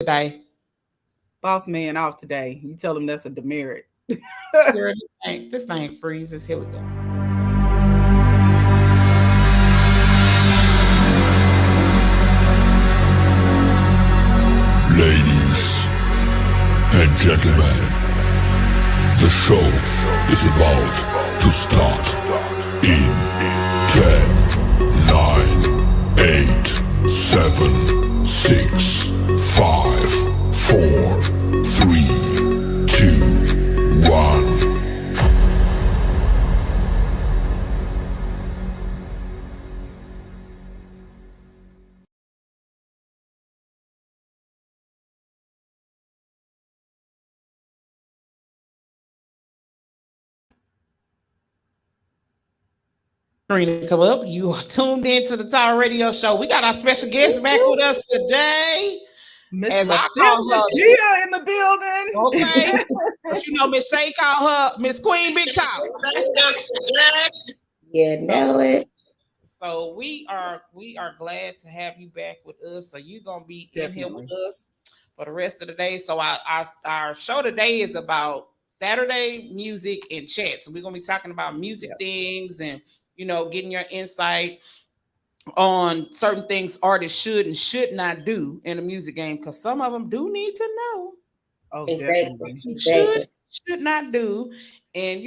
today? Boss man off today. You tell him that's a demerit. Girl, this thing freezes. Here we go. Ladies and gentlemen, the show is about to start in 10, 9, 8, 7, 6, 5, 4, 3, 2, 1. Screen to come up. You are tuned into the Tower Radio Show. We got our special guest back with us today. Miss As I LaFem call her, Nikia in the building. okay. But you know, Miss Shay call her Miss Queen Big Top. You know it. So we are glad to have you back with us. So you're gonna be in here with Definitely. us for the rest of the day. So our show today is about Saturday music and chat. So we're gonna be talking about music things and getting your insight on certain things artists should and should not do in a music game because some of them do need to know Oh, Exactly. definitely. should Exactly. should not do, and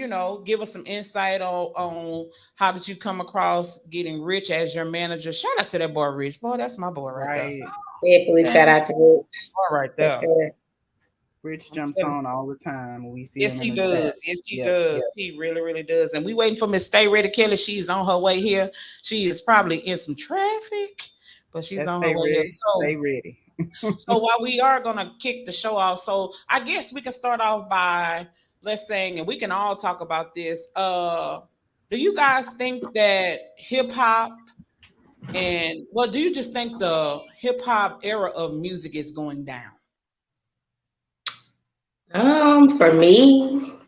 give us some insight on how did you come across getting Rich as your manager. Shout out to that boy Rich. Boy, that's my boy right there. Right. Definitely shout out to Rich Boy right for there. sure. Rich I'm jumps telling you. on all the time when we see Yes, him in he the chat. does. Yes, he Yep. does. He really, really does. And we waiting for Miss Stay Ready Kelly. She's on her way here. She is probably in some traffic, but she's Let's on her stay way here. ready. So Stay ready. So while we are gonna kick the show off, so I guess we can start off by let's saying, and we can all talk about this. Do you guys think that hip hop do you just think the hip hop era of music is going down? For me,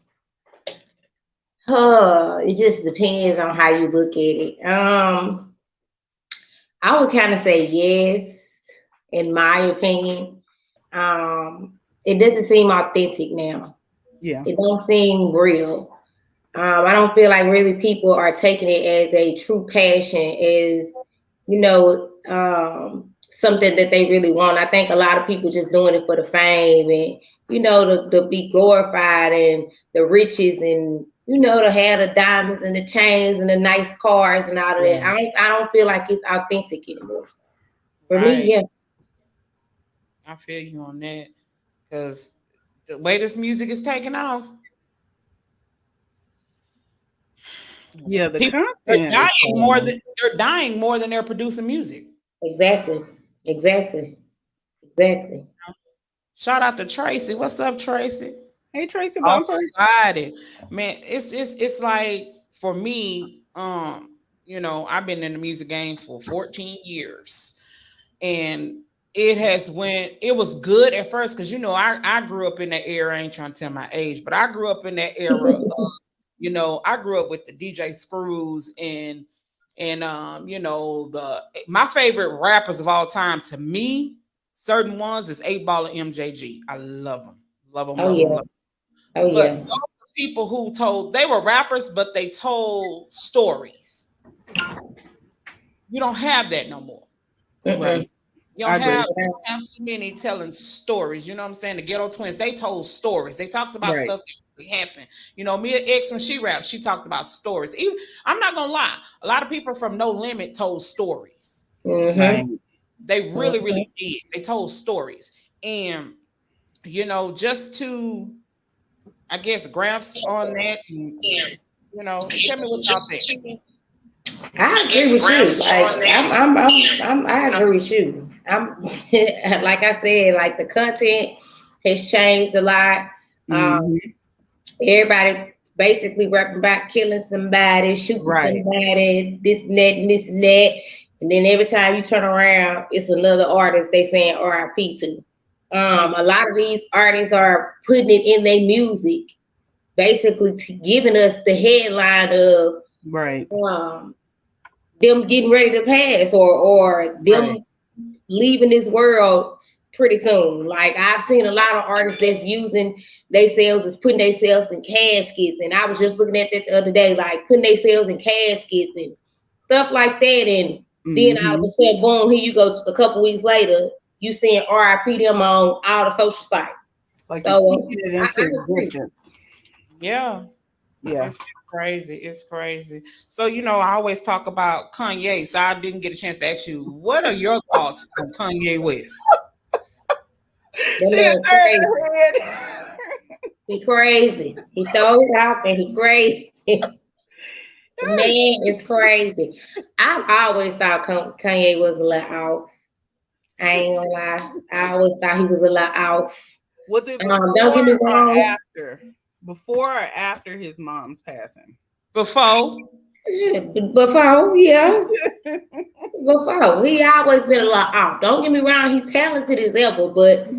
it just depends on how you look at it. I would kind of say yes, in my opinion. It doesn't seem authentic now. Yeah. It don't seem real. I don't feel like really people are taking it as a true passion, as something that they really want. I think a lot of people just doing it for the fame and to be glorified and the riches and to have the diamonds and the chains and the nice cars and all of that. Yeah. I don't feel like it's authentic anymore. For me, Right. yeah. I feel you on that. Because the way this music is taking off, Yeah. The people are content is dying more fun. than they're dying more than they're producing music. Exactly. Exactly. Exactly. Shout out to Tracy. What's up, Tracy? Hey, Tracy Our Bumpers. society, man, it's like for me, I've been in the music game for 14 years, and it was good at first because I grew up in that era. I ain't trying to tell my age, but I grew up in that era. I grew up with the DJ Screws and the my favorite rappers of all time to me, certain ones is 8 Ball and MJG. I love them, love them, Oh love them, yeah. love 'em. Oh But yeah. those are people who they were rappers, but they told stories. You don't have that no more. Mm-mm. Right. You I don't agree. have you don't have too many telling stories. You know what I'm saying? The Ghetto Twins, they told stories. They talked about Right. stuff that really happened. Mia X when she rapped, she talked about stories. Even I'm not gonna lie, a lot of people from No Limit told stories. Right. Mm-hmm. They really, Mm-hmm. really did. They told stories. And just to I guess grasp on that and tell me what y'all think. I agree with you. Like I agree with you. I'm like I said, like the content has changed a lot. Um, Hmm. everybody basically rapping about killing somebody, shooting Right. somebody, this and that and this and that. And then every time you turn around, it's another artist they saying RIP to. A lot of these artists are putting it in their music, basically giving us the headline of Right. um, them getting ready to pass or Right. them leaving this world pretty soon. Like I've seen a lot of artists that's using themselves as putting themselves in caskets, and I was just looking at that the other day, like putting themselves in caskets and stuff like that. And then all of a sudden, boom, here you go. A couple weeks later, you seeing RIP them on all the social sites. It's like you're speaking it into existence. Yeah. Yeah. It's crazy. It's crazy. So, you know, I always talk about Kanye. So I didn't get a chance to ask you, what are your thoughts on Kanye West? He crazy. He throws it out and he crazy. The man is crazy. I've always thought Kanye was a lot off. I ain't gonna lie. I always thought he was a lot off. Was it don't get me wrong. After? Before or after his mom's passing? Before, yeah. Before. He always been a lot off. Don't get me wrong, he's talented as ever, but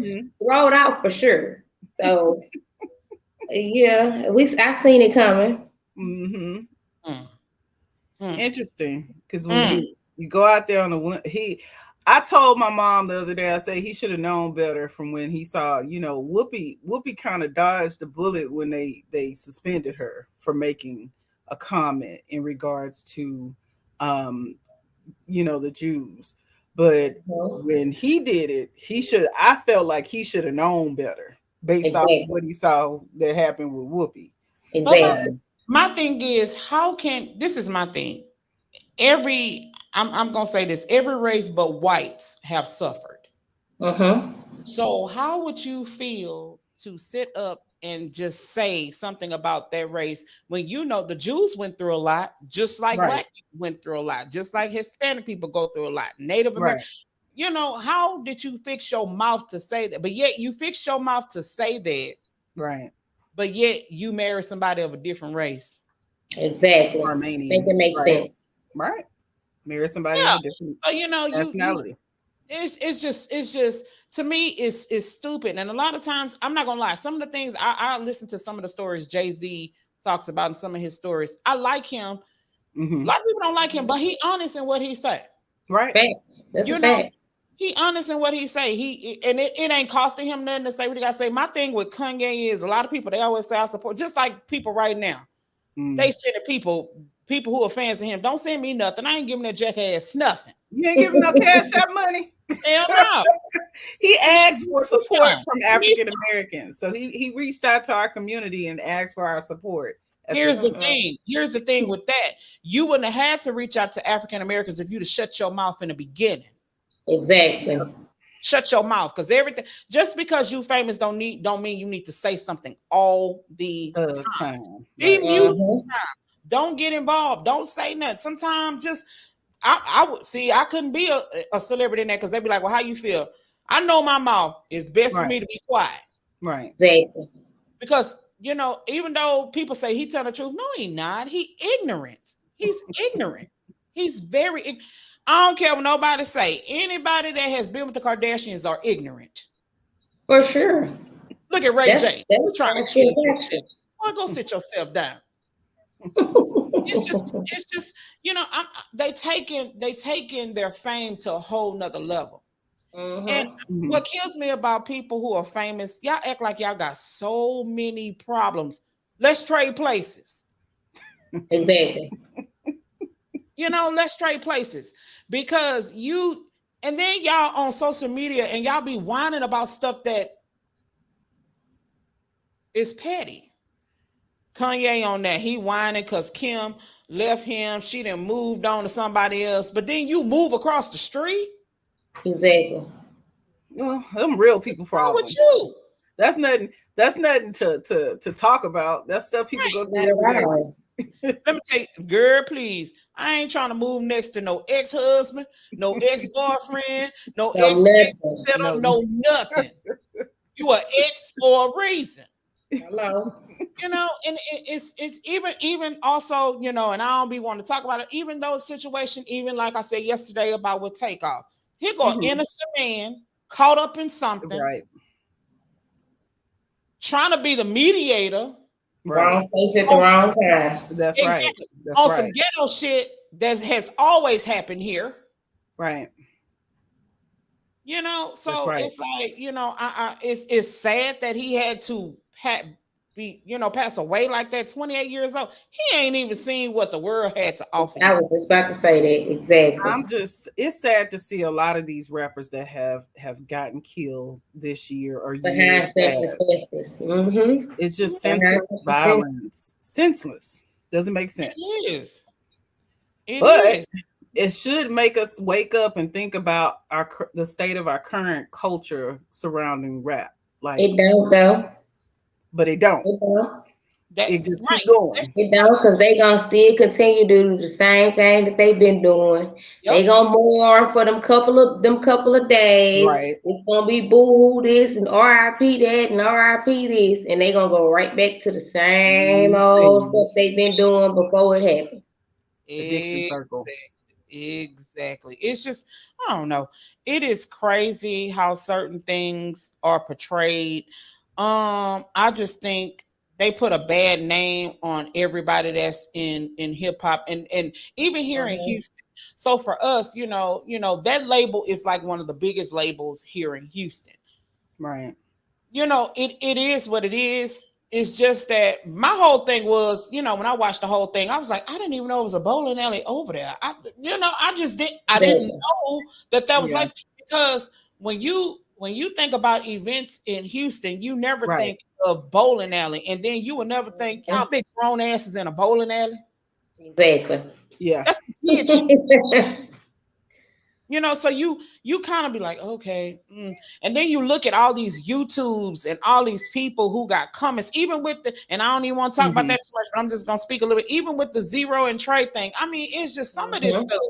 rolled out for sure. So yeah, I seen it coming. Interesting. Because when you go out there on the I told my mom the other day, I said he should have known better from when he saw, you know, Whoopi kind of dodged the bullet when they suspended her for making a comment in regards to, you know, the Jews. But when he did it, I felt like he should have known better based off of what he saw that happened with Whoopi. Exactly. My thing is, this is my thing. I'm gonna say this, every race but whites have suffered. So how would you feel to sit up and just say something about that race when you know the Jews went through a lot, just like black people went through a lot, just like Hispanic people go through a lot, Native American. You know, how did you fix your mouth to say that? But yet you fixed your mouth to say that. Right. But yet you marry somebody of a different race. Exactly. Armenian. Make it make sense. Right. Marry somebody of a different so, you know, nationality. It's just to me it's stupid. And a lot of times, I'm not gonna lie, some of the things I listen to, some of the stories Jay-Z talks about in some of his stories. I like him. A lot of people don't like him, but he honest in what he say. Right. Facts. That's a fact. He honest in what he say. It ain't costing him nothing to say what he gotta say. My thing with Kanye is a lot of people, they always say I support, just like people right now. They send people who are fans of him, don't send me nothing. I ain't giving that jackass nothing. You ain't giving no cash out money. Hell no. He asked for support from African Americans. So he reached out to our community and asked for our support. Here's the thing with that. You wouldn't have had to reach out to African Americans if you'd have shut your mouth in the beginning. Exactly. Shut your mouth, because everything, just because you famous don't mean you need to say something all the time. Be mute sometimes. Don't get involved. Don't say nothing. Sometimes just I would see I couldn't be a celebrity in that, because they'd be like, well, how you feel? I know my mouth is best for me to be quiet. Right. Exactly. Because, you know, even though people say he telling the truth, no, he not. He ignorant. He's ignorant. He's very I don't care what nobody say. Anybody that has been with the Kardashians are ignorant. For sure. Look at Ray J. That's trying to kill you. Boy, go sit yourself down. It's just, you know, they taking their fame to a whole nother level. And what kills me about people who are famous, y'all act like y'all got so many problems. Let's trade places. Exactly. You know, let's trade places, because and then y'all on social media and y'all be whining about stuff that is petty. Kanye on that, he whining because Kim left him, she done moved on to somebody else, but then you move across the street. Exactly. Well, them real people problems. With you? That's nothing to talk about. That's stuff people go through every day. Let me tell you, girl, please. I ain't trying to move next to no ex-husband, no ex-boyfriend, no ex-settle, no nothing. You are ex for a reason. Hello. You know, and it's even also, you know, and I don't be wanting to talk about it, even though situation, even like I said yesterday about with Takeoff. Here go an innocent man caught up in something, right? Trying to be the mediator. Wrong place at the wrong time. That's right. That's on some ghetto shit that has always happened here. Right. You know, That's so right. it's like, it's sad that he had to pass away like that, 28 years old. He ain't even seen what the world had to offer I him. was just about to say that exactly. It's sad to see a lot of these rappers that have gotten killed this year or years Behind selfless past. justice. Mm-hmm. It's just senseless Behind violence. Senseless. Doesn't make It sense. is. It But is. it should make us wake up and think about the state of our current culture surrounding rap. Like, it don't though. but it don't. It don't. That It just keep right. That's going. It don't, because they gonna still continue to do the same thing that they've been doing. They yep. gonna mourn for them couple of days. Right. It's gonna be boo hoo this and R.I.P. that and R.I.P. this, and they gonna go right back to the same Same old thing. stuff they've been doing before it happened. Addiction circle. Exactly. It's just, I don't know. It is crazy how certain things are portrayed. I just think they put a bad name on everybody that's in hip hop and even here in Houston. So for us, that label is like one of the biggest labels here in Houston. Right. It is what it is. It's just that my whole thing was, when I watched the whole thing, I was like, I didn't even know it was a bowling alley over there. I didn't know that was Yeah. like, because when you think about events in Houston, you never Right. think of bowling alley, and then you will never think y'all big grown asses in a bowling alley. Exactly. Yeah. That's kid shit. So you kind of be like, okay. And then you look at all these YouTubes and all these people who got comments, even with and I don't even want to talk about that too much, but I'm just gonna speak a little bit, even with the Zero and Trey thing. I mean, it's just some of this stuff.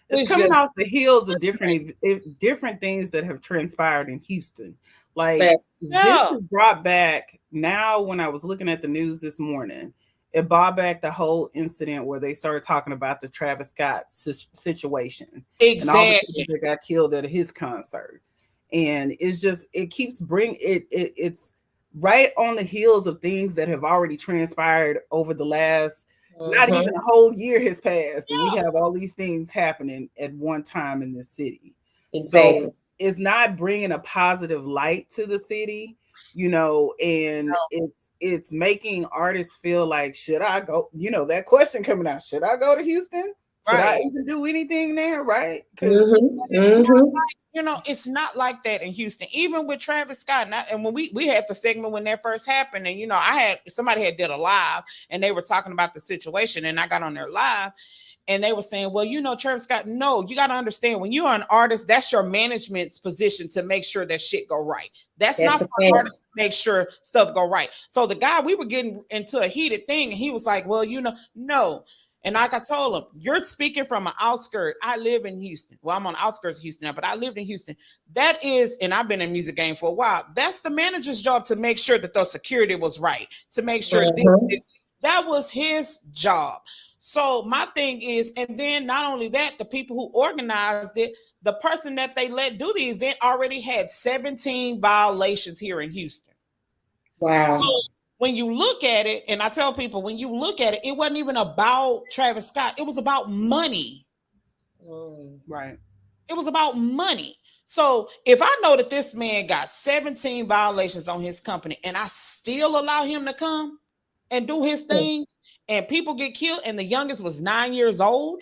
It's coming off the heels of different things that have transpired in Houston. Like, this is brought back now. When I was looking at the news this morning, it brought back the whole incident where they started talking about the Travis Scott situation. Exactly. And all the people that got killed at his concert. And it keeps it's right on the heels of things that have already transpired over the last, not even a whole year has passed, and we have all these things happening at one time in this city. Exactly. So it's not bringing a positive light to the city, and it's making artists feel like, should I go? That question coming out: should I go to Houston? Should I even do anything there? Right? It's not like that in Houston. Even with Travis Scott, and when we had the segment when that first happened, and somebody had did a live, and they were talking about the situation, and I got on their live, and they were saying, well, Travis Scott, no, you got to understand, when you're an artist, that's your management's position to make sure that shit go right. That's not for an artist to make sure stuff go right. So the guy, we were getting into a heated thing, and he was like, well, no. And like I told him, you're speaking from an outskirt. I live in Houston. Well, I'm on the outskirts of Houston now, but I lived in Houston. That is, and I've been in the music game for a while. That's the manager's job to make sure that the security was right, to make sure that was his job. So my thing is, and then not only that, the people who organized it, the person that they let do the event already had 17 violations here in Houston. Wow. So when you look at it, and I tell people, when you look at it, it wasn't even about Travis Scott. It was about money. Right. It was about money. So if I know that this man got 17 violations on his company, and I still allow him to come and do his thing, and people get killed, and the youngest was 9 years old.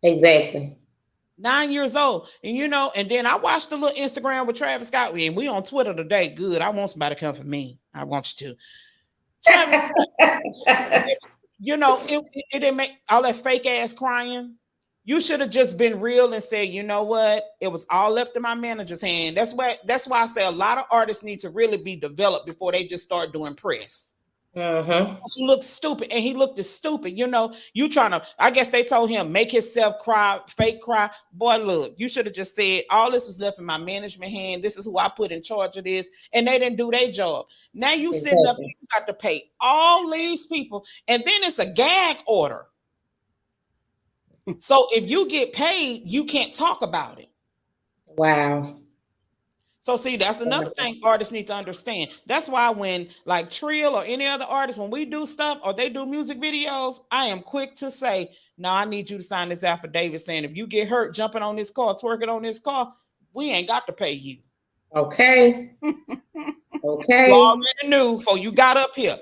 Exactly. 9 years old. And and then I watched the little Instagram with Travis Scott, and we on Twitter today. Good. I want somebody to come for me. I want you to. Travis, it didn't make all that fake ass crying. You should have just been real and said, you know what? It was all left in my manager's hand. That's why I say a lot of artists need to really be developed before they just start doing press. He looked stupid, and he looked as stupid. You trying to, I guess they told him, make himself cry, fake cry. Boy, look, you should have just said, all this was left in my management hand. This is who I put in charge of this. And they didn't do their job. Now you sitting up, you got to pay all these people. And then it's a gag order. So if you get paid, you can't talk about it. Wow. So see, that's another thing artists need to understand. That's why when like Trill or any other artist, when we do stuff or they do music videos, I am quick to say, no, I need you to sign this affidavit saying if you get hurt jumping on this car, twerking on this car, we ain't got to pay you. Okay. Okay. You already knew before you got up here.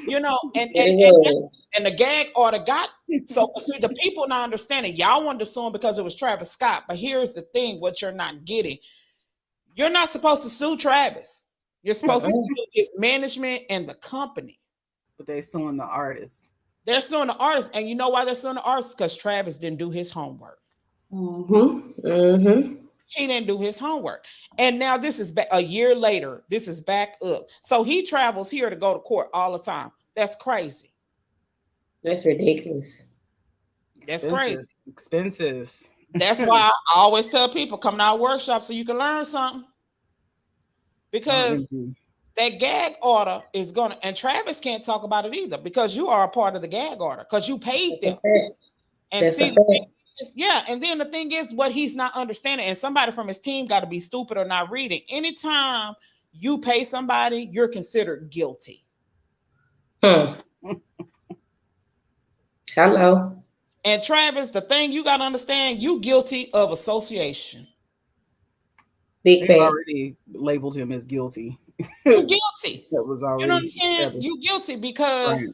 You know, and the gag order got so see the people not understanding. Y'all wanted to sue him because it was Travis Scott, but here's the thing: what you're not getting, you're not supposed to sue Travis. You're supposed to sue his management and the company. But they're suing the artist. They're suing the artist, and you know why they're suing the artist? Because Travis didn't do his homework. He didn't do his homework. And now this is a year later. This is back up. So he travels here to go to court all the time. That's crazy. That's ridiculous. That's crazy. Expenses. That's why I always tell people, come to our workshop so you can learn something. Because that gag order is going to, and Travis can't talk about it either because you are a part of the gag order because you paid them. And see, yeah, and then the thing is what he's not understanding, and somebody from his team got to be stupid or not reading. Anytime you pay somebody, you're considered guilty. Hello. And Travis, the thing you got to understand, you guilty of association. They already labeled him as guilty. You're guilty. That was already, you know what I'm saying? You guilty because,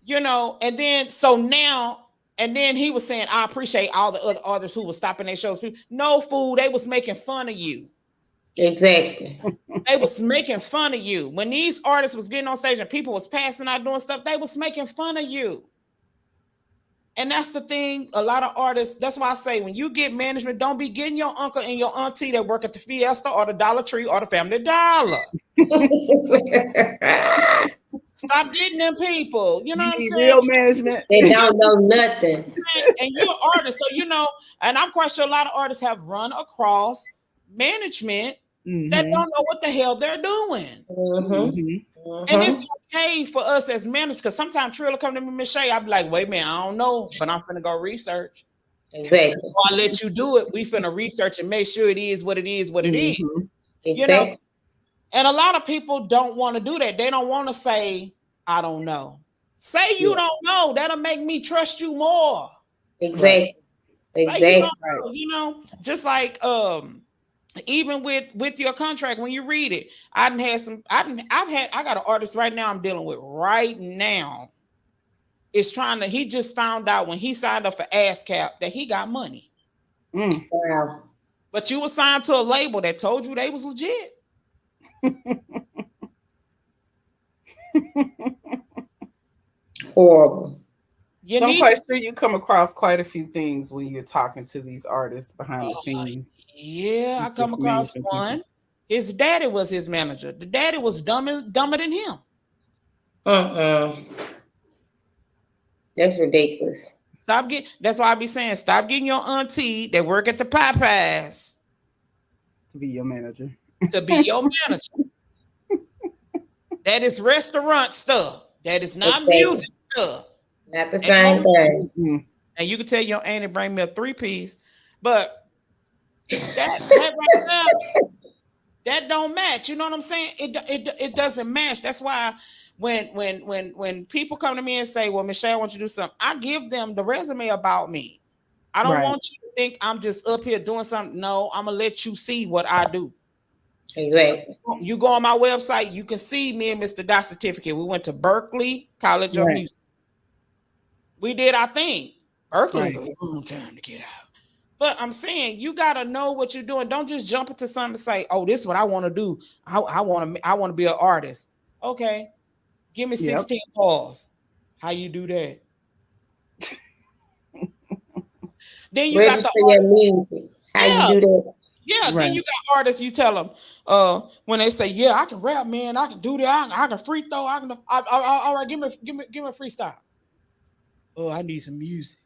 you know, and then so now. And then he was saying, I appreciate all the other artists who were stopping their shows. No, fool, they was making fun of you. Exactly. They was making fun of you. When these artists was getting on stage and people was passing out doing stuff, they was making fun of you. And that's the thing, a lot of artists, that's why I say, when you get management, don't be getting your uncle and your auntie that work at the Fiesta or the Dollar Tree or the Family Dollar. Stop getting them people. You know what I'm saying? Real management. They don't know nothing. And you're an artist, so you know, and I'm quite sure a lot of artists have run across management that don't know what the hell they're doing. And it's okay for us as managers, because sometimes Trill will come to me, Miss Shay, I'll be like, wait a minute, I don't know, but I'm finna go research. Exactly. Before I let you do it, we finna research and make sure it is what it is, what it is. Exactly. You know, and a lot of people don't want to do that. They don't want to say, I don't know. Say you don't know. That'll make me trust you more. Exactly. Exactly. You know, just like even with your contract, when you read it, I got an artist right now I'm dealing with right now. He just found out when he signed up for ASCAP that he got money. Wow. But you were signed to a label that told you they was legit. Horrible. I'm quite sure you come across quite a few things when you're talking to these artists behind the scenes. Yeah, I come across one. His daddy was his manager. The daddy was dumber than him. That's ridiculous. That's why I be saying, stop getting your auntie that work at the Popeyes to be your manager. That is restaurant stuff. That is not music stuff. Not the same thing. And you can tell your auntie bring me a 3-piece, but that right now, that don't match. You know what I'm saying? It doesn't match. That's why when people come to me and say, well, Michelle, I want you to do something, I give them the resume about me. I don't want you to think I'm just up here doing something. No, I'm gonna let you see what I do. Exactly. You go on my website, you can see me and Mr. Dot certificate. We went to Berkeley College of Music. We did our thing. Berkeley is a long time to get out. But I'm saying you gotta know what you're doing. Don't just jump into something and say, "Oh, this is what I want to do. I want to be an artist." Okay, give me 16 bars. How you do that? Then you got the artists. Music. How you do that? Yeah, then you got artists. You tell them when they say, "Yeah, I can rap, man. I can do that. I can free throw. I can. All right, give me a freestyle." Oh, I need some music.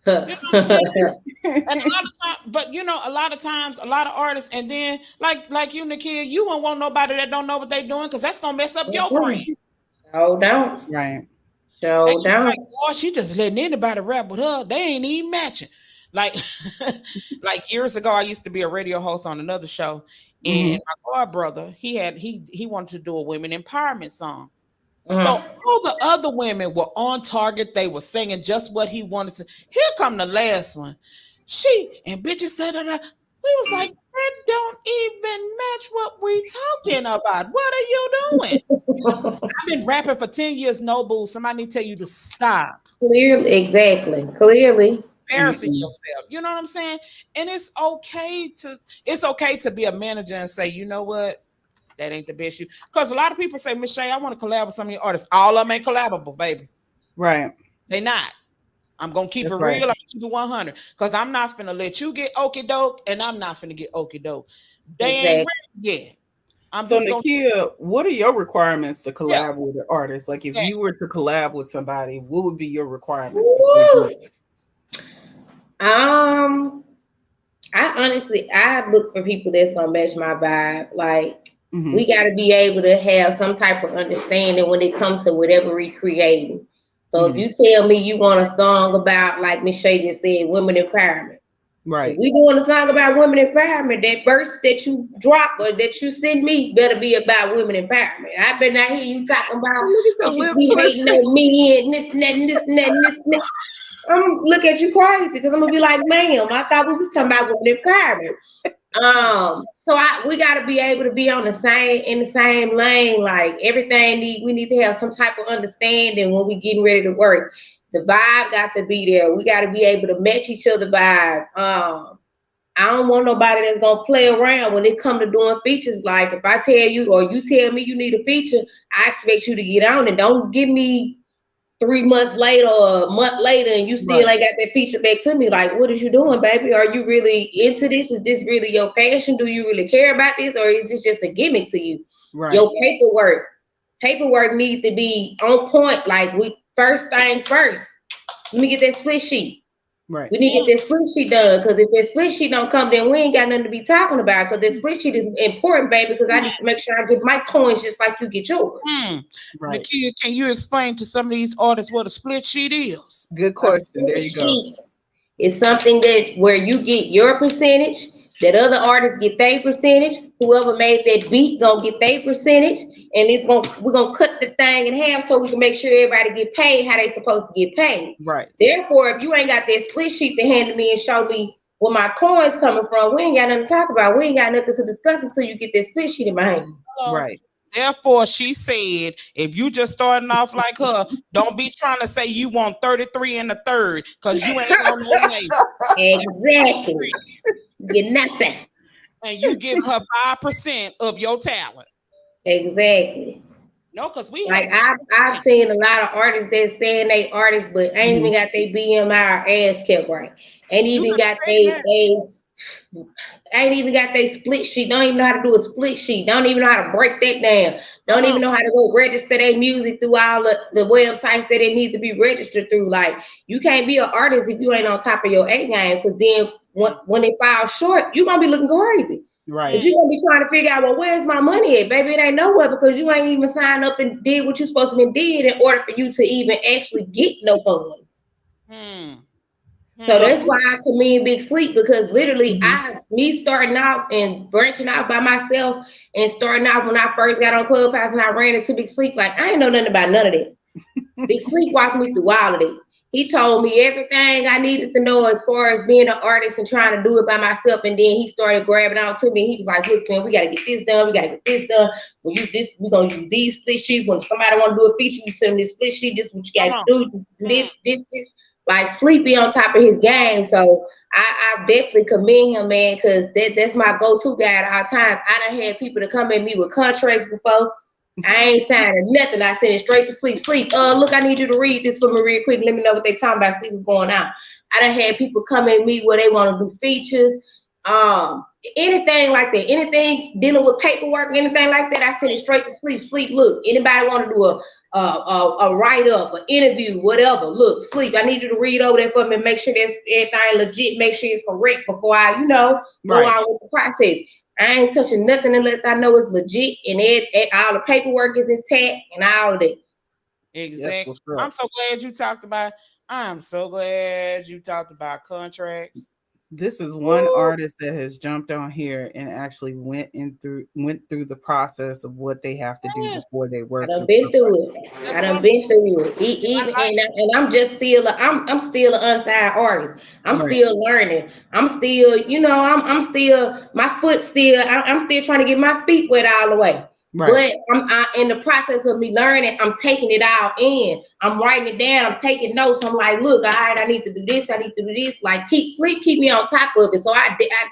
You know what I'm saying? And a lot of times, but you know, a lot of times, a lot of artists, and then like you, Nikia, you won't want nobody that don't know what they're doing, because that's gonna mess up your brain. Oh, don't. Right. So don't. Like, oh, she just letting anybody rap with her. They ain't even matching. Like, like years ago, I used to be a radio host on another show, and my god brother, he wanted to do a women empowerment song. So all the other women were on target. They were singing just what he wanted to. Here come the last one. She and bitches said that we was like, that don't even match what we talking about. What are you doing? I've been rapping for 10 years, no boo. Somebody need to tell you to stop. Clearly, exactly. Clearly. Embarrassing yourself. You know what I'm saying? And it's okay to be a manager and say, you know what? That ain't the best you. Because a lot of people say, Miss Shay, I want to collab with some of your artists. All of them ain't collabable, baby. Right. They not. I'm gonna keep That's it real. right. I'm gonna keep it 100. Because I'm not finna let you get okie doke, and I'm not finna get okie doke. They ain't ready yet. I'm So just Nikia, what are your requirements to collab with an artist? Like if Yeah. you were to collab with somebody, what would be your requirements? I look for people that's gonna match my vibe. Like we gotta be able to have some type of understanding when it comes to whatever we creating. So if you tell me you want a song about, like Miss Shay just said, women empowerment. Right. If we doing a song about women empowerment, that verse that you drop or that you send me better be about women empowerment. I better not hear you talking about bitches be hating on me and this and that and this and that and this and that. I'm gonna look at you crazy because I'm gonna be like, ma'am, I thought we was talking about women empowerment. So we gotta be able to be on the same lane. Like everything we need to have some type of understanding when we getting ready to work. The vibe got to be there. We got to be able to match each other vibe. I don't want nobody that's gonna play around when it come to doing features. Like if I tell you or you tell me you need a feature, I expect you to get on it. Don't give me 3 months later or a month later and you still ain't got that feature back to me. Like, what is you doing, baby? Are you really into this? Is this really your passion? Do you really care about this, or is this just a gimmick to you? Right. Your paperwork needs to be on point. Like first things first. Let me get that split sheet. Right. We need to get that split sheet done, because if that split sheet don't come, then we ain't got nothing to be talking about. Because that split sheet is important, baby. Because I need to make sure I get my coins just like you get yours. Right. Nikia, can you explain to some of these artists what a split sheet is? Good question. There you go. It's something that where you get your percentage, that other artists get their percentage. Whoever made that beat gonna get their percentage, and we're gonna cut the thing in half so we can make sure everybody get paid how they supposed to get paid. Right. Therefore, if you ain't got that split sheet to hand to me and show me where my coins coming from, we ain't got nothing to talk about. We ain't got nothing to discuss until you get that split sheet in my hand. Right. Therefore, she said, if you just starting off like her, don't be trying to say you want 33 and a third, because you ain't on no way. Exactly. Get nothing. And you give her 5% of your talent. Exactly. No, because we like I've seen a lot of artists that saying they artists, but ain't even got their BMI or ass kept right. Ain't even got ain't even got their split sheet. Don't even know how to do a split sheet. Don't even know how to break that down. Don't even know how to go register their music through all the websites that it need to be registered through. Like, you can't be an artist if you ain't on top of your A game, because then when it falls short, you're gonna be looking crazy. Right. Because you're gonna be trying to figure out, well, where's my money at, baby? It ain't nowhere, because you ain't even signed up and did what you're supposed to be did in order for you to even actually get no funds. So that's why I commend Big Sleep, because literally me starting off and branching out by myself and starting off when I first got on Clubhouse and I ran into Big Sleep, like, I ain't know nothing about none of that. Big Sleep walked me through all of it. He told me everything I needed to know as far as being an artist and trying to do it by myself. And then he started grabbing on to me. He was like, look, man, we got to get this done. We got to get this done. We're going to use these split sheets. When somebody want to do a feature, you send them this split sheet. This is what you got to do. This. Like, Sleepy on top of his game. So I definitely commend him, man, because that's my go-to guy at all times. I done had people to come at me with contracts before. I ain't signing nothing. I send it straight to Sleep. Look, I need you to read this for me real quick. Let me know what they talking about. See what's going on. I done had people come at me where they want to do features. Anything like that. Anything dealing with paperwork, anything like that, I send it straight to Sleep. Look, anybody want to do a write-up, an interview, whatever. Look, Sleep, I need you to read over that for me and make sure that's everything legit, make sure it's correct before I, go on with the process. I ain't touching nothing unless I know it's legit and all the paperwork is intact and all of that. Exactly. I'm so glad you talked about contracts. This is one artist that has jumped on here and actually went through the process of what they have to do Yes. before they I work done with been somebody. through it. That's I what done been through it. Even I like. and I'm just still I'm still an unsigned artist. I'm Right, still learning. I'm still, I'm still my foot still. I'm still trying to get my feet wet all the way. right. But in the process of me learning, I'm taking it all in. I'm writing it down. I'm taking notes. I'm like, look, all right, I need to do this. I need to do this. Like keep me on top of it. So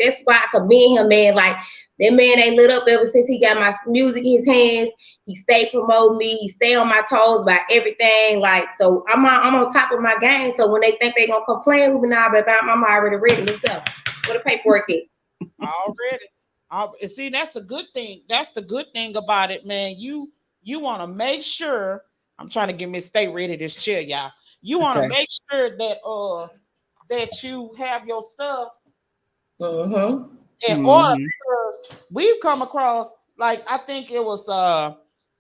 that's why I commend him, man. Like that man ain't lit up ever since he got my music in his hands. He stay promoting me. He stay on my toes about everything. Like, so I'm on top of my game. So when they think they gonna complain with me now, but I'm already ready. Let's go. Where the paperwork is. Already. See, that's a good thing. That's the good thing about it, man. You want to make sure. I'm trying to get Miss Stay ready this chair, y'all. You want to Okay. make sure that you have your stuff Mm-hmm. in order, Mhm. because we've come across, like, I think it was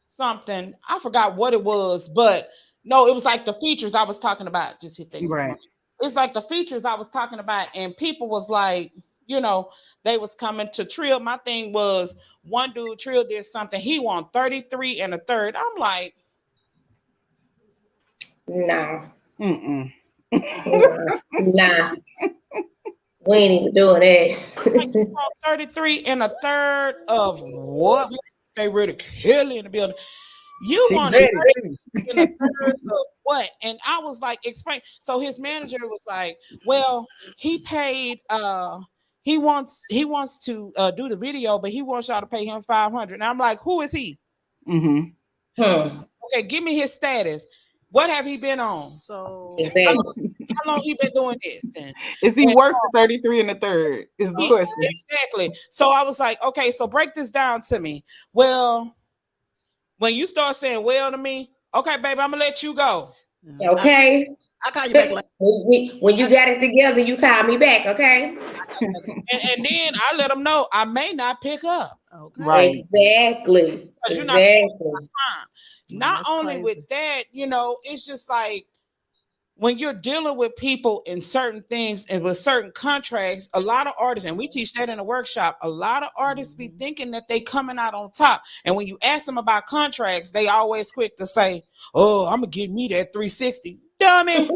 something, I forgot what it was, but no, it was like the features I was talking about. Just hit that. Right. It's like the features I was talking about, and people was like, they was coming to Trill. My thing was, one dude, Trill, did something. He won 33 and a third. I'm like, Nah. Mm-mm. Nah. We ain't even doing like you that. won 33 and a third of what? They really killing in the building. You She's want ready. 30 and a third of what? And I was like, explain. So his manager was like, well, he paid he wants to do the video, but he wants y'all to pay him 500. And I'm like, who is he? Mm-hmm. Okay, give me his status. What have he been on? So Exactly. How long he been doing this? Is he And- worth the 33 and a third? Is the question. Exactly. So I was like, okay, so break this down to me. Well, when you start saying well to me, okay, baby, I'm gonna let you go. Okay. I call you back later. When you got it together, you call me back, okay? And then I let them know I may not pick up. Okay. Right. Exactly. Because you're not Exactly. time. Not That's only crazy. with that, it's just like when you're dealing with people in certain things and with certain contracts, a lot of artists, and we teach that in the workshop, a lot of artists be thinking that they coming out on top. And when you ask them about contracts, they always quick to say, oh, I'm gonna give me that 360. Dummy.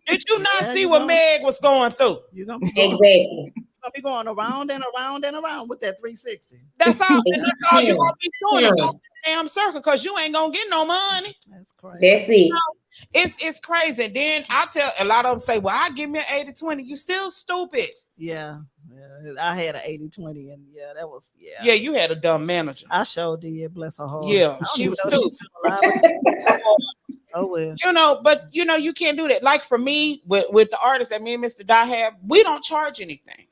Did you not see what Meg was going through? You're gonna Exactly. be going around and around and around with that 360. That's all, and that's all you're gonna be doing is going damn circle, because you ain't gonna get no money. That's crazy. That's it. It's crazy. Then I tell a lot of them say, well, I give me an 80-20. You still stupid. Yeah. I had an 80-20, and that was Yeah, you had a dumb manager. I sure did. Bless her heart. Yeah, I don't she even was know she's stupid. still alive. Oh well. But you can't do that. Like for me, with the artists that me and Mr. Dye have, we don't charge anything.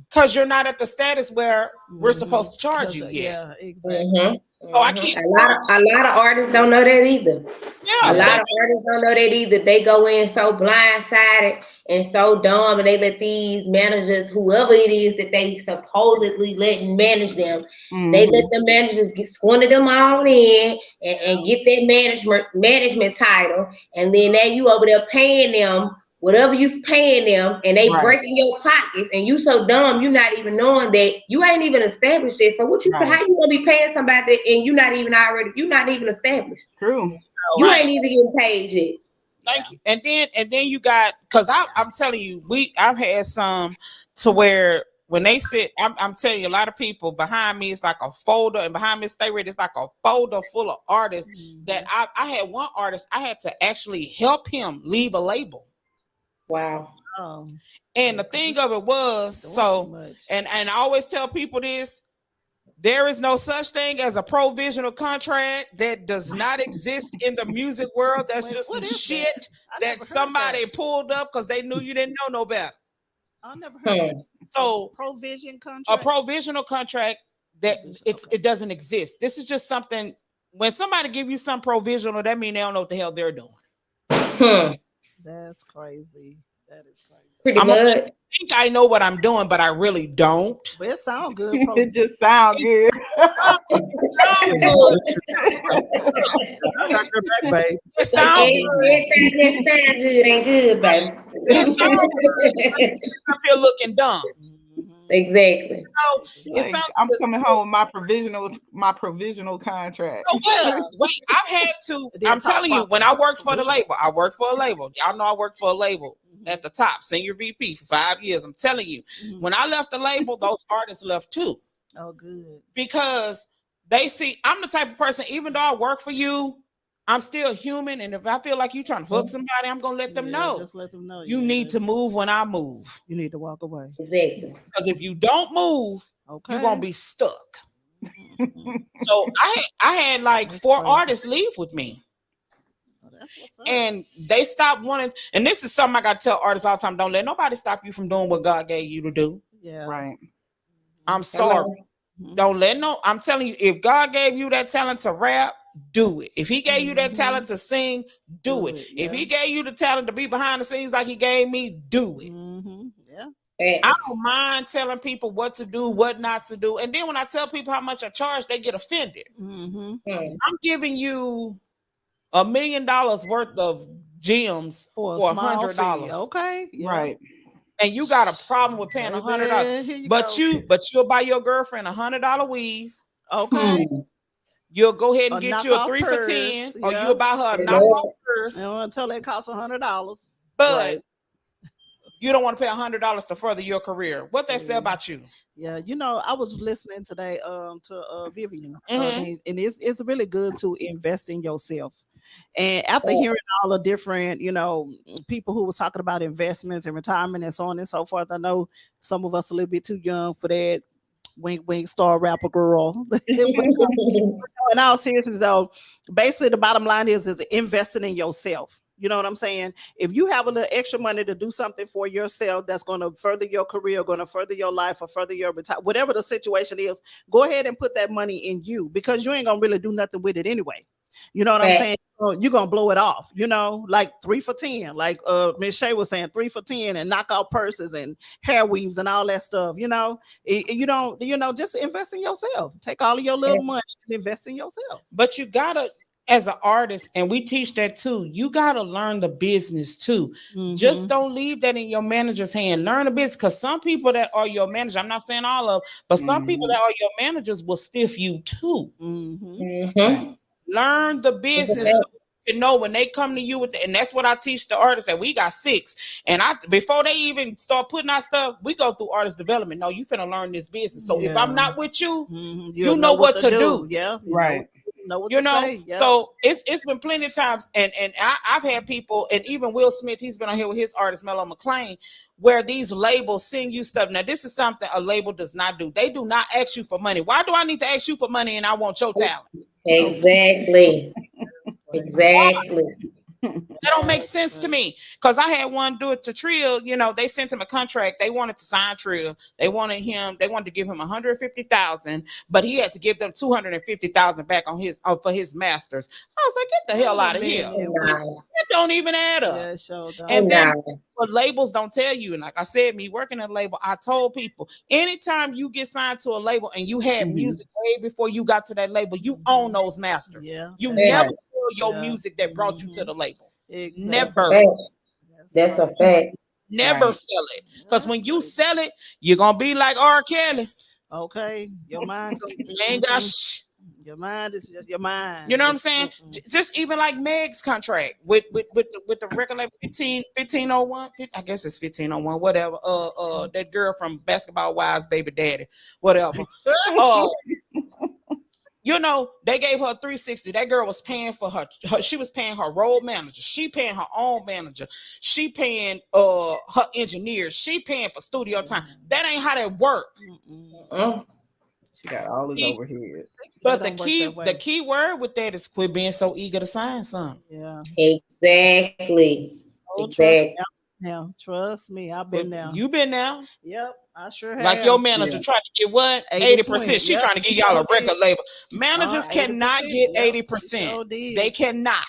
Because you're not at the status where we're supposed to charge you yet. Yeah, exactly. Mm-hmm. So I keep A lot of artists don't know that either. Yeah, A lot of artists don't know that either. They go in so blindsided and so dumb, and they let these managers, whoever it is that they supposedly letting manage them, they let the managers get squinted them all in and get that management title, and then now you over there paying them whatever you paying them, and they breaking your pockets, and you so dumb, you not even knowing that you ain't even established it. So how you gonna be paying somebody and you not even established? True. You ain't even getting paid yet. Thank you. And then you got, because I'm telling you, I've had some to where when they sit, I'm telling you, a lot of people behind me, it's like a folder, and behind me, Stay Ready, it's like a folder full of artists that I had one artist, I had to actually help him leave a label. Wow. And the thing of it was, and I always tell people this, there is no such thing as a provisional contract. That does not exist in the music world. That's just some shit that somebody pulled up because they knew you didn't know no better. I never heard that. So provision contract. A provisional contract that it doesn't exist. This is just something, when somebody give you some provisional, that means they don't know what the hell they're doing. That's crazy. That is crazy. Pretty much. I think I know what I'm doing, but I really don't. But it sounds good. It just sounds good. I got your back, babe. It sounds good. Ain't good, baby. It sounds good, but it's up here looking dumb. Exactly. So it Like, sounds I'm good. coming home with my provisional contract. Oh, wait, I've had to. I'm telling you, when I worked for the label, I worked for a label. Y'all know I worked for a label at the top, senior VP for 5 years. I'm telling you, when I left the label, those artists left too. Oh, good. Because they see I'm the type of person, even though I work for you, I'm still human. And if I feel like you're trying to fuck somebody, I'm gonna let them know. Just let them know. You need to move when I move. You need to walk away. Exactly. Because if you don't move, Okay. you're gonna be stuck. So I had like That's 4 crazy. artists leave with me. Oh, that's what's up. And they stopped wanting, and this is something I gotta tell artists all the time: don't let nobody stop you from doing what God gave you to do. Yeah. Right. I'm sorry. Don't let I'm telling you, if God gave you that talent to rap, do it. If he gave you that talent to sing, do it. If he gave you the talent to be behind the scenes like he gave me, do it. Yeah. I don't mind telling people what to do, what not to do. And then when I tell people how much I charge, they get offended. I'm giving you $1 million worth of gems for $100. Okay. Yeah. Right. And you got a problem with paying $100. But you'll buy your girlfriend $100 weave. Okay. You'll go ahead and A get you a knockoff 3 purse, for $10, or yeah. you'll buy her a knockoff purse. Until it costs $100. But you don't want to pay $100 to further your career. What they say about you? Yeah, you know, I was listening today to Vivian, and it's really good to invest in yourself. And after hearing all the different, you know, people who was talking about investments and retirement and so on and so forth, I know some of us a little bit too young for that. Wink, wink, star rapper girl. In all seriousness, though, basically the bottom line is investing in yourself. You know what I'm saying? If you have a little extra money to do something for yourself that's going to further your career, going to further your life, or further your whatever the situation is, go ahead and put that money in you, because you ain't going to really do nothing with it anyway. You know what I'm saying? You're going to blow it off, you know, like 3 for 10, like Miss Shay was saying, 3 for 10, and knock out purses and hair weaves and all that stuff. You know, you don't, you know, just invest in yourself. Take all of your little money and invest in yourself. But you gotta, as an artist, and we teach that too, you gotta learn the business too. Just don't leave that in your manager's hand. Learn the business, because some people that are your manager, I'm not saying all of, but some people that are your managers will stiff you too. Learn the business so you know when they come to you with and that's what I teach the artists. And we got 6, and before they even start putting out stuff, we go through artist development. No, you finna learn this business. So if I'm not with you, you know what to do. Yeah, right. You know, so it's been plenty of times, and I've had people, and even Will Smith, he's been on here with his artist Mello McLean, where these labels send you stuff. Now, this is something a label does not do. They do not ask you for money. Why do I need to ask you for money and I want your talent? Exactly. Exactly. That don't make sense to me, because I had one do it to Trill. You know, they sent him a contract. They wanted to sign Trill. They wanted to give him $150,000, but he had to give them $250,000 back on for his masters. I was like, get the hell out of here. It don't even add up. Yeah, sure don't. And then what labels don't tell you, and like I said, me working at a label, I told people, anytime you get signed to a label and you had music way before you got to that label, you own those masters. Yeah, you never sell your music that brought you to the label. Exactly. Never. That's a fact. Never sell it, because when you sell it, you're gonna be like R. Kelly. Okay, your mind ain't got your mind is your mind. You know what I'm saying? Just even like Meg's contract with the record label 1501. I guess it's 1501, whatever. That girl from Basketball Wives, baby daddy, whatever. You know, they gave her 360. That girl was paying for her. She was paying her road manager. She paying her own manager. She paying her engineers. She paying for studio time. That ain't how that work. She got all his overhead. But the key word with that is quit being so eager to sign something. Yeah. Exactly. Exactly. Now, trust me, I've been there. You been there? Yep, I sure have. Like your manager trying to get what? 80%. She trying to give y'all a record label. Managers cannot get 80%. They cannot.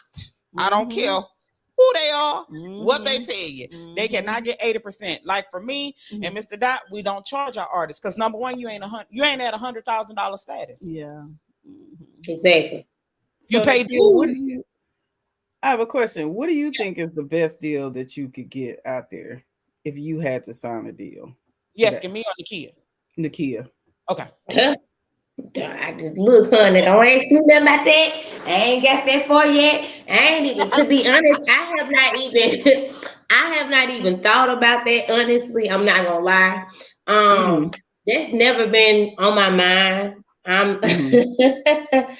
I don't care who they are, what they tell you. They cannot get 80%. Like for me and Mr. Dot, we don't charge our artists because number one, you ain't at $100,000 status. Yeah. Exactly. You pay dues. I have a question. What do you think is the best deal that you could get out there if you had to sign a deal Yes, today? give me on the kid. Nikia. Okay. Huh? I just look, honey. Don't ask me nothing about that. I ain't got that far yet. I ain't even. To be honest, I have not even. I have not even thought about that. Honestly, I'm not gonna lie. Mm-hmm. That's never been on my mind. Mm-hmm.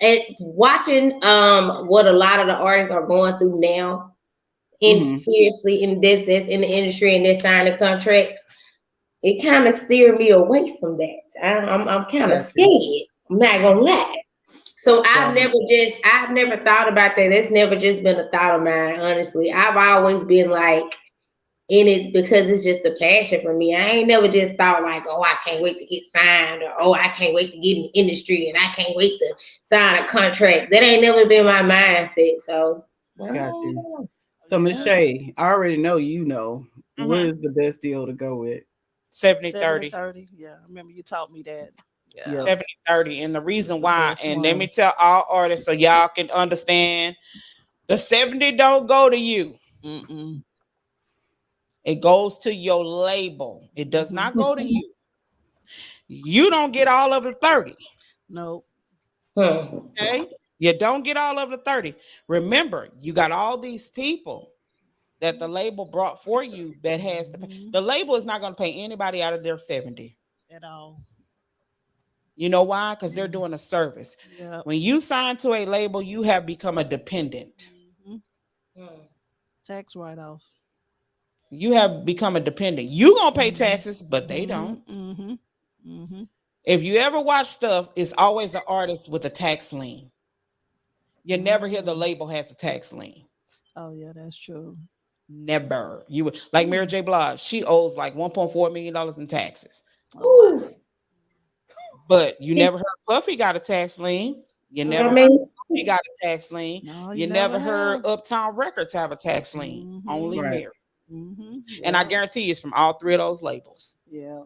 And watching what a lot of the artists are going through now, in Mm-hmm. seriously in this in the industry and they're signing contracts, it kind of steered me away from that. I'm kind of Got you. scared. I'm not gonna lie. So Right. I've never thought about that. That's never just been a thought of mine. Honestly, I've always been like in it because it's just a passion for me. I ain't never just thought like, oh, I can't wait to get signed, or oh, I can't wait to get in the industry, and I can't wait to sign a contract. That ain't never been my mindset. So, I Got don't you. know. So, Miss Shay, I already know you know what Mm-hmm. is the best deal to go with. 70 70 30. 30. Yeah, I remember you taught me that. Yeah, Yep. 70 30. And the it's reason the why, best and let one. me tell all artists so y'all can understand, the 70 don't go to you. Mm-mm. It goes to your label. It does Mhm. not go to you. You don't get all of the 30. Nope. Hmm. Okay. You don't get all of the 30. Remember, you got all these people that the label brought for you that has to pay. Mhm. The label is not going to pay anybody out of their 70. At all. You know why? Because they're doing a service. Yep. When you sign to a label, you have become a dependent. Mhm. Hmm. Tax write off. You have become a dependent. You gonna pay taxes, but they don't. Mm-hmm. Mm-hmm. If you ever watch stuff, it's always an artist with a tax lien. You never hear the label has a tax lien. Oh yeah, that's true. Never. You would like Mary J. Blige. She owes like $1.4 million in taxes, Oh wow. Ooh. but you never heard Puffy got a tax lien. You I never heard mean, he got a tax lien. No, you You never never heard have. Uptown Records have a tax lien. Mm-hmm. Only Right. Mary. Mm-hmm. And I guarantee you it's from all three of those labels. Yeah.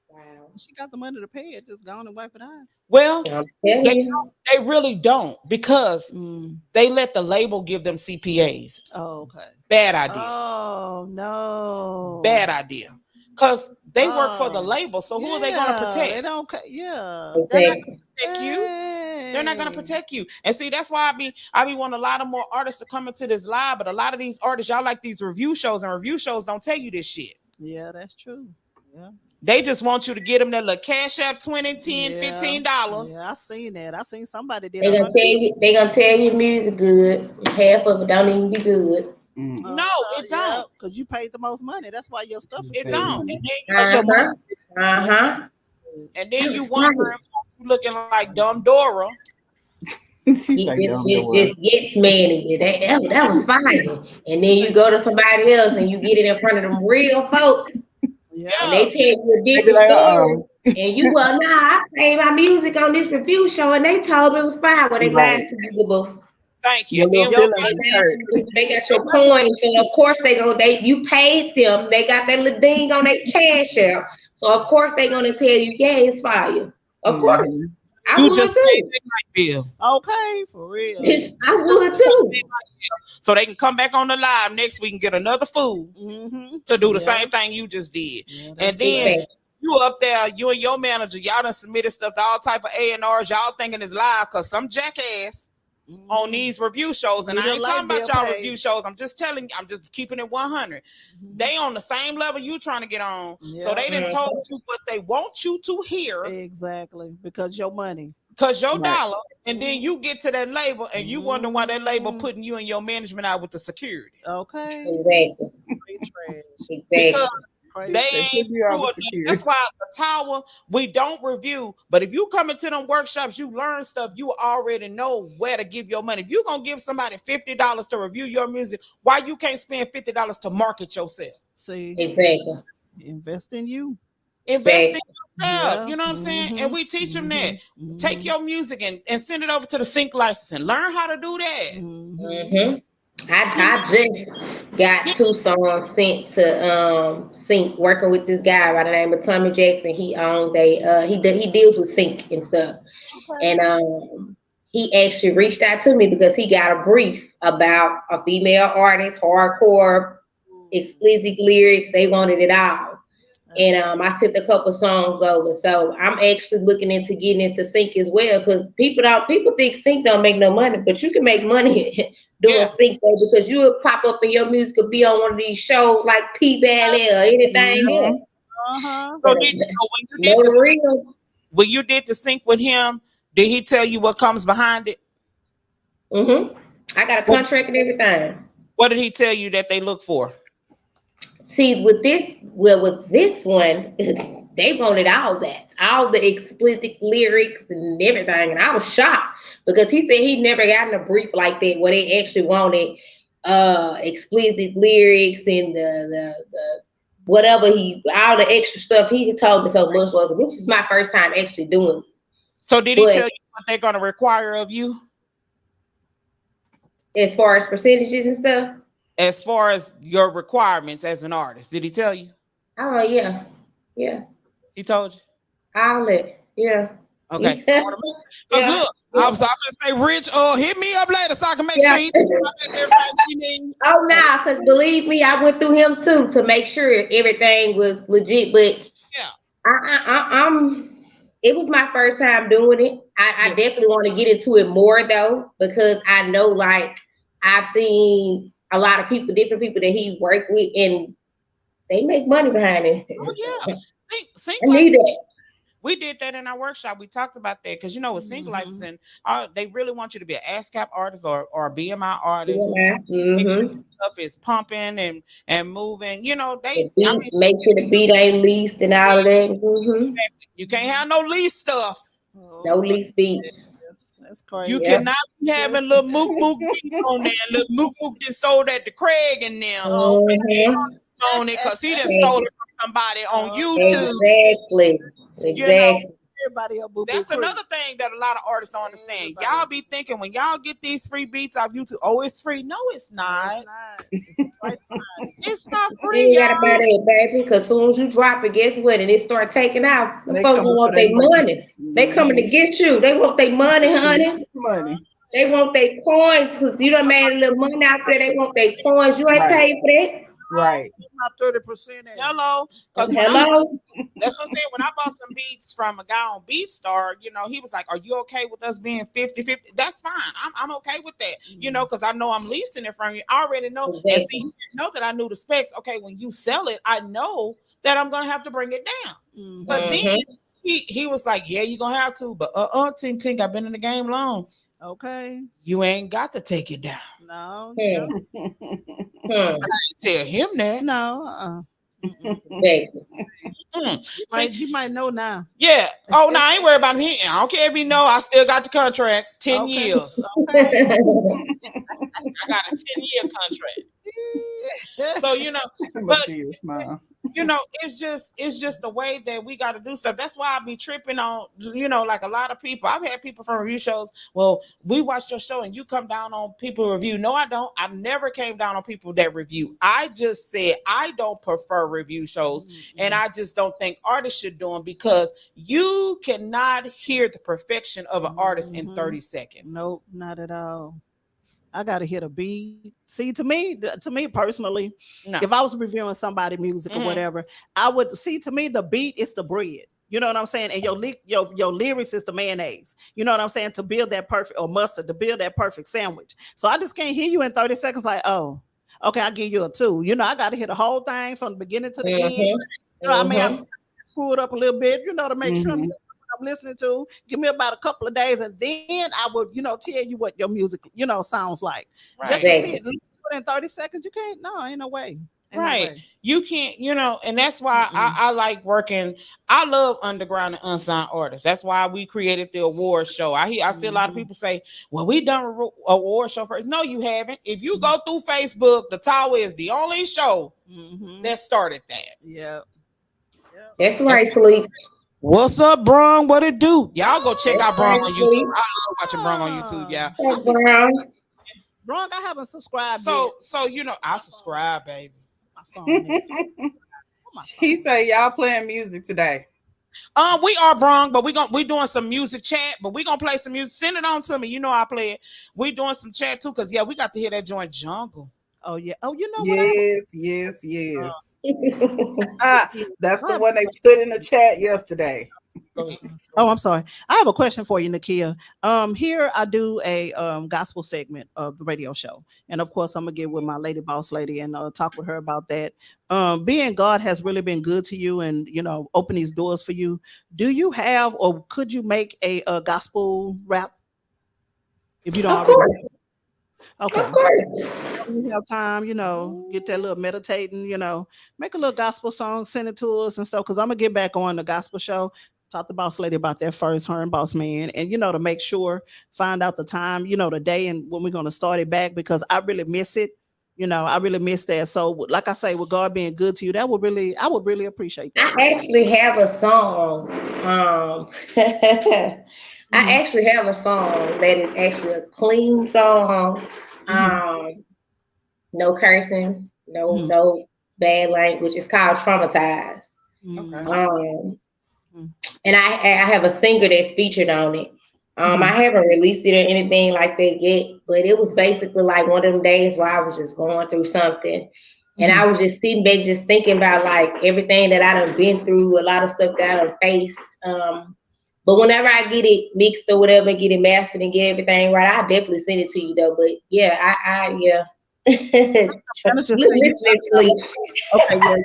wow. She got the money to pay it. Just go on and wipe it out. Well, I'm telling they you. they really don't because Mm. they let the label give them CPAs. Oh, okay. Bad idea. Oh no. Bad idea. Because they work for the Oh. label. So who are they going to Yeah, they protect? don't. Yeah. They're not Exactly. going to protect you. They're not going to Dang. protect you. And see, that's why I be wanting a lot of more artists to come into this live. But a lot of these artists, y'all like these review shows, and review shows don't tell you this shit. Yeah, that's true. Yeah. They just want you to get them that little cash app 20, 10, Yeah. $15. Yeah, I seen that. I seen somebody did They gonna 100. tell you. They gonna tell you music good. Half of it don't even be good. Mm. No, it Yeah, don't. because you paid the most money. That's why your stuff is It Say good. don't. money. Because your money. Uh Yeah. huh. And That then you was wondering fire. why you looking like Dumb Dora. She's like dumb Dora. Just yes, man. That was fire. And then you go to somebody else and you get it in front of them real folks, and Yeah. Yeah. they tell you a They be different like, story. And you well, nah, I played my music on this review show, and they told me it was fine. Well, they right. lied to you, boo. Thank you. Your And little then Your feelings They is lied to hurt. you. They got your coins, so of course they you paid them. They got that little ding on their cash out, so of course they gonna tell you, yeah, it's fire. Of Mm-hmm. course, I you would just paid too. their light bill. Okay, for real. I would too. So they can come back on the live next week and get another fool Mm-hmm. to do the Yeah. same thing you just did. Yeah, And that's then sad. Exactly. you up there, you and your manager, y'all done submitted stuff to all type of A&Rs. Y'all thinking it's live because some jackass on Mm-hmm. these review shows, and Need I a ain't light talking about bill y'all paid. review shows. I'm just telling you, I'm just keeping it 100. Mhm. They on the same level you trying to get on. So Yeah, they done Mhm. told you what they want you to hear exactly. Because your money. because your Right. dollar, and then you get to that label and you wonder why that label Mhm. putting you and your management out with the security. Okay. Exactly. Straight trash. Because Exactly. Crazy. they They ain't put you out doing with it. security. That's why the tower we don't review. But if you come into them workshops, you learn stuff. You already know where to give your money. If you gonna give somebody $50 to review your music, why you can't spend $50 to market yourself? See, Exactly. invest in you. Invest in Exactly. yourself. Yeah. You know what I'm saying? And we teach them that. Take Mm-hmm. your music and send it over to the sync licensing. Learn how to do that. Mm-hmm. Hmm. You I just got get 2 songs sent to Sync, working with this guy by the name of Tommy Jackson. He owns a he deals with Sync and stuff. Okay. And he actually reached out to me because he got a brief about a female artist, hardcore, explicit lyrics. They wanted it all. And I sent a couple songs over. So I'm actually looking into getting into sync as well, because people think sync don't make no money, but you can make money doing sync though, because you will pop up and your music could be on one of these shows like P Valley or anything else. So when you did the sync with him, did he tell you what comes behind it? I got a contract and everything. What did he tell you that they look for? See, with this one, they wanted all that, all the explicit lyrics and everything, and I was shocked because he said he never gotten a brief like that where they actually wanted explicit lyrics and the whatever all the extra stuff. He told me so much. Well, this is my first time actually doing this. So did he tell you what they're going to require of you? As far as percentages and stuff? As far as your requirements as an artist, did he tell you? Oh, yeah. Yeah. He told you? All that. Yeah. Okay. Look, I was going to say, Rich, hit me up later so I can make sure he everything she needs. Oh, no, because believe me, I went through him too to make sure everything was legit. But it was my first time doing it. I definitely want to get into it more though, because I know, like, I've seen a lot of people, different people that he worked with, and they make money behind it. Oh yeah, we did that in our workshop. We talked about that because with sync licensing, they really want you to be an ASCAP artist or a BMI artist. Make sure stuff is pumping and moving. Make sure the beat ain't leased and all of that. You can't have no lease stuff. No lease beats. That's crazy. You cannot be having little mook beats on there. Little mook just sold at the Craig and them on it because he just stole it from somebody on YouTube. Exactly. That's another thing that a lot of artists don't understand. Y'all be thinking when y'all get these free beats off YouTube, it's free. No, it's not. It's not free. You gotta buy that, baby, because as soon as you drop it, guess what? And it start taking out. The folks want their money. They coming to get you. They want their money, honey. They want their coins because you done made a little money out there. They want their coins. You ain't paid for that. Right. My 30%. Hello. Because that's what I'm saying. When I bought some beats from a guy on BeatStar, he was like, "Are you okay with us being 50-50?" That's fine. I'm okay with that. Because I know I'm leasing it from you. I already know. And see, know that I knew the specs. Okay, when you sell it, I know that I'm gonna have to bring it down. But then he was like, "Yeah, you're gonna have to." But Tink, I've been in the game long. Okay. You ain't got to take it down. No. I didn't tell him that. No. You might know now. Yeah. Oh, no, I ain't worried about him. I don't care if he know. I still got the contract. 10 years. Okay. I got a 10-year contract. So but it's just the way that we got to do stuff. That's why I be tripping on like a lot of people. I've had people from review shows. Well, we watched your show and you come down on people review. No, I don't. I never came down on people that review. I just said I don't prefer review shows, and I just don't think artists should do them because you cannot hear the perfection of an artist in 30 seconds. Nope, not at all. I gotta hear the beat. See, to me personally, if I was reviewing somebody's music or whatever, I would see. To me, the beat is the bread. You know what I'm saying? And your lyrics is the mayonnaise. You know what I'm saying? To build that perfect, or mustard, to build that perfect sandwich. So I just can't hear you in 30 seconds. Like, oh, okay, I'll give you a 2. I gotta hear the whole thing from the beginning to the end. I mean, I screw it up a little bit, to make sure I'm listening to. Give me about a couple of days, and then I would, tell you what your music, sounds like. Right. Just to see it in 30 seconds, you can't. No, ain't no way. Right. You can't, and that's why I like working. I love underground and unsigned artists. That's why we created the award show. I see a lot of people say, well, we done an award show first. No, you haven't. If you go through Facebook, the Tower is the only show that started that. Yeah. That's right, Sleep. What's up, Brung? What it do? Y'all go check out Brung on YouTube. I love watching Brung on YouTube, y'all. Brung, I haven't subscribed yet. So I subscribe, baby. He said y'all playing music today. We are brung, but we doing some music chat, but we gonna play some music. Send it on to me. You know I play it. We doing some chat too, cause yeah, we got to hear that joint Jungle. Oh yeah. Oh, you know what? Yes. That's the I- one they put in the chat yesterday. Go ahead. Oh, I'm sorry. I have a question for you, Nikia. Here I do a gospel segment of the radio show, and of course, I'm gonna get with my lady boss lady and talk with her about that. Being God has really been good to you, and open these doors for you. Do you have, or could you make a gospel rap if you don't Of already? course. Okay. Of course. When you have time, get that little meditating, make a little gospel song, send it to us and stuff. Because I'm gonna get back on the gospel show. Talk to Boss Lady about that first, her and Boss Man, and to make sure, find out the time, the day, and when we're gonna start it back, because I really miss it. I really miss that. So, like I say, with God being good to you, I would really appreciate that. I actually have a song. I actually have a song that is actually a clean song. No cursing, no bad language. It's called Traumatized. Okay. And I have a singer that's featured on it. I haven't released it or anything like that yet, but it was basically like one of them days where I was just going through something. And I was just sitting back, just thinking about like everything that I done been through, a lot of stuff that I done faced. But whenever I get it mixed or whatever, get it mastered and get everything right, I'll definitely send it to you though. But yeah, yeah. Listening sleep. Okay, yeah,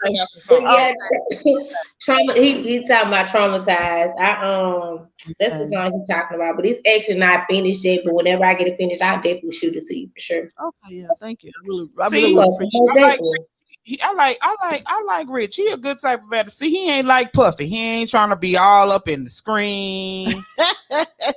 But yeah, trauma. He talking about Traumatized. That's the song he's talking about. But it's actually not finished yet. But whenever I get it finished, I'll definitely shoot it to you for sure. Okay, yeah, thank you. I See, really appreciate it. I like Rich. He a good type of man. See, he ain't like Puffy. He ain't trying to be all up in the screen.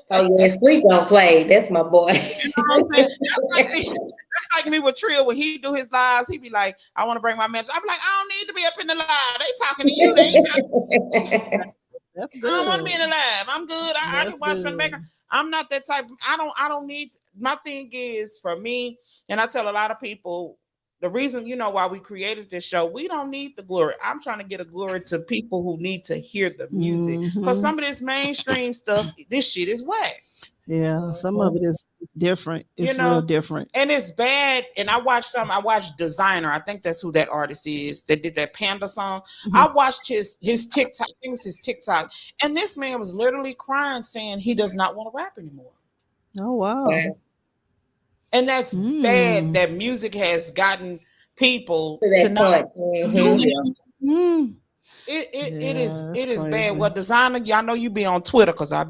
Oh yeah, sleep don't play. That's my boy. You know what I'm saying? That's like me with Trill. When he do his lives, he be like, I want to bring my manager. I'm like, I don't need to be up in the live. They talking to you. They ain't talking. That's good. I don't want to be in the live. I'm good. I can watch from the background. I'm not that type. I don't need. My thing is, for me, and I tell a lot of people, the reason, why we created this show, we don't need the glory. I'm trying to get a glory to people who need to hear the music. Because some of this mainstream stuff, this shit is whack. Yeah, some of it is different. It's real different. And it's bad. And I watched Designer. I think that's who that artist is that did that Panda song. I watched his TikTok. I think it was his TikTok. And this man was literally crying, saying he does not want to rap anymore. Oh, wow. Yeah. And that's bad that music has gotten people to that point. It is bad. Well, Designer, y'all know you be on Twitter because I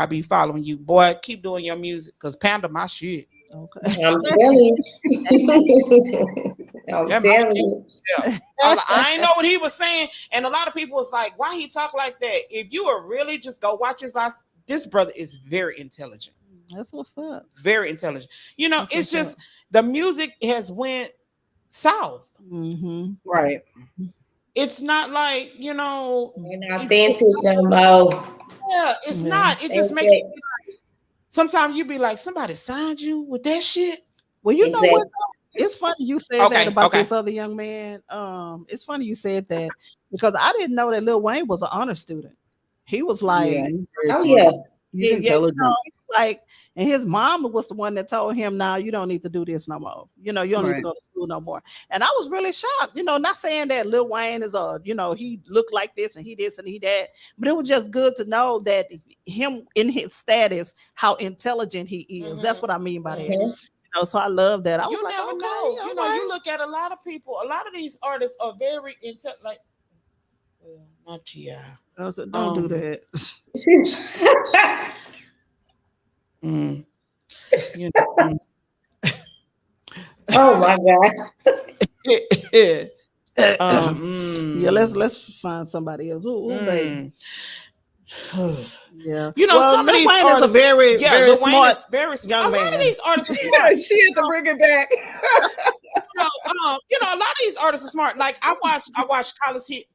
be following you. Boy, keep doing your music because Panda my shit. Okay. I'm telling you. I'm telling you. Yeah. I ain't know what he was saying. And a lot of people was like, why he talk like that? If you were really just go watch his life, this brother is very intelligent. That's what's up. Very intelligent. It's just the music has went south. Right. It's not like, You're not authentic no more. Yeah, it's not. It just makes it like, sometimes you be like, somebody signed you with that shit. Well, you know what? It's funny you said that about this other young man. It's funny you said that because I didn't know that Lil Wayne was an honor student. He was like, he's intelligent. And his mom was the one that told him, "Now you don't need to do this no more. You don't need to go to school no more." And I was really shocked. Not saying that Lil Wayne is he looked like this and he this and he that, but it was just good to know that him in his status, how intelligent he is. That's what I mean by that. So I love that. I was like, never know. You look at a lot of people. A lot of these artists are very intelligent. Like, not Tia. I was like, don't do that. Oh my God. Yeah, let's find somebody else. Ooh, yeah. Some of these artists are very smart. Very smart. A lot of these artists are smart. She had to bring it back. A lot of these artists are smart. Like I watched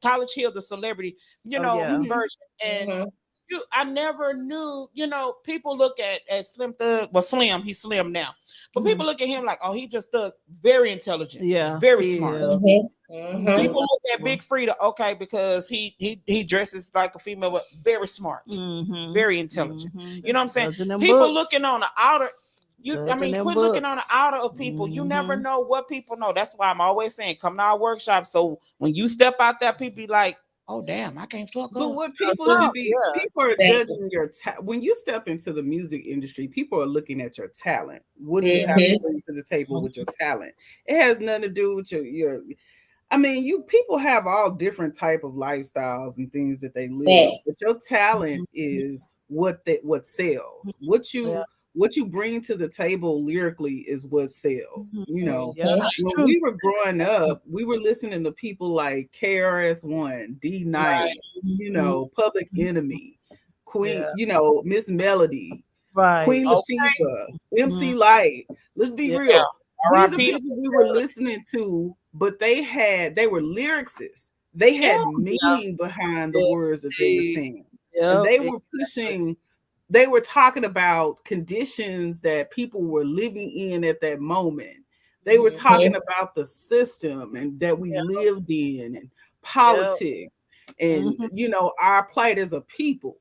College Hill, the celebrity, version, and I never knew. People look at Slim Thug. Well, Slim, he's Slim now, but people look at him like, oh, he just Thug. Very intelligent. Yeah, very smart. People look at Big Frida, okay, because he dresses like a female, but very smart, very intelligent. You know what I'm saying? People looking on the outer. Quit looking on the outer of people. You never know what people know. That's why I'm always saying, come to our workshop. So when you step out there, people be like, "Oh damn, I can't fuck up." But what people should be, people are judging your when you step into the music industry. People are looking at your talent. What do you have to bring to the table with your talent? It has nothing to do with your. I mean, people have all different type of lifestyles and things that they live, but your talent is what sells. What you bring to the table lyrically is what sells. You know, when we were growing up, we were listening to people like KRS-One, D Nice, you know, Public Enemy, Queen, you know, Miss Melody, Queen Latifah, MC Light. Let's be real. These are people we were listening to, but they were lyricists. They had meaning behind the words that they were saying. And they were pushing. They were talking about conditions that people were living in at that moment. They were talking about the system and that we lived in, and politics, and you know, our plight as a people.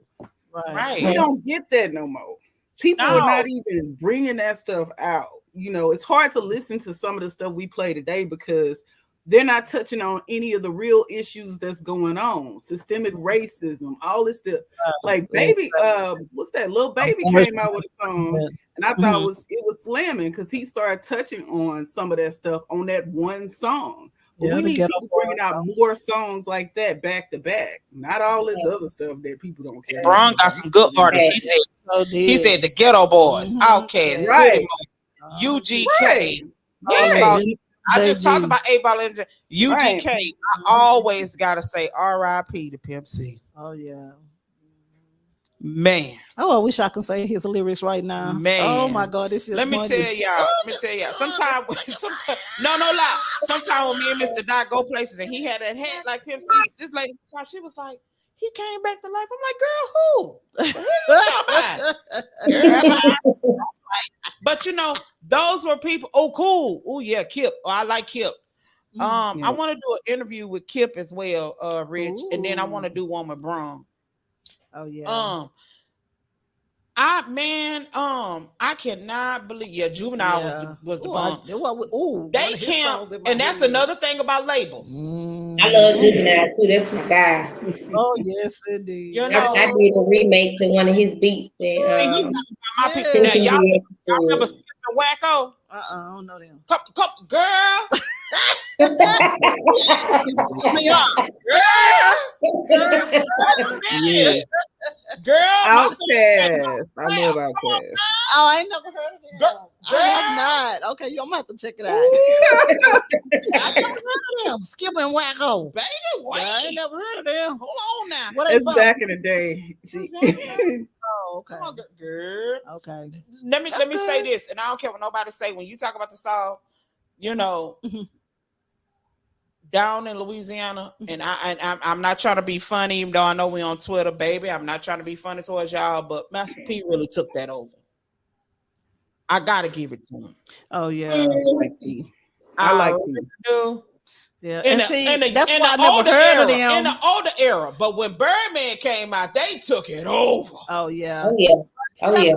Right. We don't get that no more. People are not even bringing that stuff out. You know, it's hard to listen to some of the stuff we play today because they're not touching on any of the real issues that's going on. Systemic racism, all this stuff. Like Baby, what's that? Lil Baby came out with a song, and I thought it was slamming because he started touching on some of that stuff on that one song. But we need people bringing out more songs like that back to back. Not all this other stuff that people don't care. Bron got some good artists. He said the Ghetto Boys, Outkast, right. UGK. I just talked about 8Ball and UGK. I always gotta say R.I.P. to Pimp C. Oh yeah. Man. Oh, I wish I could say his lyrics right now. Man. Oh my God, this is. Let me tell y'all. Sometimes, no lie. Sometimes when me and Mr. Doc go places and he had that hat like Pimp C, this lady, she was like, he came back to life. I'm like, girl, who? What are you talking about? But you know, those were people. Oh, cool. Oh, yeah, Kip. Oh, I like Kip. I want to do an interview with Kip as well, Rich, and then I want to do one with Bron. Oh yeah. I cannot believe. Juvenile was the bomb. They can't, and that's head. Another thing about labels. I love Juvenile too. That's my guy. Oh yes, indeed. You know, I did a remake to one of his beats. And, see, my people. Now, y'all remember Wacko? I don't know them. Come, girl. Girl, Outkast. I love Outkast. Oh, I ain't never heard of them. Girl. I have not. Okay, I'm gonna have to check it out. I never heard of them. Skip and Wacko. Baby, wait. I ain't never heard of them. Hold on now. What It's back in the day. Oh, okay. Come on, girl. Okay. Let me say this, and I don't care what nobody say. When you talk about the South, you know, down in Louisiana, and I'm not trying to be funny, even though I know we on Twitter, baby. I'm not trying to be funny towards y'all, but Master P really took that over. I gotta give it to him. Oh yeah, I like you. Yeah, that's why I never heard of them in the older era. But when Birdman came out, they took it over. Oh yeah, oh yeah, oh yeah.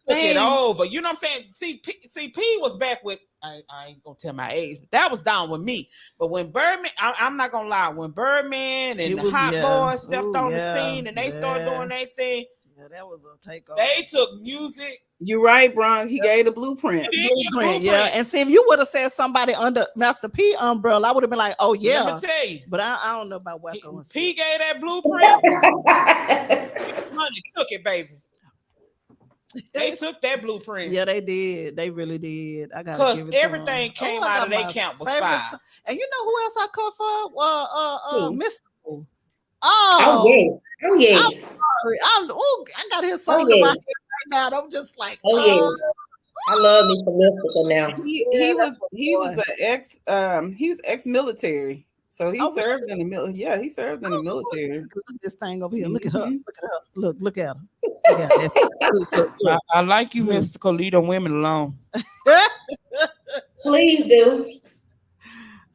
Took it over. You know what I'm saying? CP was back with. I ain't gonna tell my age, but that was down with me. But when Birdman, I'm not gonna lie, when Birdman and the Hot Boys stepped on the scene and they started doing their thing, that was a takeover. They took music. You're right, Bron. He gave the blueprint. Yeah. And see, if you would have said somebody under Master P umbrella, I would have been like, oh yeah. Let me tell you. But I don't know about Wacko. P gave that blueprint. Money took it, baby. They took that blueprint. Yeah, they did. They really did. I got because everything came out of their camp was fire. And you know who else I cut for? Mystical. Oh yes. Oh yes. I'm sorry. I got his song in my head right now. I'm just like, yes. I love me some Mystical now. He was ex-military. So he served in the military. Yeah, he served in the military. Look at this thing over here. Look at her. Look at her. I like you, Mystical. Leave them women alone. Please do.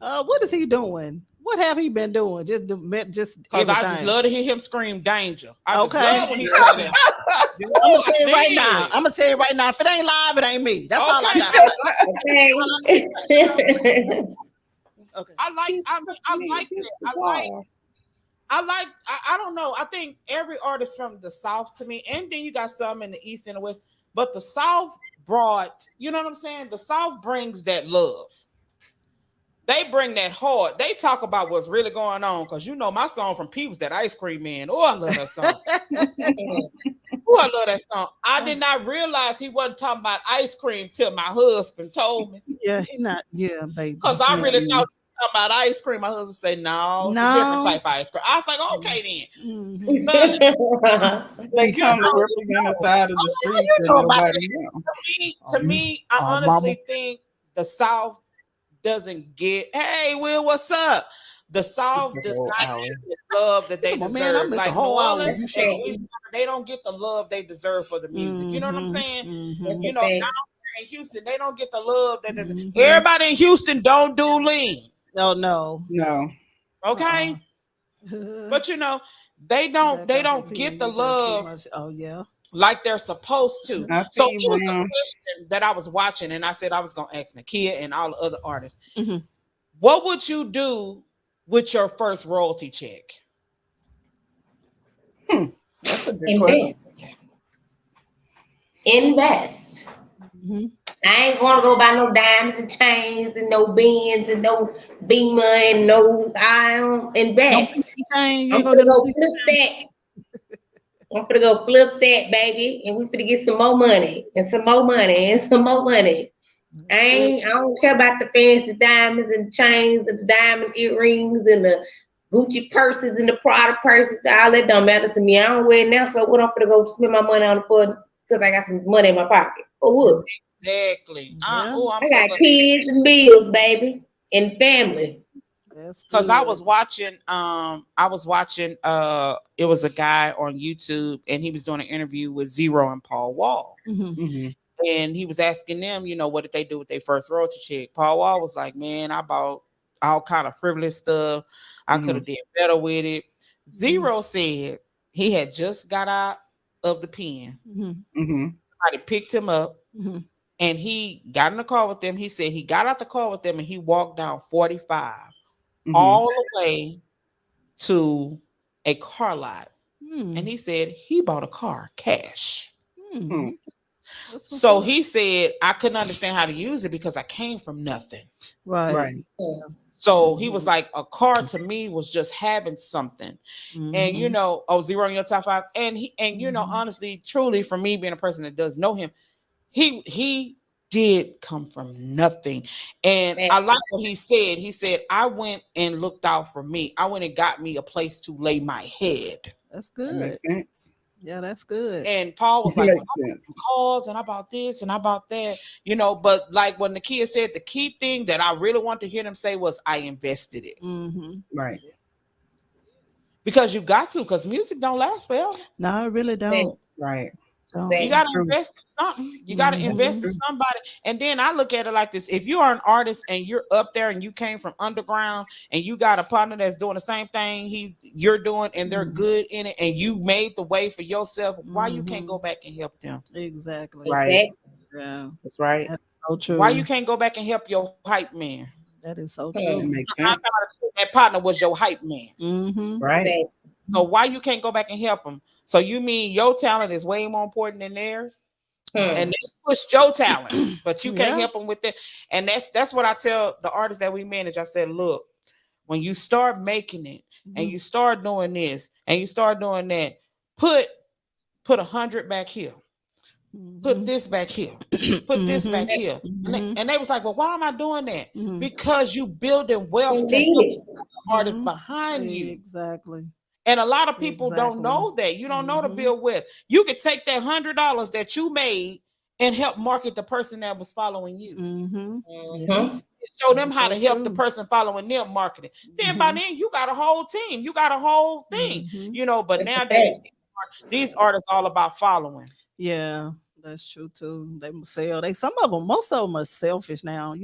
What is he doing? What have he been doing? Just Because I just love to hear him scream danger. I just Okay. love when he say that. I'm gonna tell you right now. Damn. I'm gonna tell you right now. If it ain't live, it ain't me. That's all I Okay. got. Okay. Okay. I like that. I don't know. I think every artist from the South to me, and then you got some in the East and the West, but the South brought, you know what I'm saying? The South brings that love. They bring that hard. They talk about what's really going on. Cause you know my song from P was that Ice Cream Man. Oh, I love that song. Oh, I love that song. I did not realize he wasn't talking about ice cream till my husband told me. Yeah, he not. Yeah, baby. Because I really thought he was talking about ice cream. My husband said, no, it's a different type of ice cream. I was like, okay then. Mhm. But They come to represent a side of the streets that nobody knows. to me, I honestly think the South doesn't get, hey, Will, what's up? The South does not get the love that they deserve. Like New Orleans and Louisiana, they don't get the love they deserve for the music. You know what I'm saying? You know, down here in Houston, they don't get the love that everybody in Houston don't do lean. No. Okay. But you know, they don't get the love like they're supposed to. So it was a question that I was watching, and I said I was gonna ask Nikia and all the other artists. What would you do with your first royalty check? That's a good question. Invest. I ain't gonna go buy no diamonds and chains and no Benz and no Beamer and no. I don't invest. I'm gonna go flip that. I'm gonna go flip that, baby, and we finna get some more money and some more money and some more money. I don't care about the fancy diamonds and chains and the diamond earrings and the Gucci purses and the Prada purses. All that don't matter to me. I don't wear it now, so what I'm gonna go spend my money on for because I got some money in my pocket. For what? Exactly. I got kids and bills, baby, and family. Because I was watching, it was a guy on YouTube and he was doing an interview with Zero and Paul Wall. And he was asking them, you know, what did they do with their first royalty check? Paul Wall was like, man, I bought all kind of frivolous stuff. I could have did better with it. Zero said he had just got out of the pen. Somebody picked him up and he got in the car with them. He said he got out the car with them and he walked down 45 all the way to a car lot. And he said he bought a car cash. So he said, I couldn't understand how to use it because I came from nothing. Right. So he was like, a car to me was just having something. And you know, Zero in your top 5. And you know, honestly, truly, for me being a person that does know him, he did come from nothing. And I like what he said. He said, I went and looked out for me. I went and got me a place to lay my head. That's good. That makes sense. Yeah, that's good. And Paul was like, well, I bought some cars and I bought this and I bought that, you know. But like when Nikia said, the key thing that I really want to hear them say was, I invested it. Right. Because you got to, because music don't last forever. No, it really don't. Right. You got to invest in something. You got to invest in somebody. And then I look at it like this. If you are an artist and you're up there and you came from underground and you got a partner that's doing the same thing you're doing and they're good in it and you made the way for yourself, why you can't go back and help them? Exactly. Right. Yeah. That's right. That's so true. Why you can't go back and help your hype man? That is so true. That makes sense. That partner was your hype man. Right. So why you can't go back and help them? So you mean your talent is way more important than theirs? And they pushed your talent, but you can't help them with it. And that's what I tell the artists that we manage. I said, look, when you start making it and you start doing this and you start doing that, put 100 back here. Put this back here. Put this back here. And they was like, well, why am I doing that? Because you building wealth to help artists behind you. Exactly. And a lot of people don't know that. You don't know to build with. You could take that $100 that you made and help market the person that was following you. Show them how to help the person following them marketing. Then by then you got a whole team. You got a whole thing. You know, but nowadays these artists all about following. Yeah. That's true too. They sell. Some of them, most of them are selfish now.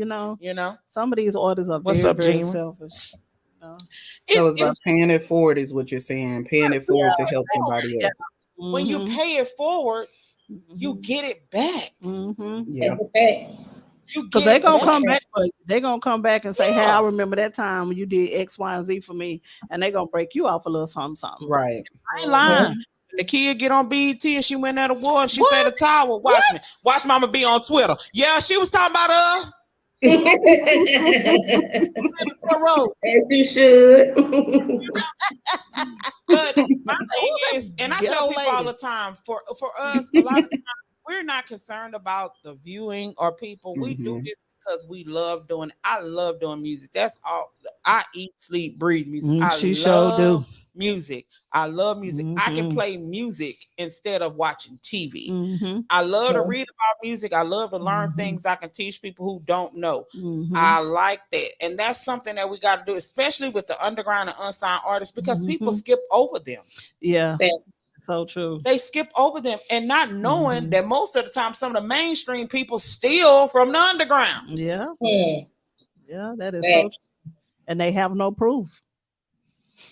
Some of these artists are What's very, up, very Gina? selfish. So it's about paying it forward, is what you're saying. Paying it forward to help somebody else. When you pay it forward, you get it back. Yeah. That's a fact. Because they're gonna come back for you. They're gonna come back and say, "Hey, I remember that time when you did X, Y, and Z for me," and they're gonna break you off a little something. Right. I ain't lying. The kid get on BET and she win that award. She said the towel. Watch me. Watch Mama be on Twitter. Yeah, she was talking about her. As you should. But my thing is, and I tell people all the time, for us, a lot of times we're not concerned about the viewing or people. We do this because we love doing. I love doing music. That's all. I eat, sleep, breathe music. I love music. I love music. I can play music instead of watching TV. I love to read about music. I love to learn things I can teach people who don't know. I like that. And that's something that we got to do, especially with the underground and unsigned artists, because people skip over them. Yeah. So true. They skip over them and not knowing that most of the time some of the mainstream people steal from the underground. Yeah. Yeah, that is so true. And they have no proof.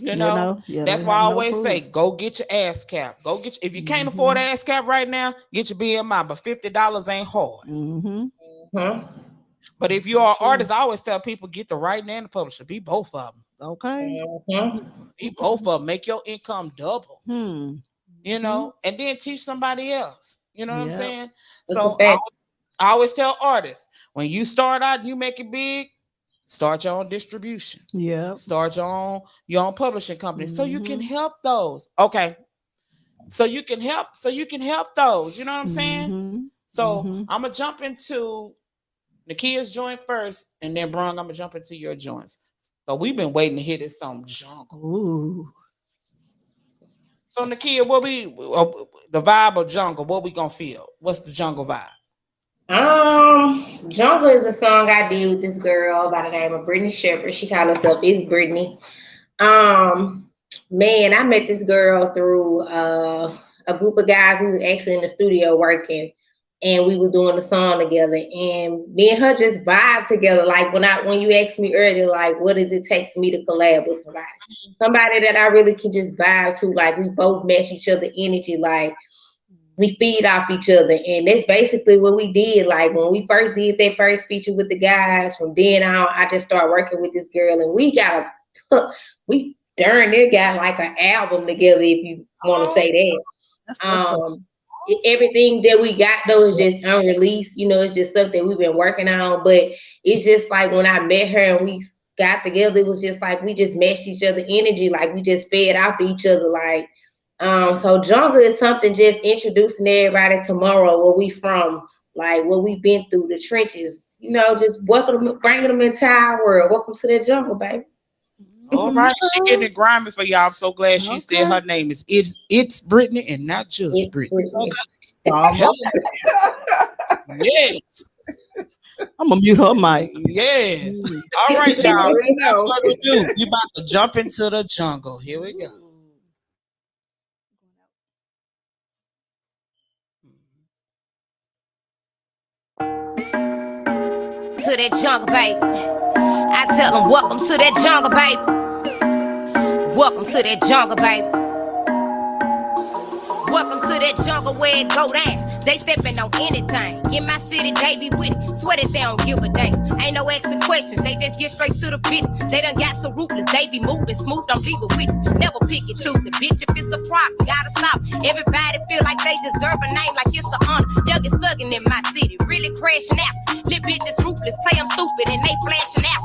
That's why I always say, go get your ass cap. Go get if you can't afford ass cap right now, get your BMI, but $50 ain't hard. But if you are an artist, I always tell people, get the writer and the publisher. Be both of them. Okay. Be both of them. Make your income double. And then teach somebody else. You know what I'm saying? So I always tell artists, when you start out and you make it big, start your own distribution. Yeah. Start your own publishing company so you can help those. Okay. So you can help those. You know what I'm saying? So I'm gonna jump into Nikia's joint first, and then Brung, I'm gonna jump into your joints. So we've been waiting to hear this song Jungle. Ooh. So Nikia, the vibe of Jungle, what we gonna feel? What's the Jungle vibe? Jungle is a song I did with this girl by the name of Brittany Shepherd. She called herself It's Brittany. Man, I met this girl through a group of guys who were actually in the studio working, and we were doing the song together. And me and her just vibe together. Like when you asked me earlier, like what does it take for me to collab with somebody that I really can just vibe to? Like we both match each other energy. Like we feed off each other, and that's basically what we did. Like when we first did that first feature with the guys, from then on, I just started working with this girl, and we darn near got like an album together, if you want to say that. Everything that we got though is just unreleased. It's just stuff that we've been working on. But it's just like when I met her and we got together, it was just like we just matched each other energy. Like we just fed off each other. Like. So Jungle is something just introducing everybody tomorrow where we from, like what we've been through, the trenches, just bringing them into our world. Welcome to the jungle, baby. All right, she getting it grimy for y'all. I'm so glad she said her name is It's Brittany and not just Brittany. Yes. I'm gonna mute her mic. Yes. All right, y'all. You about to jump into the jungle. Here we go. To that jungle, baby. I tell them, welcome to that jungle, baby. Welcome to that jungle, baby. Welcome to that jungle where it go down. They stepping on anything. In my city, they be with it. Swear that they don't give a damn. Ain't no asking questions. They just get straight to the business. They done got so ruthless. They be moving smooth. Don't leave a witness. Never pick and choose it. Bitch, if it's a problem, gotta stop. Everybody feel like they deserve a name, like it's an honor. Youngin' sucking in my city. Really crashing out. Lit bitches ruthless. Play them stupid and they flashing out.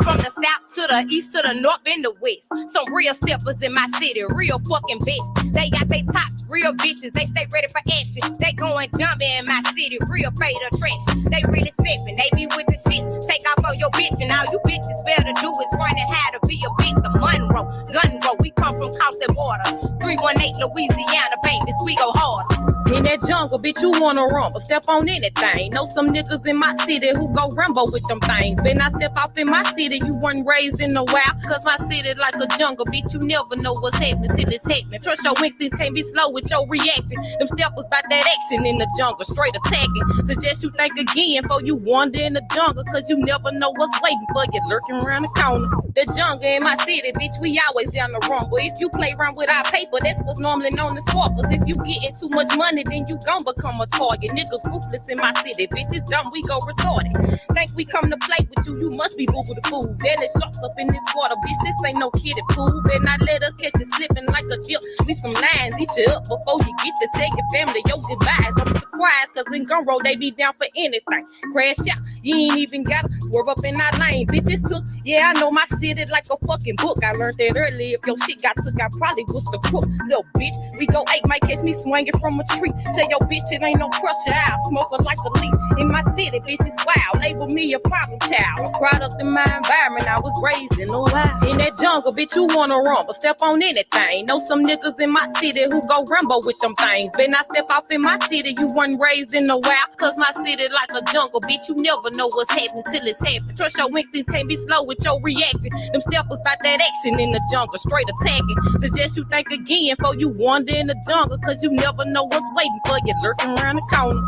From the south to the east to the north and the west. Some real steppers in my city. Real fucking best. They got they tops. Real bitches, they stay ready for action. They going dumb in my city, real afraid of trash. They really stepping, they be with the shit. Take off on your bitch, and all you bitches better do is run and how to be a bitch. The Monroe, gun row, we come from Compton Water. 318 Louisiana, babies, we go hard. In that jungle, bitch, you wanna run, but step on anything. Know some niggas in my city who go Rambo with them things. When I step off in my city, you weren't raised in the wild. Cause my city like a jungle, bitch, you never know what's happening till it's happening. Trust your instincts, can't be slow with your reaction. Them steppers about that action in the jungle, straight attacking. Suggest you think again before you wander in the jungle, cause you never know what's waiting for you lurking around the corner. The jungle in my city, bitch, we always down the rumble. If you play around with our paper, that's what's normally known as swappers. If you getting too much money, then you gon' become a target. Niggas ruthless in my city, bitches dumb, we go retarded. Think we come to play with you must be boo-boo the fool. Then it sharks up in this water, bitch, this ain't no kiddie pool. Better not let us catch you slipping like a dip. We some lines, eat you up before you get to tell your family your goodbyes. I'm surprised, cause in gun roll, they be down for anything. Crash out, you ain't even gotta swerve up in our lane. Bitches took, yeah, I know my city like a fucking book. I learned that early. If your shit got took, I probably was the crook. Little bitch, we go 8, might catch me swinging from a tree. Tell your bitch it ain't no pressure, I'll smoke her like a leaf. In my city, bitch, it's wild. Label me a problem child. A product in my environment, I was raised in the wild. In that jungle, bitch, you wanna run, but step on anything. Know some niggas in my city who go Rambo with them things. When I step off in my city, you weren't raised in the wild. Cause my city like a jungle, bitch, you never know what's happening till it's happening. Trust your instincts, can't be slow with your reaction. Them steppers about that action in the jungle, straight attacking. Suggest you think again before you wander in the jungle, cause you never know what's waiting for you lurking around the corner.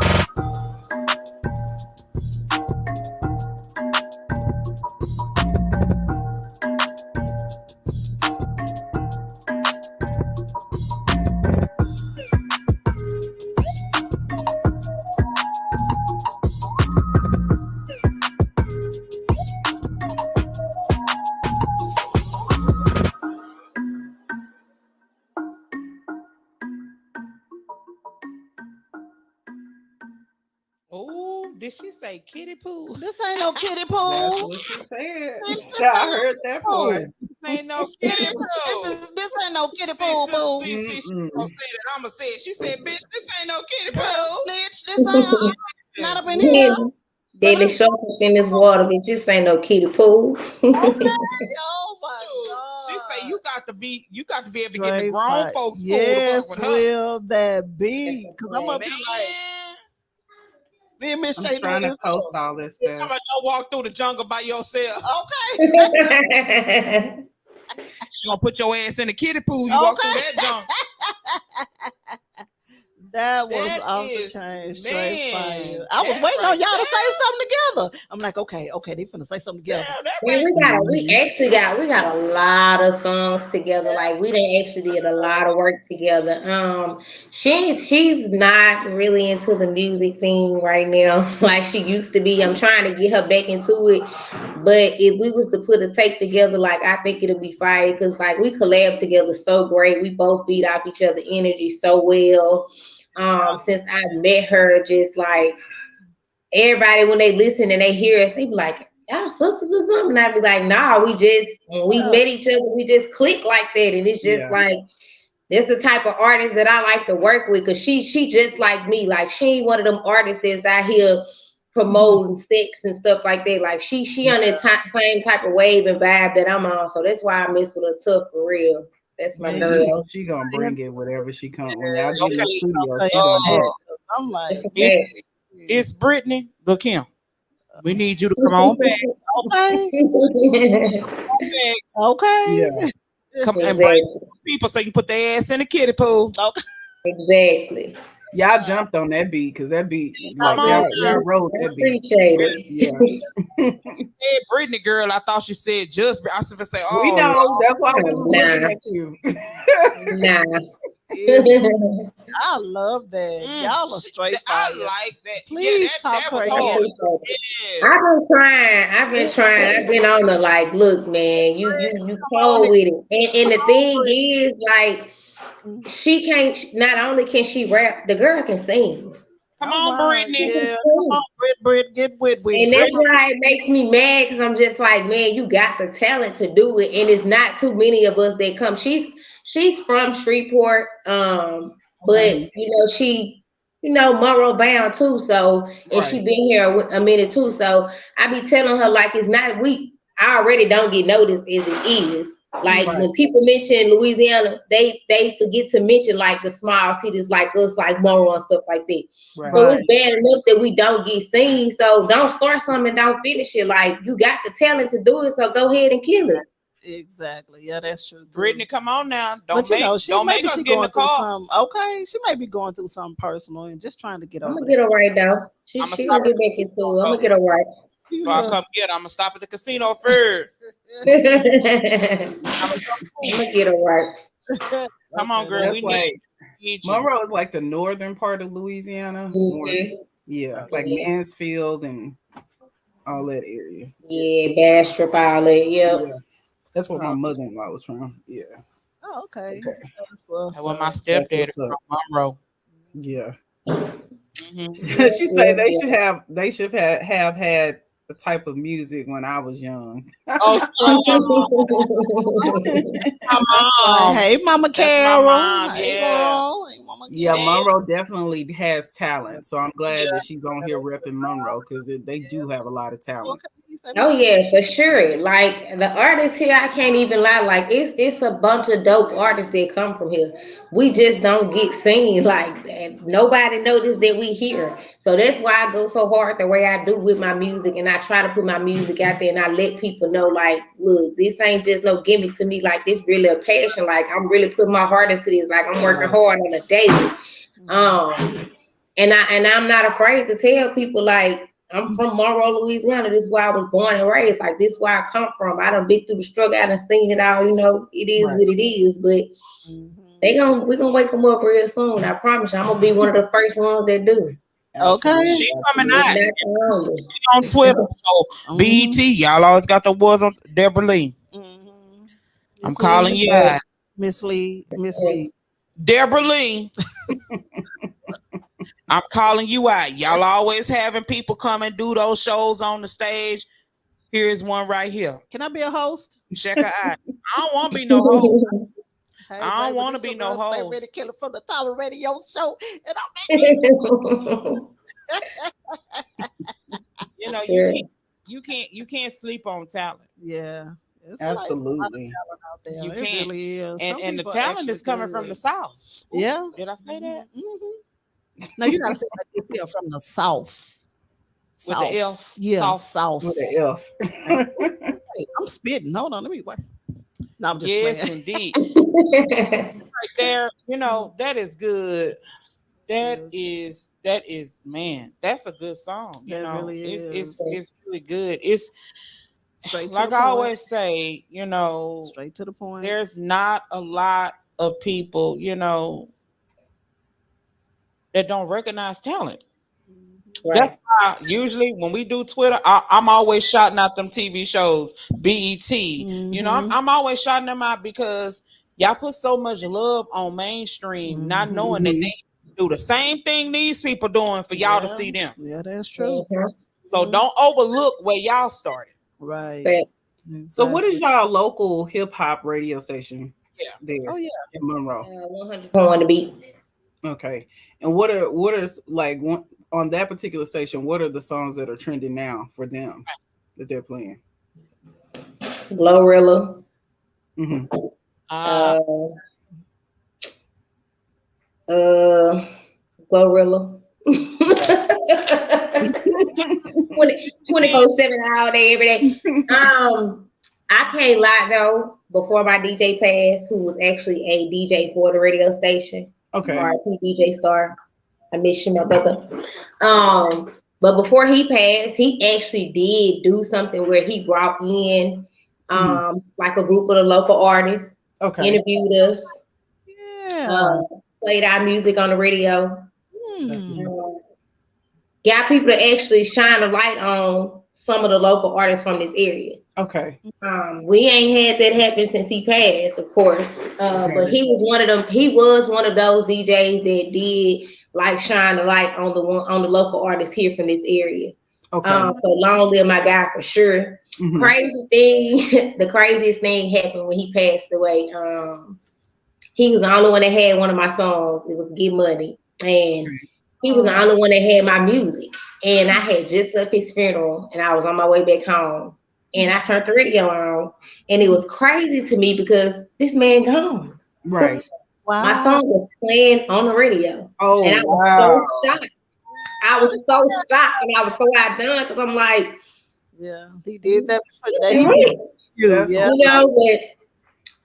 Oh, did she say kiddie pool? This ain't no kiddie That's pool. what she said. Yeah, I heard that part. This ain't no kiddie pool. This ain't no kiddie pool, boo. See, she gonna say that. I'ma say it. She said, bitch, this ain't no kiddie pool. Snitch, this ain't not up in here. Daily shortfish in this water, but this ain't no kiddie pool. Okay. Oh my God. She say you got to be able to get the Straight grown fight. folks pool Yes, to fuck with her. will that be? Because I'm up Man, like, me and Miss I'm Shay trying doing to this. post all this it's stuff. like don't walk through the jungle by yourself. Okay. She gonna put your ass in the kiddie pool. You walk through that jungle. That was That off the is- chain, straight man, fire. I was that waiting right on y'all to say there. something together. I'm like, okay, they finna say something together. Damn, that Man, right. we actually got a lot of songs together. Like we done actually did a lot of work together. She's not really into the music thing right now, like she used to be. I'm trying to get her back into it. But if we was to put a tape together, like I think it'll be fire because like we collab together so great. We both feed off each other energy so well. Since I met her, just like everybody when they listen and they hear us, they be like, y'all sisters or something. And I be like, nah, we just when we met each other, we just click like that. And it's just like that's the type of artist that I like to work with because she just like me. Like she ain't one of them artists that's out here promoting sex and stuff like that. Like she on that same type of wave and vibe that I'm on. So that's why I mess with her tough for real. That's my girl. She gonna bring it whatever she come when y'all get in the Okay. studio. She gonna bring it. I'm like, That's a fact. It's Brittany. Look him. We need you to come on back. okay, okay. Yeah. Come and bring some people so you can put their ass in the kiddie pool. Exactly. Y'all jumped on that beat because that beat, like Come on. y'all wrote I that beat. appreciate it. Yeah. Hey, Brittany girl, I thought she said just. I was gonna say, oh, We know that's why we was Nah. looking at you. Nah. I love that. Y'all are straight I fire. like that. Please yeah, that talk was her hard. again. Yes. I've been trying. I've been on the like, look, man, you cold with it. And the thing is, like, she can't. Not only can she rap, the girl can sing. Come Oh, on, wow. Brittany. Yeah, come on, Brit, get with And that's why it makes me mad because I'm just like, man, you got the talent to do it, and it's not too many of us that come. She's from Shreveport, but she, Monroe bound too. So and she been here a minute too. So I be telling her like it's not I already don't get noticed as it is. Like Right. when people mention Louisiana, they forget to mention like the small cities like us, like Monroe and stuff like that. Right. So it's bad enough that we don't get seen. So don't start something and don't finish it. Like you got the talent to do it, so go ahead and kill it. Exactly. Yeah, that's true. Too. Brittany, come on now. But you know, she don't make maybe us she get in the going through car. some. Okay, she may be going through something personal and just trying to get I'm over gonna that. get her right now. She I'ma gonna stop get at back into it. I'm gonna get her right. Before I come get her, I'm gonna stop at the casino first. I'm I'ma come see gonna you. get her right. Come on, girl. That's We like need you. Monroe is like the northern part of Louisiana. More, yeah, like Mansfield and all that area. Yeah, Bastrop, all that. Yep. Yeah, that's where my mother-in-law was from. Yeah. Oh, okay. Okay. That's what's That's where my up. stepdad That's is what's from, Monroe. Yeah. Mhm. She said they should have had the type of music when I was young. Oh, my mom. Hey, Mama That's my Carol. mom, Hey, yeah. girl. Hey, Mama Yeah, Carol. Monroe definitely has talent. So I'm glad that she's on here repping Monroe because they do have a lot of talent. Okay, you say Oh Mama yeah, for sure. Like the artists here, I can't even lie. Like it's a bunch of dope artists that come from here. We just don't get seen like that. Nobody noticed that we here. So that's why I go so hard the way I do with my music, and I try to put my music out there, and I let people know, like, look, this ain't just no gimmick to me. Like this really a passion. Like I'm really putting my heart into this. Like I'm working hard on a daily. And I'm not afraid to tell people like I'm from Monroe, Louisiana. This is where I was born and raised. Like this is where I come from. I done been through the struggle. I done seen it all. You know, it is what it is. But we're gonna wake them up real soon. I promise you. I'm gonna be one of the first ones that do. Okay. She coming out. Not the only. On Twitter. So BET, y'all always got the words on Deborah Lee. I'm calling you out. Miss Lee. Miss Lee. Deborah Lee. I'm calling you out. Y'all always having people come and do those shows on the stage. Here's one right here. Can I be a host? Check her out. I don't want to be no host. Hey, I don't want to this be your no girl, Stay host. Ready Killer from the Tyler Radio Show. And You know, you can't sleep on talent. yeah. It's Absolutely. out there. You It can't. really is. Some And the people talent actually is coming do from it. the South. Yeah. Did I say that? No, you gotta say like this here from the South. With the F? Yeah, South. South. With the F. Hey, I'm spitting. Hold on, let me wait. No, I'm just Yes, playing. indeed. Right there, you know, that is good. That is man, that's a good song. You That know, really it's really good. It's Straight to like the I point. always say, you know, Straight to the point. there's not a lot of people, you know, that don't recognize talent. That's why usually when we do Twitter, I'm always shouting out them TV shows, BET. You know, I'm always shouting them out because y'all put so much love on mainstream, not knowing that they do the same thing these people doing for y'all to see them. Yeah, that's true. So don't overlook where y'all started. Right. So what is y'all local hip hop radio station? Yeah. There. Oh yeah. In Monroe. 100 on the beat. Okay. And what are like on that particular station, what are the songs that are trending now for them that they're playing? Glorilla. Glorilla. 24/7 all day, every day. I can't lie though, before my DJ passed, who was actually a DJ for the radio station. Okay. RIP DJ Star. I miss you, my brother. But before he passed, he actually did do something where he brought in like a group of the local artists, interviewed us, played our music on the radio. Got people to actually shine a light on some of the local artists from this area. Okay. We ain't had that happen since he passed, of course. But he was one of them. He was one of those DJs that did like shine a light on the local artists here from this area. Okay. So long live my guy for sure. Crazy thing, the craziest thing happened when he passed away. He was the only one that had one of my songs. It was Get Money, and he was the only one that had my music. And I had just left his funeral, and I was on my way back home. and I turned the radio on, and it was crazy to me because this man gone. Right. Wow. My song was playing on the radio, Oh, and I was wow. so shocked. I was so shocked, and I was so outdone because I'm like, Yeah, he did that. right. That's Yeah. You know, but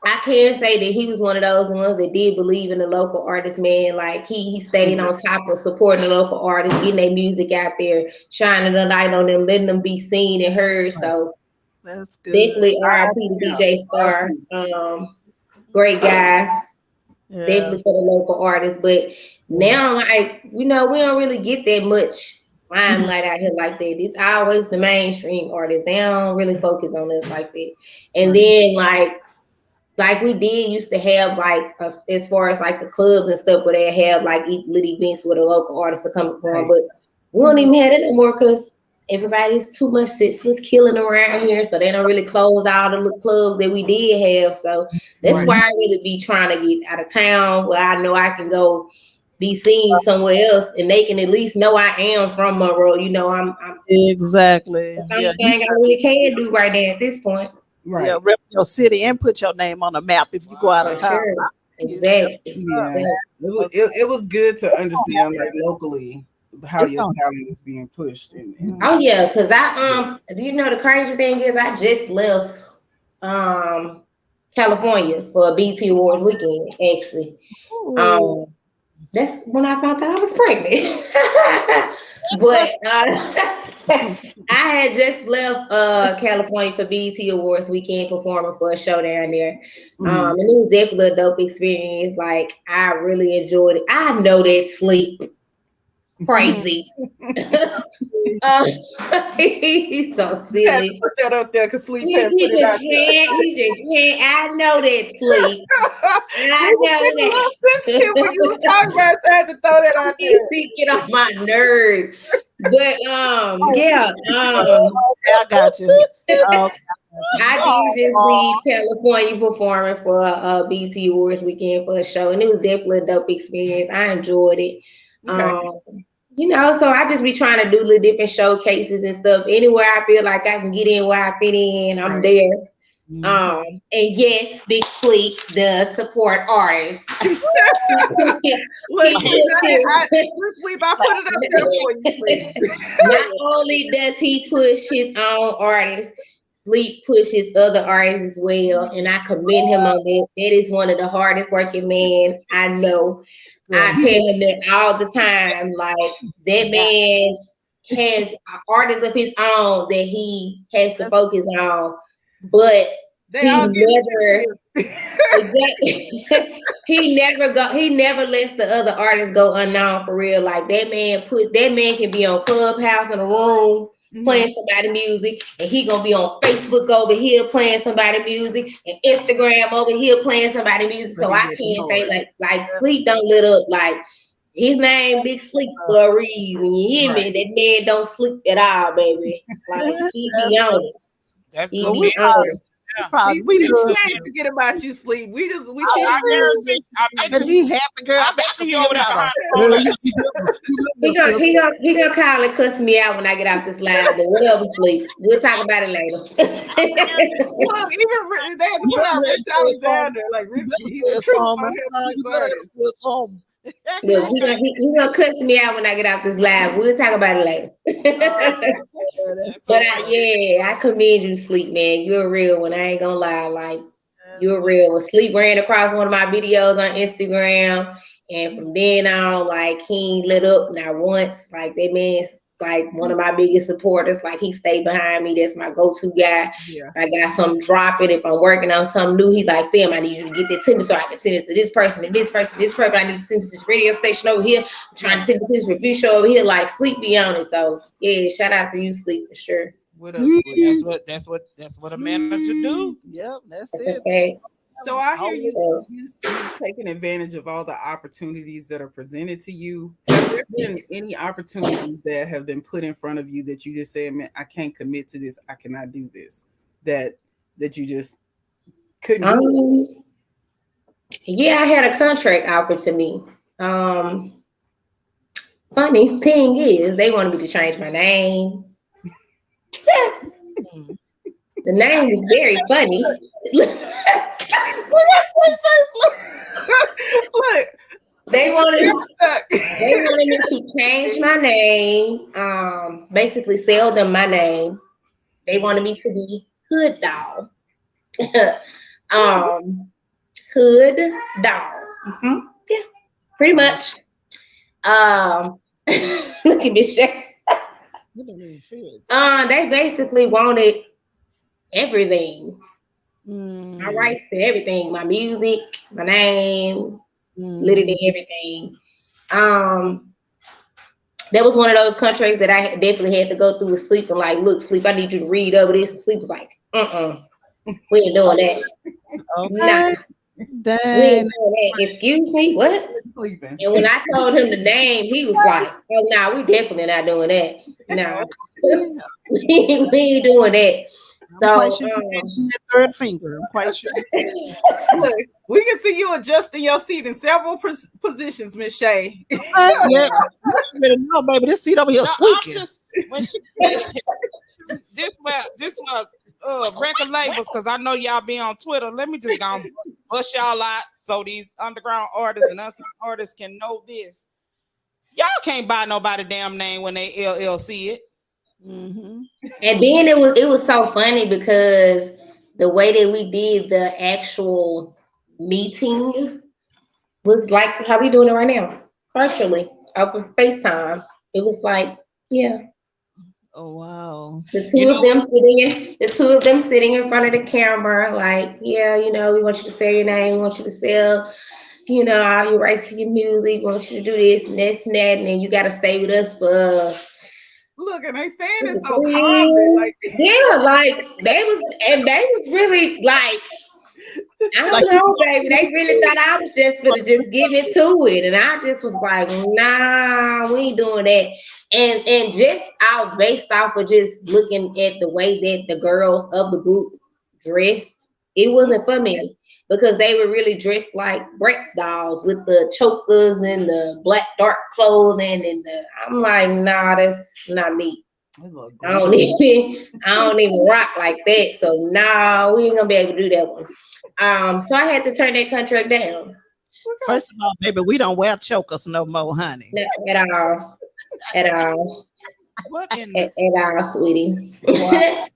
I can say that he was one of those ones that did believe in the local artist, man. Like he stayed on top of supporting the local artists, getting their music out there, shining the light on them, letting them be seen and heard. So That's good. definitely RIP to DJ Star. Great guy. Yeah. Definitely for the local artists. But now, like, we don't really get that much limelight out here like that. It's always the mainstream artists. They don't really focus on us like that. And then like we did used to have like as far as like the clubs and stuff where they have like little events where the local artists are coming from, but we don't even have that anymore because everybody's too much senseless killing around here, so they don't really close all the little clubs that we did have. So that's why I really be trying to get out of town where I know I can go be seen somewhere else, and they can at least know I am from Monroe. You know, I'm exactly. the only thing I really can do right now at this point. Right. Yeah, rep your city and put your name on the map if you go out of For town. sure. Exactly. Yeah. It was good to understand like locally how your talent is being pushed. Oh yeah, because you know the crazy thing is I just left California for a BT Awards weekend actually. That's when I found out I was pregnant. But I had just left California for BT Awards weekend performing for a show down there. And it was definitely a dope experience. Like I really enjoyed it. I know that sleep crazy. He's so silly. Put that up there because sleep. He just can't. I know that sleep. I know that. Sensitive when you were talking about, so I had to throw that out there. He get off my nerves. But yeah. I got you. I did just leave California performing for BT Awards weekend for a show, and it was definitely a dope experience. I enjoyed it. Okay. You know, so I just be trying to do little different showcases and stuff. Anywhere I feel like I can get in where I fit in, I'm there. And yes, Big Sleep does support artists. Look, Sleep, I put it up there for you. Not only does he push his own artists, Sleep pushes other artists as well, and I commend him on that. That is one of the hardest working men I know. I tell him that all the time. Like that man has artists of his own that he has to focus on, but he never lets the other artists go unknown for real. Like that man can be on Clubhouse in a room playing somebody music, and he gonna be on Facebook over here playing somebody music, and Instagram over here playing somebody music. So I can't say like Sleep don't lit up. Like his name Big Sleep for a reason. You hear me? That man don't sleep at all, baby. Like he be on it. That's He good. be on it. We can't forget about you, Sleep. We should. I bet he happy, girl. I bet you over there. He gonna call and cuss me out when I get out this live, but whatever, Sleep. We'll talk about it later. Well, even they had to put out Rich Alexander. Like he's Look, he gonna cuss me out when I get out this live. We'll talk about it later. But I commend you, Sleep, man. You're a real one. I ain't gonna lie. Like you're a real one. Sleep ran across one of my videos on Instagram, and from then on, like he ain't lit up not once. Like that man's like one of my biggest supporters. Like he stayed behind me. That's my go-to guy. Yeah. I got something dropping. If I'm working on something new, he's like, "Fam, I need you to get that to me so I can send it to this person and this person, this person. I need to send it to this radio station over here. I'm trying to send it to this review show over here." Like Sleep be on it. So yeah, shout out to you, Sleep, for sure. What up? That's what a manager do. Yep, that's That's it. okay. So I hear you taking advantage of all the opportunities that are presented to you. Have there been any opportunities that have been put in front of you that you just say, "Man, I can't commit to this. I cannot do this." That you just couldn't do? Yeah, I had a contract offered to me. Funny thing is, they wanted me to change my name. The name is very funny. Look at my face. Look. They wanted me to change my name, basically sell them my name. They wanted me to be Hood Doll. Hood Doll. Yeah, pretty much. Look at this shit. They basically wanted everything. My rights to everything, my music, my name, literally everything. That was one of those contracts that I definitely had to go through with Sleep and like, look, Sleep, I need you to read over this. And Sleep was like, we ain't doing that. Okay. Nah. Dang. We ain't doing that. Excuse me, what? And when I told him the name, he was like, oh, nah, we definitely not doing that. Nah. we ain't doing that. I'm So, quite sure that third finger. I'm quite sure. Look, we can see you adjusting your seat in several positions, Miss Shay. Yeah, no, baby, this seat over here squeaking. I'm just when she this record labels, because I know y'all be on Twitter. Let me just go bust y'all out so these underground artists and us artists can know this. Y'all can't buy nobody damn name when they LLC it. And then it was so funny because the way that we did the actual meeting was like how we doing it right now, partially over FaceTime. It was like, yeah. Oh wow. The two of them sitting in front of the camera, like, yeah, we want you to say your name, we want you to sell, all your rights to your music, we want you to do this and this and that, and then you gotta stay with us for look, and they saying it so calmly, like yeah, like they was really like, I don't know, baby. They really thought I was just gonna just give it to it, and I just was like, nah, we ain't doing that. And just out based off of just looking at the way that the girls of the group dressed, it wasn't for me because they were really dressed like Bratz dolls with the chokers and the black dark clothing, and I'm like, nah, that's not me. I don't even rock like that. So nah, we ain't gonna be able to do that one. So I had to turn that contract down. First of all, baby, we don't wear chokers no more, honey. Not at all. At all. What in at all, sweetie. Wow.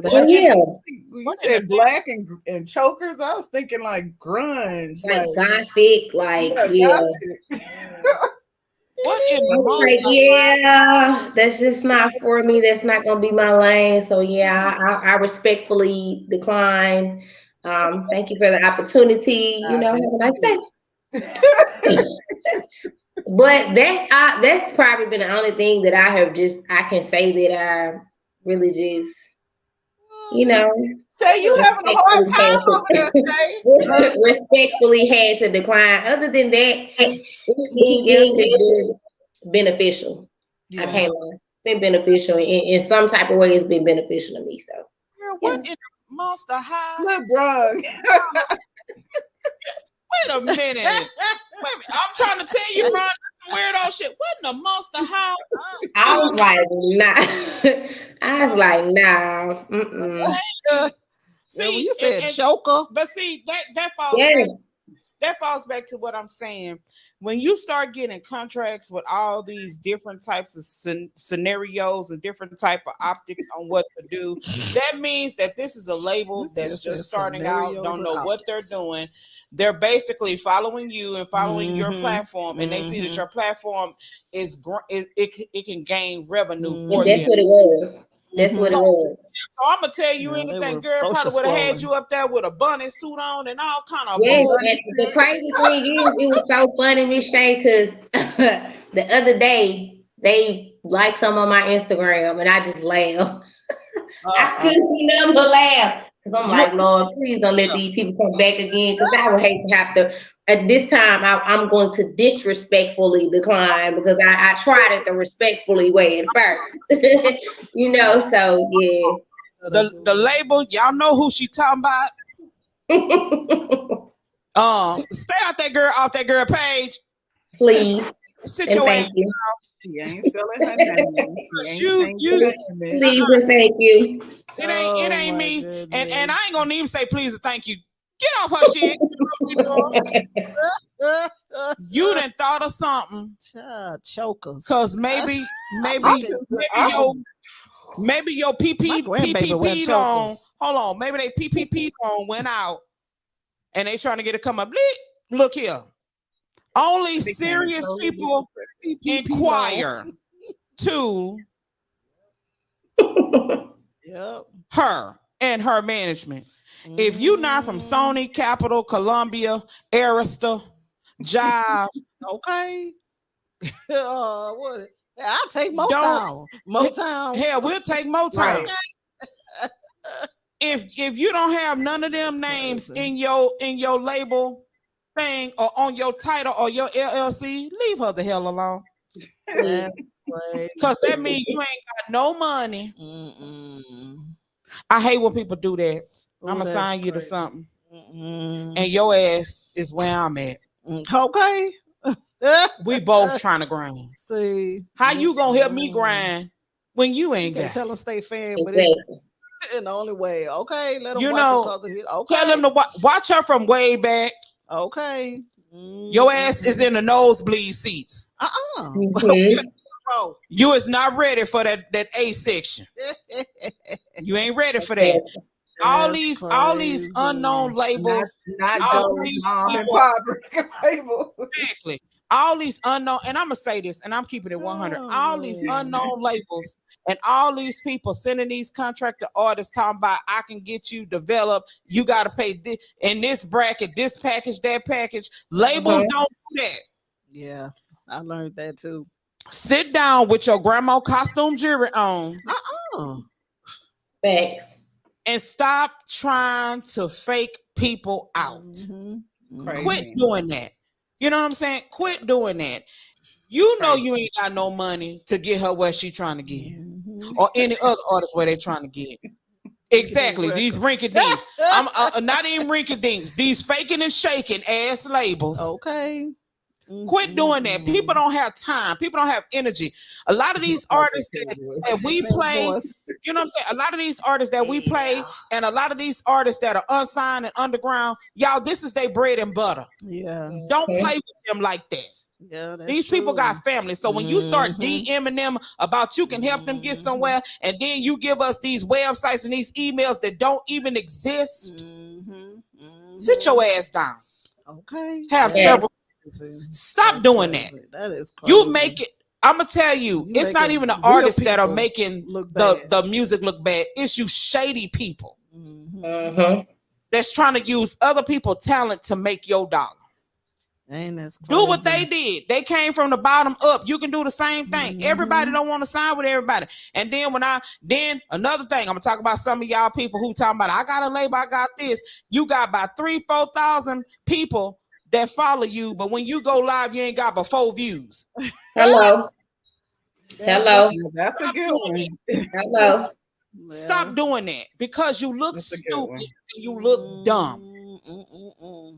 Yeah. You said black and chokers. I was thinking like grunge, like gothic, like yeah. Gothic. What in like, yeah, that's just not for me. That's not gonna be my lane. So yeah, I respectfully decline. Thank you for the opportunity. Have a nice day. But that's probably been the only thing that I can say that I really just, Say you having a hard time over there, Say. Respectfully had to decline. Other than that, everything else has been beneficial. Yeah. I can't lie. It's been beneficial in some type of way. It's been beneficial to me. So, girl, what in Monster High? Look, bro. Wait a minute. I'm trying to tell you, bro, weirdo shit. What in the Monster High? I was like, nah. See, you said choker, but see that falls back to what I'm saying. When you start getting contracts with all these different types of scenarios and different type of optics on what to do, that means that this is a label that's just starting out, don't know what they're doing. They're basically following you and following your platform, and they see that your platform it can gain revenue for them. That's what it was. That's what it was. So I'm gonna tell you anything, girl. Probably would have had you up there with a bunny suit on and all kind of. Yes, the crazy thing is, it was so funny, Miss Shay, because the other day they liked some on my Instagram, and I just laughed. I couldn't never laugh because I'm like, Lord, please don't let these people come back again, because I would hate to have to. At this time, I'm going to disrespectfully decline because I tried it the respectfully way at first. So yeah. The label, y'all know who she talking about. Stay off that girl page. Please. Sit your ass She ain't selling her name. She ain't You- Please and thank you. It ain't my me. goodness. And I ain't gonna even say please and thank you. Get off her shit. You done thought of something. Child, chokers. Cause maybe your My grandbaby wear PPP loan. chokers. Hold on, maybe they PPP loan went out, and they trying to get it come up. Look here, only serious people inquire to Yep. her and her management. If you not from Sony, Capital, Columbia, Arista, Jive, Okay. What? I'll take Motown. Motown. hell, we'll take Motown. Right. If you don't have none of them names in your label thing or on your title or your LLC, leave her the hell alone. Because that means you ain't got no money. I hate when people do that. I'm gonna sign you to something, and your ass is where I'm at. Okay. We both trying to grind. See, How you gonna help me grind when you ain't you got? tell them stay fan, but Exactly. it's in the only way. Okay, let them You watch know, it 'cause of it. Okay. Tell them to watch her from way back. Okay. Your ass is in the nosebleed seats. Mhm. Bro. You is not ready for that A section. You ain't ready for that. All these unknown labels, not all Joe's these mom and people- Barbara label. exactly. All these unknown, and I'm gonna say this, and I'm keeping it 100. All these unknown labels and all these people sending these contractor artists talking about I can get you developed. You got to pay this in this bracket, this package, that package. Labels don't do that. Yeah, I learned that too. Sit down with your grandma costume jewelry on. Facts. And stop trying to fake people out. Quit doing that. You know what I'm saying? Quit doing that. You know you ain't got no money to get her where she trying to get, or any other artist where they trying to get. Exactly. These rinky dinks. I'm not even rinky dinks. These faking and shaking ass labels. Okay. Quit doing that. People don't have time. People don't have energy. A lot of these artists that we play, you know what I'm saying? A lot of these artists that we play and a lot of these artists that are unsigned and underground, y'all, this is their bread and butter. Yeah. Don't play with them like that. Yeah, these people got families. So when you start DMing them about you can help them get somewhere, and then you give us these websites and these emails that don't even exist, sit your ass down. Okay. Have several. Stop doing that. That is crazy. You make it. I'm gonna tell you, it's not even the artists that are making the music look bad. It's you shady people that's trying to use other people's talent to make your dollar. Ain't that's crazy. Do what they did. They came from the bottom up. You can do the same thing. Everybody don't want to sign with everybody. And then then another thing, I'm gonna talk about some of y'all people who talking about I got a label, I got this. You got about 3,000-4,000 people that follow you, but when you go live, you ain't got but 4 views. Hello. That's a good one. Hello. Stop doing that because you look stupid and you look dumb.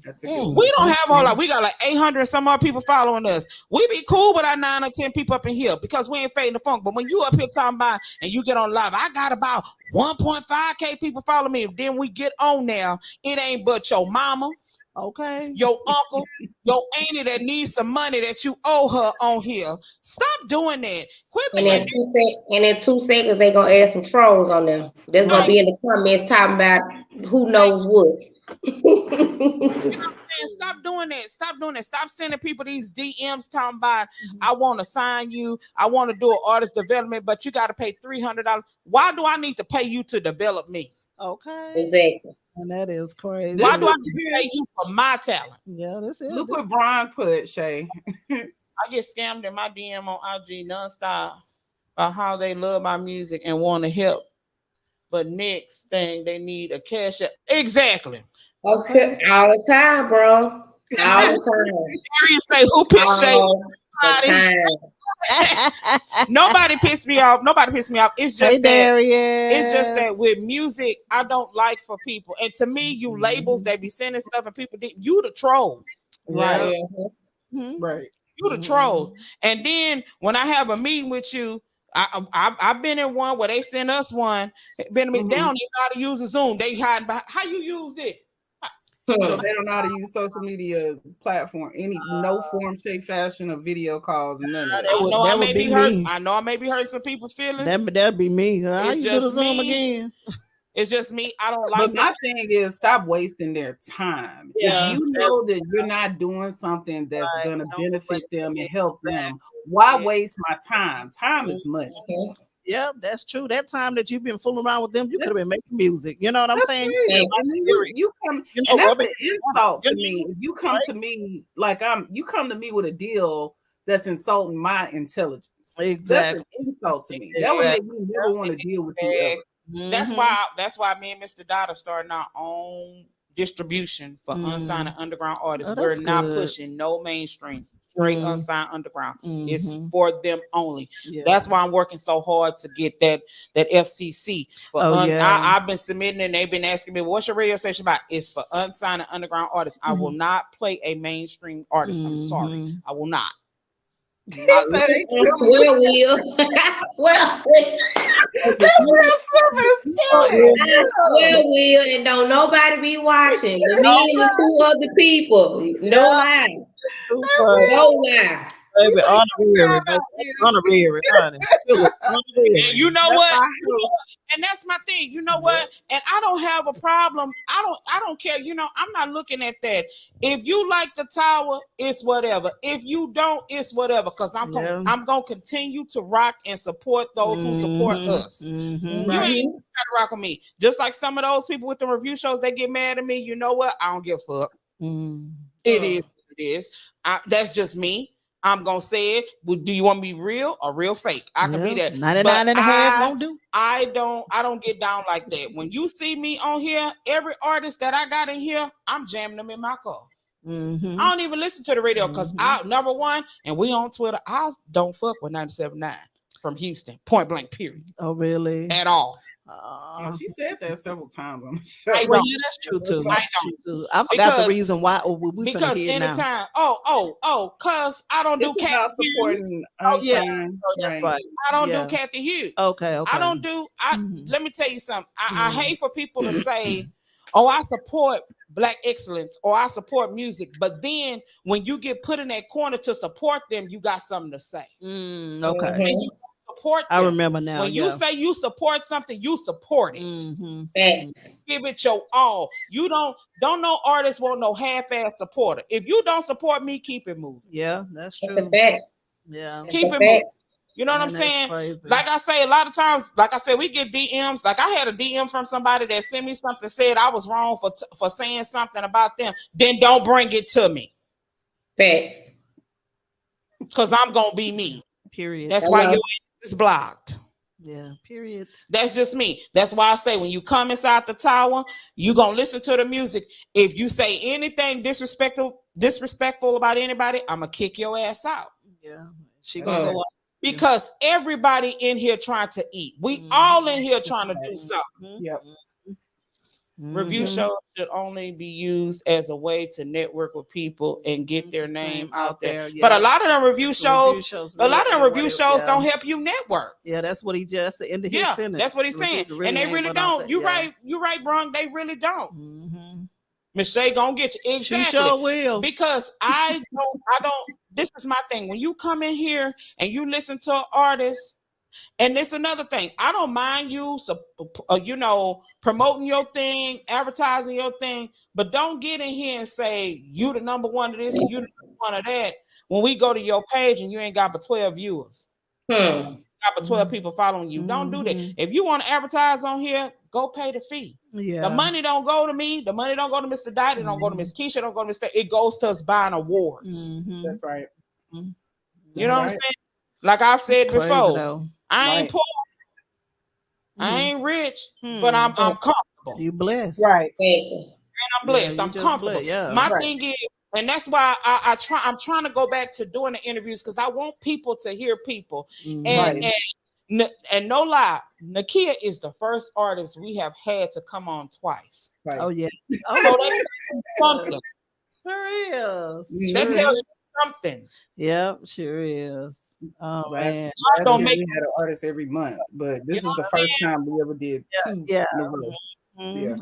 That's a good one. We don't have a whole lot. We got like 800 and some odd people following us. We be cool with our 9 or 10 people up in here because we ain't fading the funk. But when you up here talking about and you get on live, I got about 1.5K people follow me. Then we get on now. It ain't but your mama. Okay. Your uncle, your auntie that needs some money that you owe her on here. Stop doing that. Quit. And in 2 seconds, they gonna add some trolls on there. That's gonna be in the comments talking about who knows what. Stop doing that. Stop doing that. Stop sending people these DMs talking about I want to sign you. I want to do an artist development, but you got to pay $300. Why do I need to pay you to develop me? Okay. Exactly. And that is crazy. Why do I need to pay you for my talent? Yeah, that's it. Look what Brian put, Shay. I get scammed in my DM on IG nonstop about how they love my music and want to help. But next thing they need a cash app. Exactly. Okay. All the time, bro. All the time. Say who pissed Shay? Nobody pissed me off. Nobody pissed me off. It's just it's just that with music, I don't like for people. And to me, you labels that be sending stuff and people you the trolls. Right. Right. You the trolls. And then when I have a meeting with you, I've been in one where they send us one. They don't even know how to use a Zoom. They hide behind how you use it. So they don't know how to use social media platform, no form, shape, fashion of video calls and none of that. I know I may be hurt. I know I may be hurting some people's feelings. That'd be me. How you do the Zoom me. again? It's just me. I don't like. But my thing is, stop wasting their time. Yeah, if you know that you're not doing something that's going to benefit them and help them, why waste my time? Time is money. Yeah, that's true. That time that you've been fooling around with them, you could have been making music. You know what I'm saying? You come, and that's an insult to me. If you come to me like you come to me with a deal that's insulting my intelligence. Exactly. That's an insult to me. That would make me never want to deal with you ever. That's why me and Mr. Dot are starting our own distribution for unsigned and underground artists. We're not pushing no mainstream. Straight unsigned underground. It's for them only. That's why I'm working so hard to get that FCC. I've been submitting and they've been asking me, what's your radio station about? It's for unsigned and underground artists. I will not play a mainstream artist. I'm sorry. I will not. Well, Will, and don't nobody be watching. Me and the two other people. No lie. No lie. Baby, honorary, honey. And you know what? And that's my thing. You know what? And I don't have a problem. I don't care. You know, I'm not looking at that. If you like the tower, it's whatever. If you don't, it's whatever. Because I'm gonna continue to rock and support those who support us. You ain't got to rock with me. Just like some of those people with the review shows, they get mad at me. You know what? I don't give a fuck. It is what it is. That's just me. I'm gonna say it. Do you want me real or real fake? I can be that. 99 and a half won't do. I don't get down like that. When you see me on here, every artist that I got in here, I'm jamming them in my car. I don't even listen to the radio because number one, and we on Twitter, I don't fuck with 97.9 from Houston. Point blank, period. Oh, really? At all. She said that several times on the show. That's true too. I forgot the reason why. Because anytime, cause I don't do Kathy Hughes. That's right. I don't do Kathy Hughes. Okay. I don't do. Let me tell you something. I hate for people to say, "Oh, I support Black excellence" or "I support music," but then when you get put in that corner to support them, you got something to say. Okay. And you support them. I remember now. When you say you support something, you support it. Give it your all. You don't no artist want no half-ass supporter. If you don't support me, keep it moving. Yeah, that's true. That's a fact. Yeah. Keep it moving. You know what I'm that's saying? crazy. Like I say, a lot of times, like I said, we get DMs. Like I had a DM from somebody that sent me something, said I was wrong for saying something about them. Then don't bring it to me. Facts. Because I'm gonna be me. Period. That's why your is blocked. Yeah, period. That's just me. That's why I say when you come inside the tower, you gonna listen to the music. If you say anything disrespectful about anybody, I'm gonna kick your ass out. Yeah, she gonna go up. Because everybody in here trying to eat. We all in here trying to do something. Yep. Review shows should only be used as a way to network with people and get their name out there. But a lot of them review shows don't help you network. Yeah, that's what that's the end of his sentence. That's what he's saying. And they really don't. You're right, Brung. They really don't. Michelle gonna get you. Exactly. She sure will. Because I don't, this is my thing. When you come in here and you listen to an artist, and it's another thing. I don't mind you, promoting your thing, advertising your thing, but don't get in here and say you the number one of this and you the number one of that. When we go to your page and you ain't got but 12 viewers, got but 12 people following you. Don't do that. If you want to advertise on here, go pay the fee. Yeah. The money don't go to me. The money don't go to Mr. Dot. It don't go to Miss Keisha. Don't go to Mr. It goes to us buying awards. That's right. You know what I'm saying? Like I've said before, though. I ain't poor. I ain't rich, but I'm comfortable. You blessed. Right. And I'm blessed. I'm comfortable. My thing is, and that's why I'm trying to go back to doing the interviews because I want people to hear people. And no lie, Nikia is the first artist we have had to come on twice. Right. Oh yeah. So that's something. For real. That tells you something. Yep, sure is. Oh Last, man. last Don't year make we had an artist every month, but you this know is the what I first mean? time we ever did two Yeah. in a row. Yeah.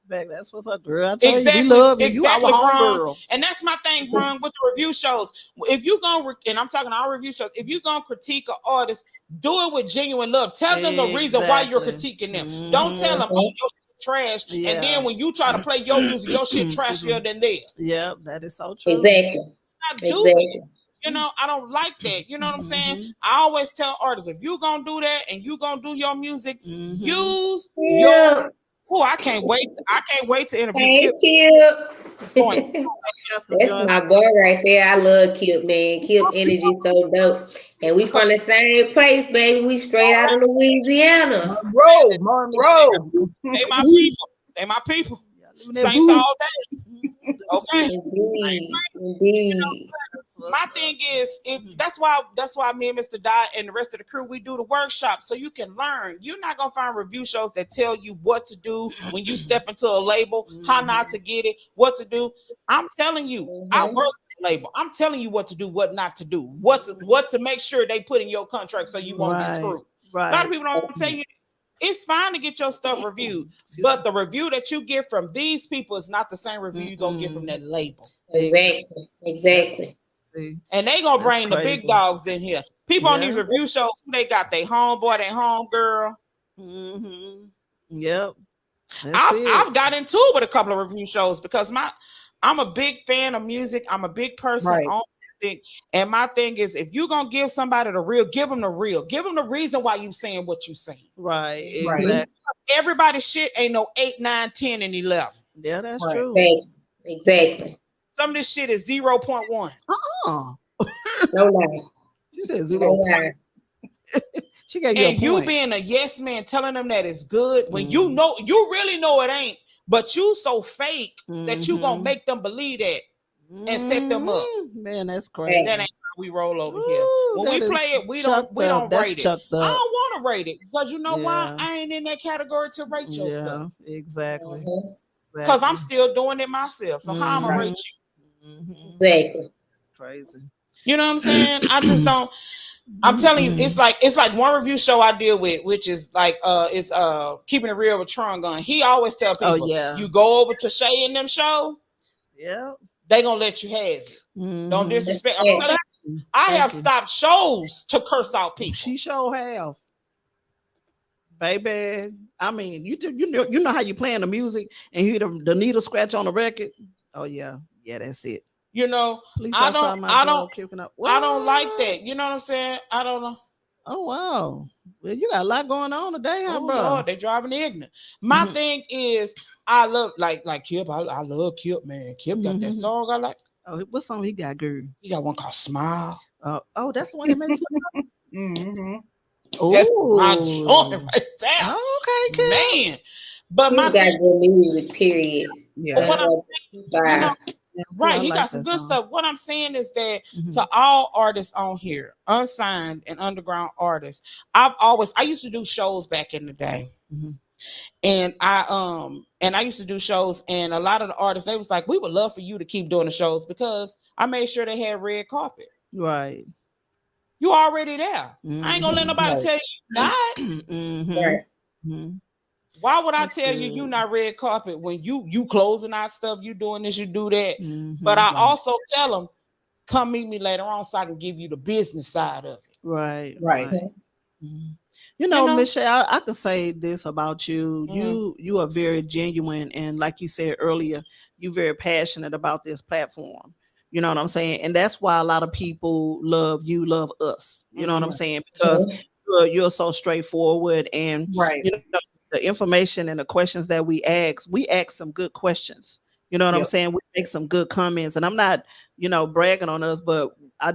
Back. That's what's up, girl. I told you, we Exactly, love you. You our exactly, home Ron. girl. And that's my thing, Ron, with the review shows. If you gonna, and I'm talking our review shows, if you gonna critique an artist, do it with genuine love. Tell them the reason why you're critiquing them. Don't tell them, oh, your shit trash. Yeah. And then when you try to play your music, your shit trashier than theirs. Yeah, that is so true. Exactly. I do it. You know, I don't like that. You know what I'm saying? I always tell artists, if you gonna do that and you gonna do your music, use your. Oh, I can't wait. I can't wait to interview Thank Kip. you. Points. That's my boy right there. I love Kip, man. Kip energy so dope. And we from the same place, baby. We straight out of Louisiana. Monroe. They my people. They my people. Saints all day. Okay. Indeed. My thing is, that's why me and Mr. Dot and the rest of the crew, we do the workshop so you can learn. You're not gonna find review shows that tell you what to do when you step into a label, how not to get it, what to do. I'm telling you, I work with the label. I'm telling you what to do, what not to do, what to make sure they put in your contract so you won't get screwed. Right. A lot of people don't tell you. It's fine to get your stuff reviewed, but the review that you get from these people is not the same review you're gonna get from that label. Exactly. And they gonna bring the big dogs in here. People on these review shows, they got their homeboy, their homegirl. Yep. I've got into it with a couple of review shows because I'm a big fan of music. I'm a big person on music. And my thing is, if you're gonna give somebody the real, give them the real. Give them the reason why you saying what you saying. Right. Exactly. Everybody's shit ain't no 8, 9, 10, and 11. Yeah, that's true. Exactly. Some of this shit is 0.1. No lie. She said 0. She got you. And you being a yes man, telling them that it's good when you know, you really know it ain't, but you so fake that you gonna make them believe that and set them up. Man, that's crazy. That ain't how we roll over here. When we play it, we don't rate it. I don't want to rate it because you know why? I ain't in that category to rate your stuff. Exactly. Because I'm still doing it myself. So how I'm gonna rate you? Exactly. Crazy. You know what I'm saying? I just don't. I'm telling you, it's like one review show I deal with, which is like it's Keeping It Real with Tron Gun. He always tell people, you go over to Shay and them show, they gonna let you have it. Don't disrespect. I'm telling you, I have stopped shows to curse out people. She sure have. Baby, I mean, you know how you playing the music and you hear the needle scratch on the record. Oh yeah, that's it. You know, I don't like that. You know what I'm saying? I don't know. Oh wow, well, you got a lot going on today, huh, bro? Lord, they driving ignorant. My thing is, I love like Kip. I love Kip, man. Kip got that song I like. Oh, what song he got, girl? He got one called Smile. Oh, that's the one that makes me. That's my joint right there. Okay, good. Man. But my got good music, period. Yeah. What I'm saying, right, he got some good stuff. What I'm saying is that to all artists on here, unsigned and underground artists, I used to do shows back in the day. And I used to do shows, and a lot of the artists, they was like, we would love for you to keep doing the shows because I made sure they had red carpet. Right. You already there. I ain't gonna let nobody tell you not. Why would I tell you not red carpet when you closing out stuff, you doing this, you do that? But I also tell them, come meet me later on so I can give you the business side of it. Right. You know, Michelle, I can say this about you. You are very genuine, and like you said earlier, you're very passionate about this platform. You know what I'm saying? And that's why a lot of people love us. You know what I'm saying? Because you're so straightforward, and you know, the information and the questions that we ask some good questions. You know what I'm saying? We make some good comments, and I'm not, bragging on us, but I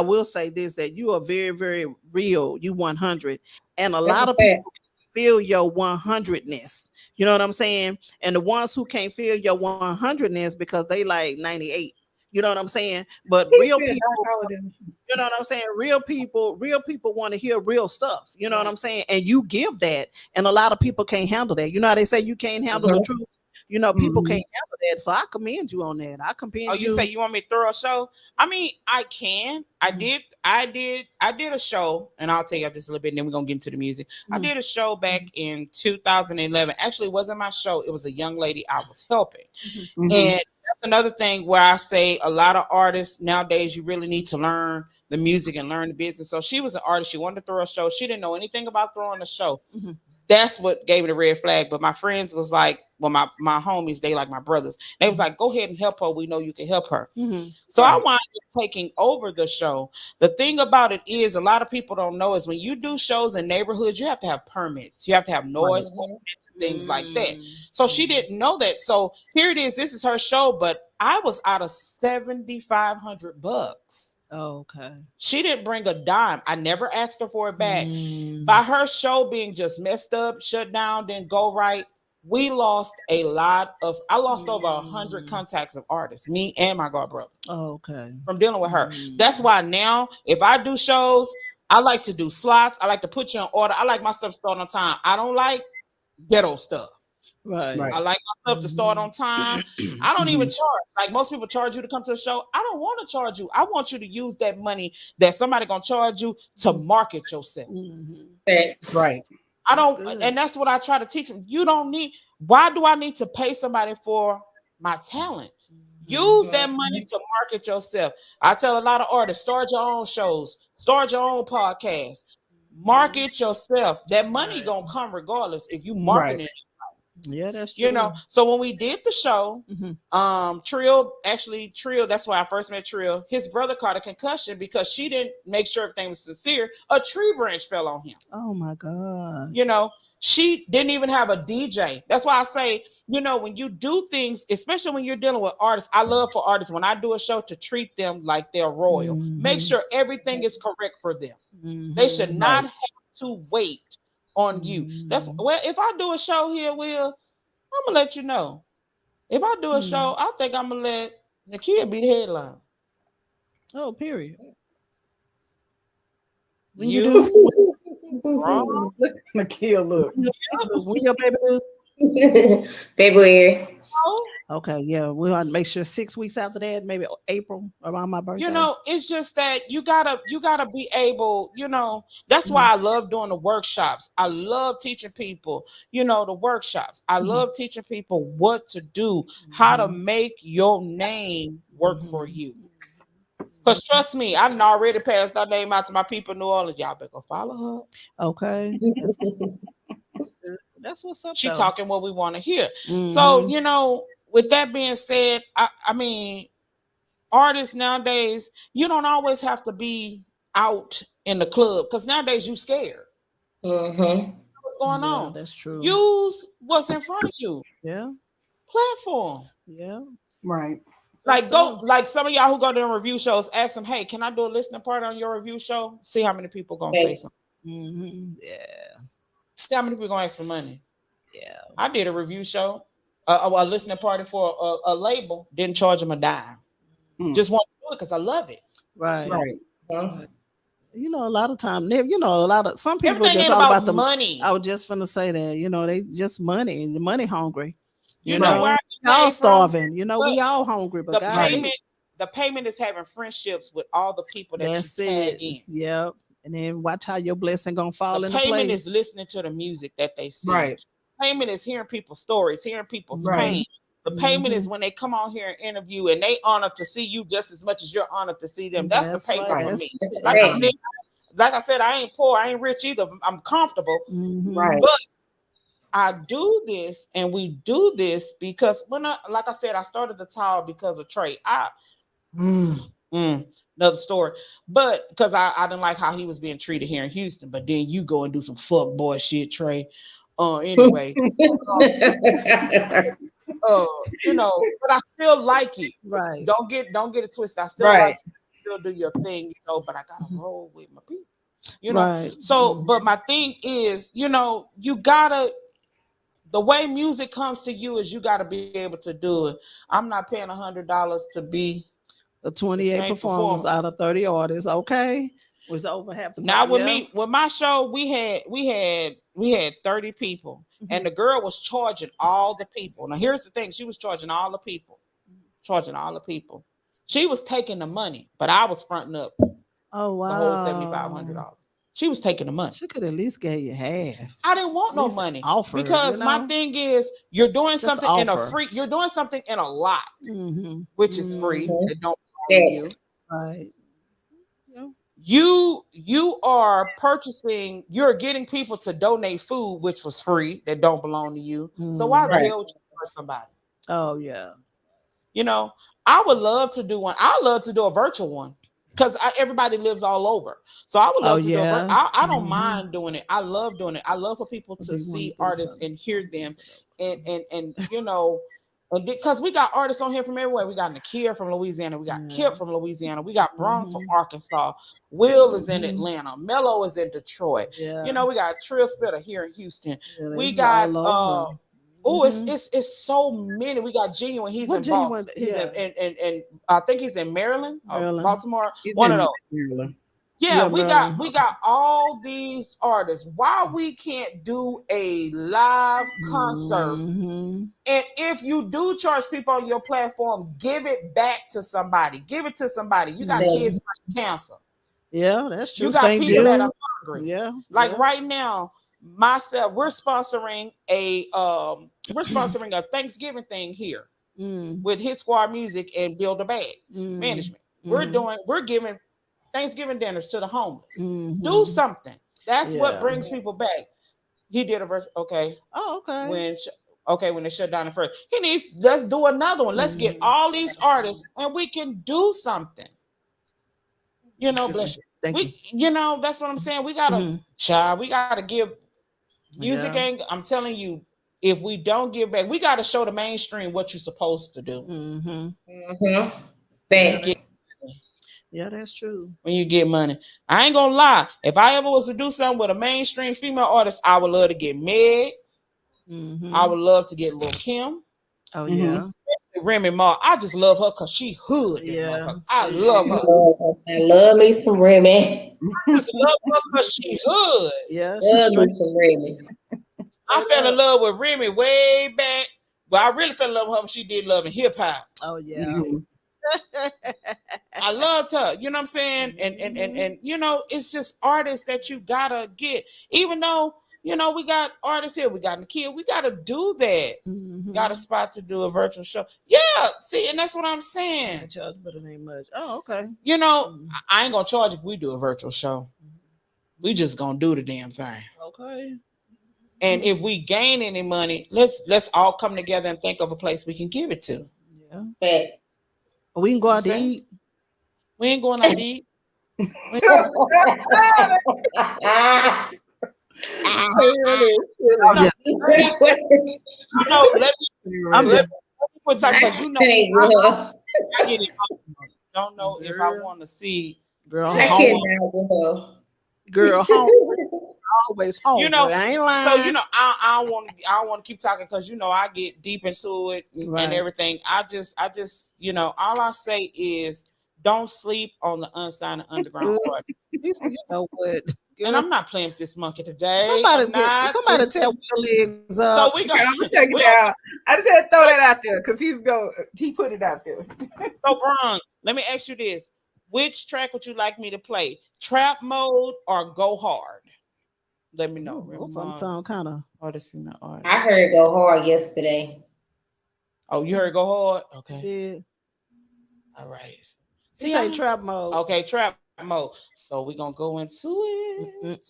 will say this, that you are very, very real. You 100, and a lot of people feel your 100ness. You know what I'm saying? And the ones who can't feel your 100ness because they like 98. You know what I'm saying? But real people, you know what I'm saying? Real people want to hear real stuff. You know what I'm saying? And you give that, and a lot of people can't handle that. You know how they say you can't handle the truth? You know, people can't handle that. So I commend you on that. I commend Oh, you. you say you want me to throw a show? I mean, I can. I did a show, and I'll tell you just a little bit, and then we're gonna get into the music. I did a show back in 2011. Actually, it wasn't my show. It was a young lady I was helping. And that's another thing where I say a lot of artists nowadays, you really need to learn the music and learn the business. So she was an artist. She wanted to throw a show. She didn't know anything about throwing a show. That's what gave me the red flag. But my friends was like, well, my homies, they like my brothers. They was like, go ahead and help her. We know you can help her. So I wound up taking over the show. The thing about it is, a lot of people don't know is when you do shows in neighborhoods, you have to have permits. You have to have noise ordinance and things like that. So she didn't know that. So here it is. This is her show, but I was out of $7,500. Oh, okay. She didn't bring a dime. I never asked her for it back. By her show being just messed up, shut down, didn't go right, we lost a lot of. I lost over 100 contacts of artists, me and my god brother. Oh, okay. From dealing with her. That's why now, if I do shows, I like to do slots. I like to put you in order. I like my stuff started on time. I don't like ghetto stuff. Right. I like my stuff to start on time. I don't even charge. Like most people charge you to come to the show. I don't want to charge you. I want you to use that money that somebody gonna charge you to market yourself. Right. I don't, and that's what I try to teach them. You don't need. Why do I need to pay somebody for my talent? Use that money to market yourself. I tell a lot of artists, start your own shows, start your own podcast, market yourself. That money gonna come regardless if you market it. Yeah, that's true. You know, so when we did the show, Trill, that's why I first met Trill. His brother caught a concussion because she didn't make sure everything was sincere. A tree branch fell on him. Oh my God. You know, she didn't even have a DJ. That's why I say, you know, when you do things, especially when you're dealing with artists, I love for artists when I do a show to treat them like they're royal. Make sure everything is correct for them. They should not have to wait on you. That's well, if I do a show here, Will, I'm gonna let you know. If I do a show, I think I'm gonna let Nikia be the headline. Oh, period. When you do Nikia, look. When your baby do? February. Okay, yeah, we want to make sure 6 weeks after that, maybe April around my birthday. You know, it's just that you gotta be able, you know, that's why I love doing the workshops. I love teaching people, you know, the workshops. I love teaching people what to do, how to make your name work for you. Because trust me, I done already passed that name out to my people in New Orleans. Y'all better go follow her. Okay. That's what's up. She talking what we want to hear. So, you know, with that being said, I mean, artists nowadays, you don't always have to be out in the club because nowadays you scared. What's going on? That's true. Use what's in front of you. Yeah. Platform. Yeah. Right. Like go, like some of y'all who go to review shows, ask them, hey, can I do a listening part on your review show? See how many people gonna say something. Yeah. See how many people gonna ask for money. Yeah. I did a review show, a listening party for a label, didn't charge them a dime. Just want to do it because I love it. Right. Right. You know, a lot of time, you know, a lot of some people Everything just ain't all about about the money. I was just gonna say that, you know, they just money hungry. You know where we all starving. You know, we all hungry. But the payment is having friendships with all the people that you tag in. Yep. And then watch how your blessing gonna fall into place. The payment is listening to the music that they see. Right. Payment is hearing people's stories, hearing people's pain. The payment is when they come on here and interview and they honored to see you just as much as you're honored to see them. That's the payment for me. Like I said, I ain't poor, I ain't rich either. I'm comfortable. Right. But I do this and we do this because like I said, I started the towel because of Trey. Another story, but because I didn't like how he was being treated here in Houston. But then you go and do some fuck boy shit, Trey. Anyway, you know, but I still like you. Right. Don't get it twisted. I still like you. Still do your thing, you know. But I gotta roll with my people, you know. Right. So, but my thing is, you know, you gotta. The way music comes to you is you gotta be able to do it. I'm not paying $100 to be the 28 performers out of 30 artists. Okay. Was over half the Now with yeah. me, with my show, we had 30 people, and the girl was charging all the people. Now here's the thing: she was charging all the people, She was taking the money, but I was fronting up Oh wow, the whole $7,500. She was taking the money. She could at least give you half. I didn't want no money offer, because you know? my thing is you're doing Just something in a free. You're doing something in a lot, which is free. That don't belong to you. Right. You are purchasing. You're getting people to donate food, which was free. That don't belong to you. So why the hell would you hurt somebody? Oh yeah. You know, I would love to do one. I love to do a virtual one because everybody lives all over. So I would love to do it. I don't mind doing it. I love doing it. I love for people to see artists and hear them, and you know, and because we got artists on here from everywhere. We got Nikia from Louisiana. We got Kip from Louisiana. We got Brun from Arkansas. Will is in Atlanta. Mello is in Detroit. You know, we got Trill Spitter here in Houston. We got it's so many. We got Genuine. He's in Baltimore. He's in I think he's in Maryland. Baltimore. One of those. Maryland. Yeah, we got all these artists. Why we can't do a live concert? And if you do charge people on your platform, give it back to somebody. Give it to somebody. You got kids with cancer. Yeah, that's true. You got people that are hungry. Yeah. Like right now, myself, we're sponsoring a Thanksgiving thing here with Hit Squad Music and Build a Bag Management. We're giving Thanksgiving dinners to the homeless. Do something. That's what brings people back. He did a verse. Okay. Oh, okay. When they shut down the first, let's do another one. Let's get all these artists and we can do something. You know, bless you. You know, that's what I'm saying. We gotta we gotta give music. I'm telling you, if we don't give back, we gotta show the mainstream what you're supposed to do. Yeah, that's true. When you get money, I ain't gonna lie. If I ever was to do something with a mainstream female artist, I would love to get Meg. I would love to get Lil Kim. Oh yeah, Remy Ma. I just love her because she hood. Yeah, I love her. I love me some Remy. I just love her because she hood. Yeah, love me some Remy. I fell in love with Remy way back, but I really fell in love with her when she did Love and Hip Hop. Oh yeah. I loved her, you know what I'm saying? And you know, it's just artists that you gotta get, even though you know we got artists here, we got Nikia, we gotta do that. Got a spot to do a virtual show. Yeah, see, and that's what I'm saying. I charge, but it ain't much. Oh, okay. You know, I ain't gonna charge if we do a virtual show. We just gonna do the damn thing. Okay. And if we gain any money, let's all come together and think of a place we can give it to. Yeah. We can go out to eat. We ain't going out to eat. No, I'm just because you know I get it. Don't know if I want to see girl home. Girl home. Always home. You know, I ain't lying. so you know, I want to keep talking because you know I get deep into it and everything. I just you know, all I say is don't sleep on the unsigned underground artists. You know what? And I'm not playing with this monkey today. Somebody tell Will legs up. So we got to take it down. I just had to throw that out there because he put it out there. So Bron, let me ask you this: which track would you like me to play? Trap mode or go hard? Let me know. Sound kind of artist. I heard go hard yesterday. Oh, you heard go hard? Okay. Yeah. All right. See, say trap mode. Okay, trap mode. So we're gonna go into it.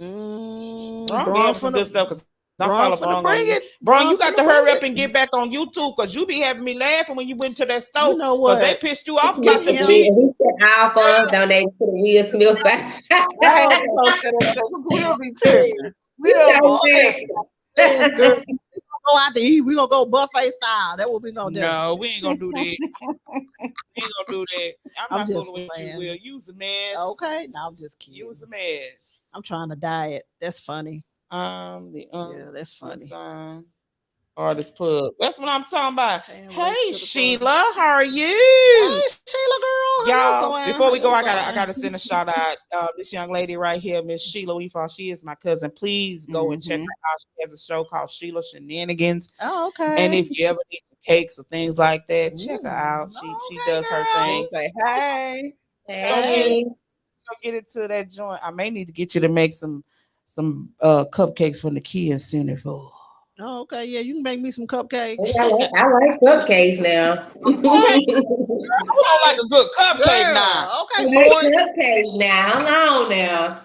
Bron, some good stuff because I'm following bring it. Bron, you got to hurry up and get back on YouTube because you be having me laughing when you went to that store. You know what? Because they pissed you off about the G. We said our funds donated to the Will Smith. We'll be tripping. Go out to eat. We gonna go buffet style. That what we gonna do. No, we ain't gonna do that. We ain't gonna do that. I'm not fooling with you, Will. You's a mess. Okay, no, I'm just kidding. You's a mess. I'm trying to diet. That's funny. Yeah, that's funny. Artist plug. That's what I'm talking about. Can't wait Hey to the Sheila, how are you? Hey, Sheila girl. Y'all, Hello, before we go, I Joanne. gotta send a shout out. This young lady right here, Miss Sheila Weefall. She is my cousin. Please go and check her out. She has a show called Sheila Shenanigans. Oh, okay. And if you ever need some cakes or things like that, check her out. She does her thing. Say hey. Hey. Go get into that joint. I may need to get you to make some cupcakes for Nikia soon. Oh, okay. Yeah, you can make me some cupcakes. I like cupcakes now. I don't like a good cupcake now. I Okay, like boy. cupcakes now. Hold on now.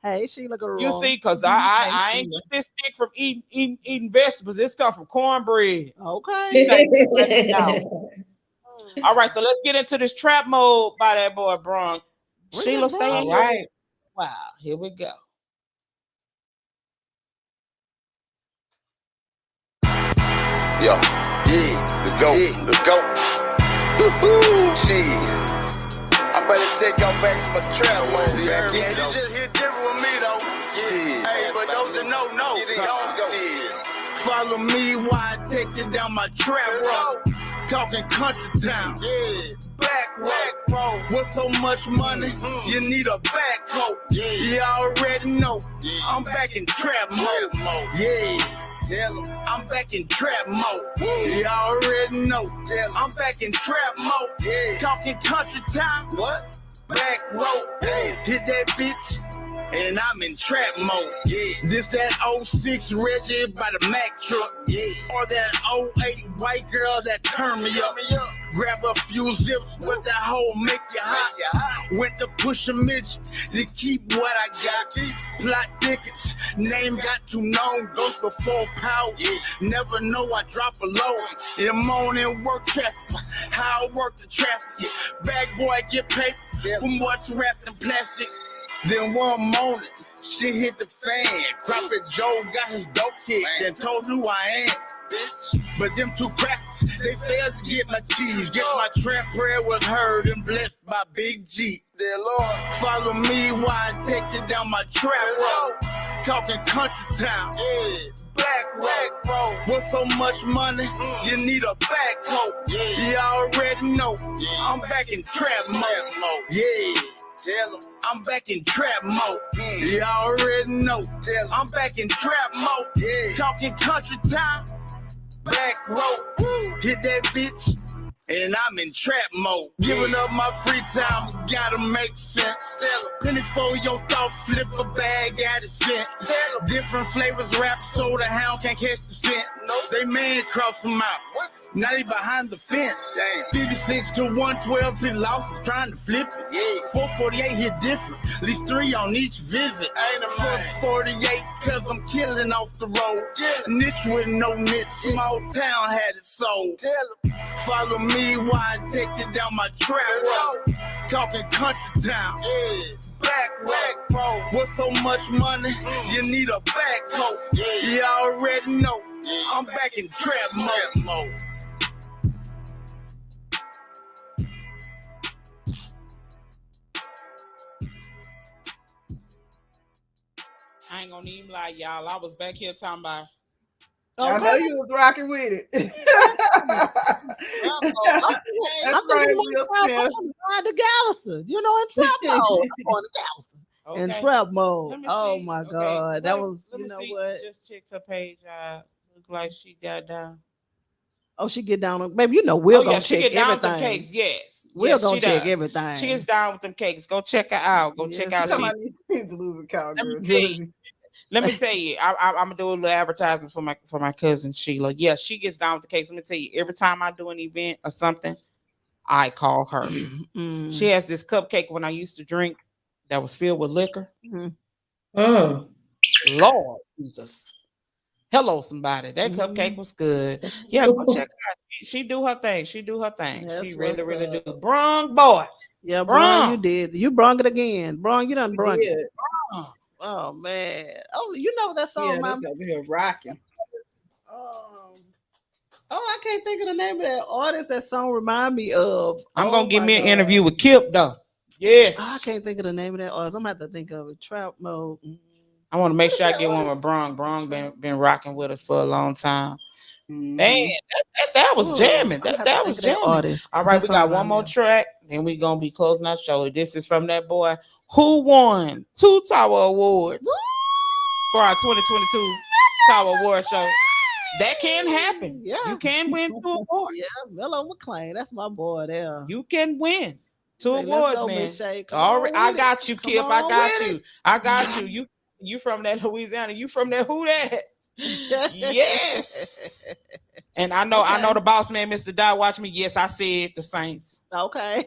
Hey, Sheila girl. You see, because I ain't get this stick from eating vegetables. This come from cornbread. Okay. All right, so let's get into this trap mode by that boy Bron. Sheila, stay in your Right. Wow, here we go. Yeah, let's go, let's go. Shit, I'm about to take y'all back to my trap mode. Yeah, it just hit different with me though. Yeah, hey, but those that know. Follow me while I take you down my trap road. Talking country town, back road. With so much money, you need a back coat. You already know, I'm back in trap mode. I'm back in trap mode. You already know, I'm back in trap mode. Talking country town, what? Back road, hit that bitch. And I'm in trap mode. This that 06 Reggie by the Mack truck. Or that 08 white girl that turned me up. Grab a few zips with that hoe make you hot. Went to push a midget to keep what I got. Plot tickets, name got too known. Goes before power. Never know I drop a low. In the morning work traffic. How I work the traffic. Bag boy get paid from what's wrapped in plastic. Then one morning, shit hit the fan. Cropped Joe got his dope kick, then told who I am, bitch. But them two crackers, they failed to get my cheese. Guess my trap prayer was heard and blessed by Big G. Dear Lord, follow me while I take you down my trap road. Talking country town, black road. With so much money, you need a back coat. You already know, I'm back in trap mode. I'm back in trap mode. You already know. I'm back in trap mode. Talking country town, back road. Hit that bitch. And I'm in trap mode. Giving up my free time, gotta make sense. Penny for your thought, flip a bag out of cent. Different flavors, rap, so the hound can't catch the scent. They man cross them out. Now they behind the fence. 56 to 112, he lost, was trying to flip it. 448 hit different, at least 3 on each visit. 48, cause I'm killing off the road. Niche with no niche, small town had it sold. Follow me while I take you down my trap road. Talking country town, black road. With so much money, you need a back coat. You already know, I'm back in trap mode. I ain't gonna even lie, y'all. I was back here talking about. I know you was rocking with it. I'm thinking I'm to Galveston, you know, in trap mode. I'm going to Galveston. Okay. In trap mode. Oh see. my Okay. God. That was, Let you me know see. what? Just checked her page. Look like she got down. Oh, she get down on, baby, you know, we're gonna she check get down with them everything. cakes. Yes. We're she gonna check does. everything. She gets down with them cakes. Go check her out. Go check out. Somebody needs to lose a cow, girl. Let me tell you, I'm gonna do a little advertisement for my cousin Sheila. Yeah, she gets down with the cakes. Let me tell you, every time I do an event or something, I call her. She has this cupcake when I used to drink that was filled with liquor. Lord Jesus. Hello, somebody. That cupcake was good. Yeah, go check her out. She do her thing. That's she really, what's really up. do. Brung boy. Yeah, Bron, you did. You brung it again. Bron, you done brung it. Brung. Oh man. Oh, you know that song, Mama. Over here rocking. Oh, I can't think of the name of that artist that song remind me of. I'm gonna give me an interview with Kip though. Yes. I can't think of the name of that artist. I'm gonna have to think of it. Trap mode. I want to make sure I get one with Brong. Brong been rocking with us for a long time. Man, that was jamming. That was jamming. Artist, all right, we got one more track. Then we gonna be closing our show. This is from that boy who won 2 Tower Awards for our 2022 Tower Award show. That can happen. Yeah, you can win 2 awards. Yeah, Mello McClain, that's my boy there. You can win 2 awards, go, man. All right, I got you, Kip. I got you. You from that Louisiana? You from that who that? Yes. And I know the boss man, Mr. Dot, watch me. Yes, I said the Saints. Okay.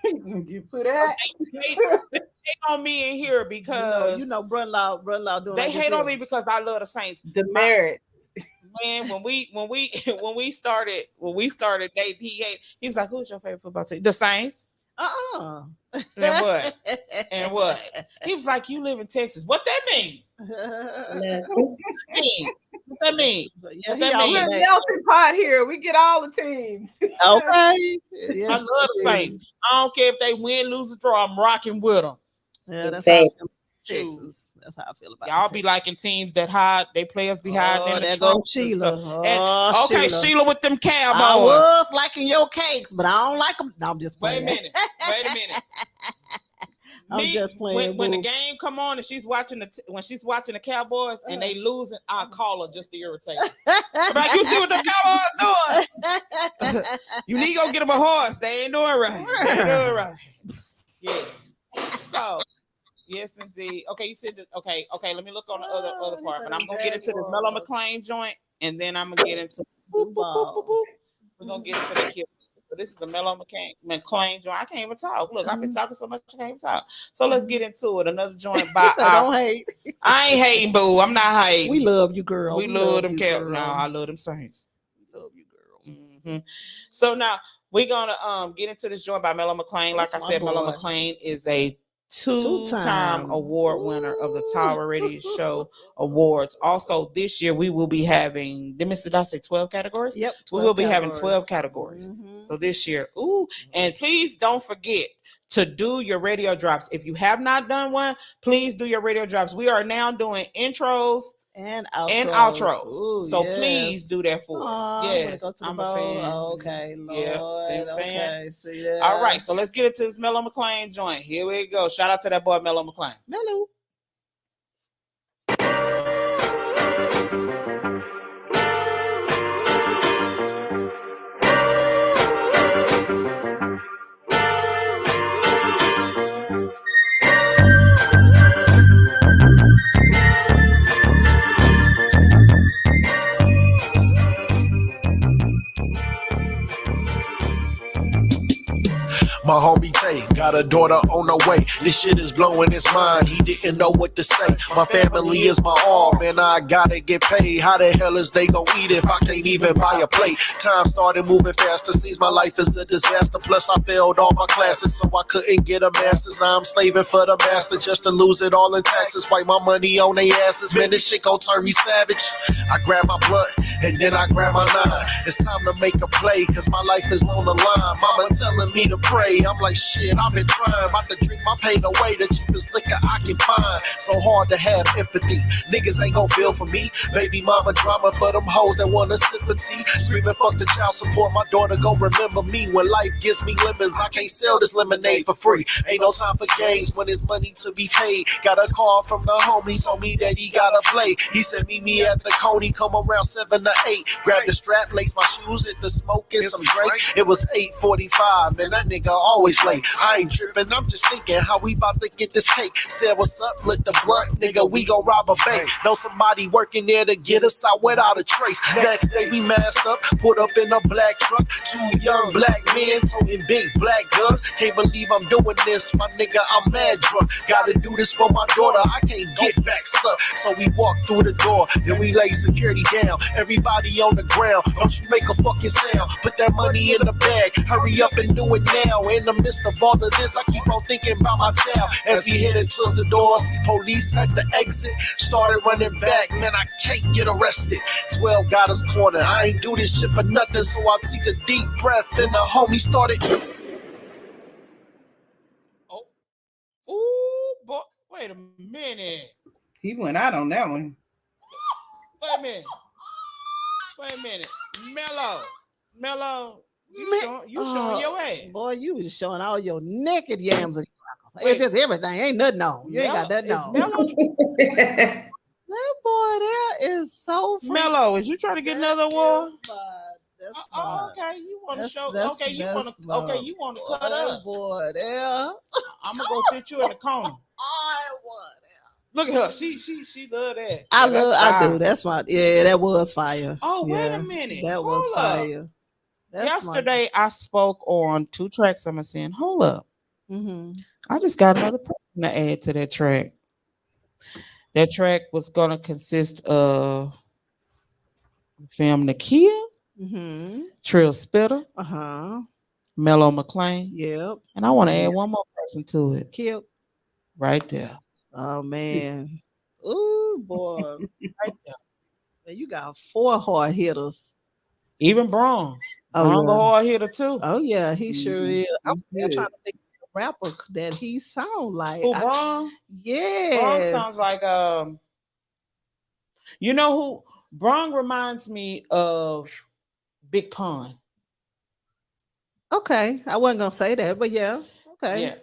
You put that. They hate on me in here because Brunlaw doing. They hate on me because I love the Saints. The merit. Man, when we started dating, he was like, "Who's your favorite football team?" The Saints. And what? He was like, "You live in Texas. What that mean?" What that mean? We're a melting pot here. We get all the teams. Okay. Yes, I love the Saints. I don't care if they win, lose, or draw. I'm rocking with them. Yeah, that's how I feel about Texas. That's how I feel about y'all. Be liking teams that hide they players behind them. There goes Sheila. Okay, Sheila with them Cowboys. I was liking your cakes, but I don't like them. No, I'm just playing. Wait a minute. I'm just playing. When the game come on and she's watching the Cowboys and they losing, I'll call her just to irritate her. I'm like, you see what the Cowboys doing? You need to go get them a horse. They ain't doing right. Yeah. So, yes, indeed. Okay, you said that. Okay. Let me look on the other part. But I'm gonna get into this Mellow McClain joint, and then I'm gonna get into. We're gonna get into the kid. But this is the Mellow McClain joint. I can't even talk. Look, I've been talking so much I can't even talk. So let's get into it. Another joint by. Don't hate. I ain't hating, boo. I'm not hating. We love you, girl. We love them Cowboys. No, I love them Saints. We love you, girl. Mm-hmm. So now we're gonna get into this joint by Mellow McClain. Like I said, Mellow McClain is a two-time award winner of the Tower Radio Show Awards. Also, this year we will be having, did Mr. Dot say 12 categories? Yep. We will be having 12 categories. So this year, and please don't forget to do your radio drops. If you have not done one, please do your radio drops. We are now doing intros and outros. Ooh, so please do that for us. Yes, I'm a fan. Okay, Lord. Yeah, see what I'm saying? See that. All right, so let's get into this Mellow McClain joint. Here we go. Shout out to that boy Mellow McClain. Mellow. My homie Tay got a daughter on the way. This shit is blowing his mind. He didn't know what to say. My family is my all, man. I gotta get paid. How the hell is they gonna eat if I can't even buy a plate? Time started moving faster. Seems my life is a disaster. Plus I failed all my classes, so I couldn't get a master's. Now I'm slaving for the master just to lose it all in taxes. Wipe my money on they asses. Man, this shit gon' turn me savage. I grab my blunt and then I grab my nine. It's time to make a play, cause my life is on the line. Mama telling me to pray. I'm like, shit, I've been trying. About to drink my pain away. The cheapest liquor I can find. So hard to have empathy. Niggas ain't gon' feel for me. Baby mama drama for them hoes that want a sympathy. Screaming fuck the child support. My daughter gon' remember me. When life gives me lemons, I can't sell this lemonade for free. Ain't no time for games when it's money to be paid. Got a call from the homie. Told me that he gotta play. He said meet me at the Coney. Come around 7 to 8. Grab the strap, lace my shoes, hit the smoke and some drink. It was 8:45. Man, that nigga always late. I ain't tripping, I'm just thinking how we about to get this cake. Said what's up, lit the blunt, nigga, we gon' rob a bank. Know somebody working there to get us out without a trace. Next day we masked up, put up in a black truck. 2 young black men toting big black guns. Can't believe I'm doing this, my nigga, I'm mad drunk. Gotta do this for my daughter, I can't get back stuck. So we walk through the door, then we lay security down. Everybody on the ground, don't you make a fucking sound. Put that money in the bag, hurry up and do it now. In the midst of all of this, I keep on thinking about my child. As we headed to the door, see police at the exit. Started running back, man, I can't get arrested. 12 got us cornered, I ain't do this shit for nothing. So I take a deep breath, then the homie started. Oh, boy, wait Wait a minute. He went out on that one. Wait a minute. Mellow. You showing your ass. Boy, you was showing all your naked yams and crackers. It's just everything. Ain't nothing on. You ain't got nothing on. Mellow. That boy there is so freaking. Mellow, is you trying to get another award? That's okay. You want to show? that's- Okay, you want to? that's Okay, you want to cut that up? boy there. I'm gonna go sit you in the corner. Look at her. She love that. I Yeah, that's I fire. do. That's my that was fire. Oh, wait Yeah, a minute. That Hold was up. fire. That's Yesterday I spoke on 2 tracks. I'm saying, hold up. Mm-hmm. I just got another person to add to that track. That track was gonna consist of LaFem Nikia, Mm-hmm. Trill Spitter, Uh-huh. Mellow McLean, Yep. and I want to add one more person to it. Kip. Right there. Oh man. Ooh boy. Right there. Man, you got 4 hard hitters. Even Bronx. Oh, Bronx a yeah. hard hitter too. Oh yeah, he sure is. I'm still good. trying to think of a rapper that he sound like. Who Bronx? Yes. Bronx sounds like you know who Bronx reminds me of Big Pun. Okay, I wasn't gonna say that, but yeah. Okay. Yeah.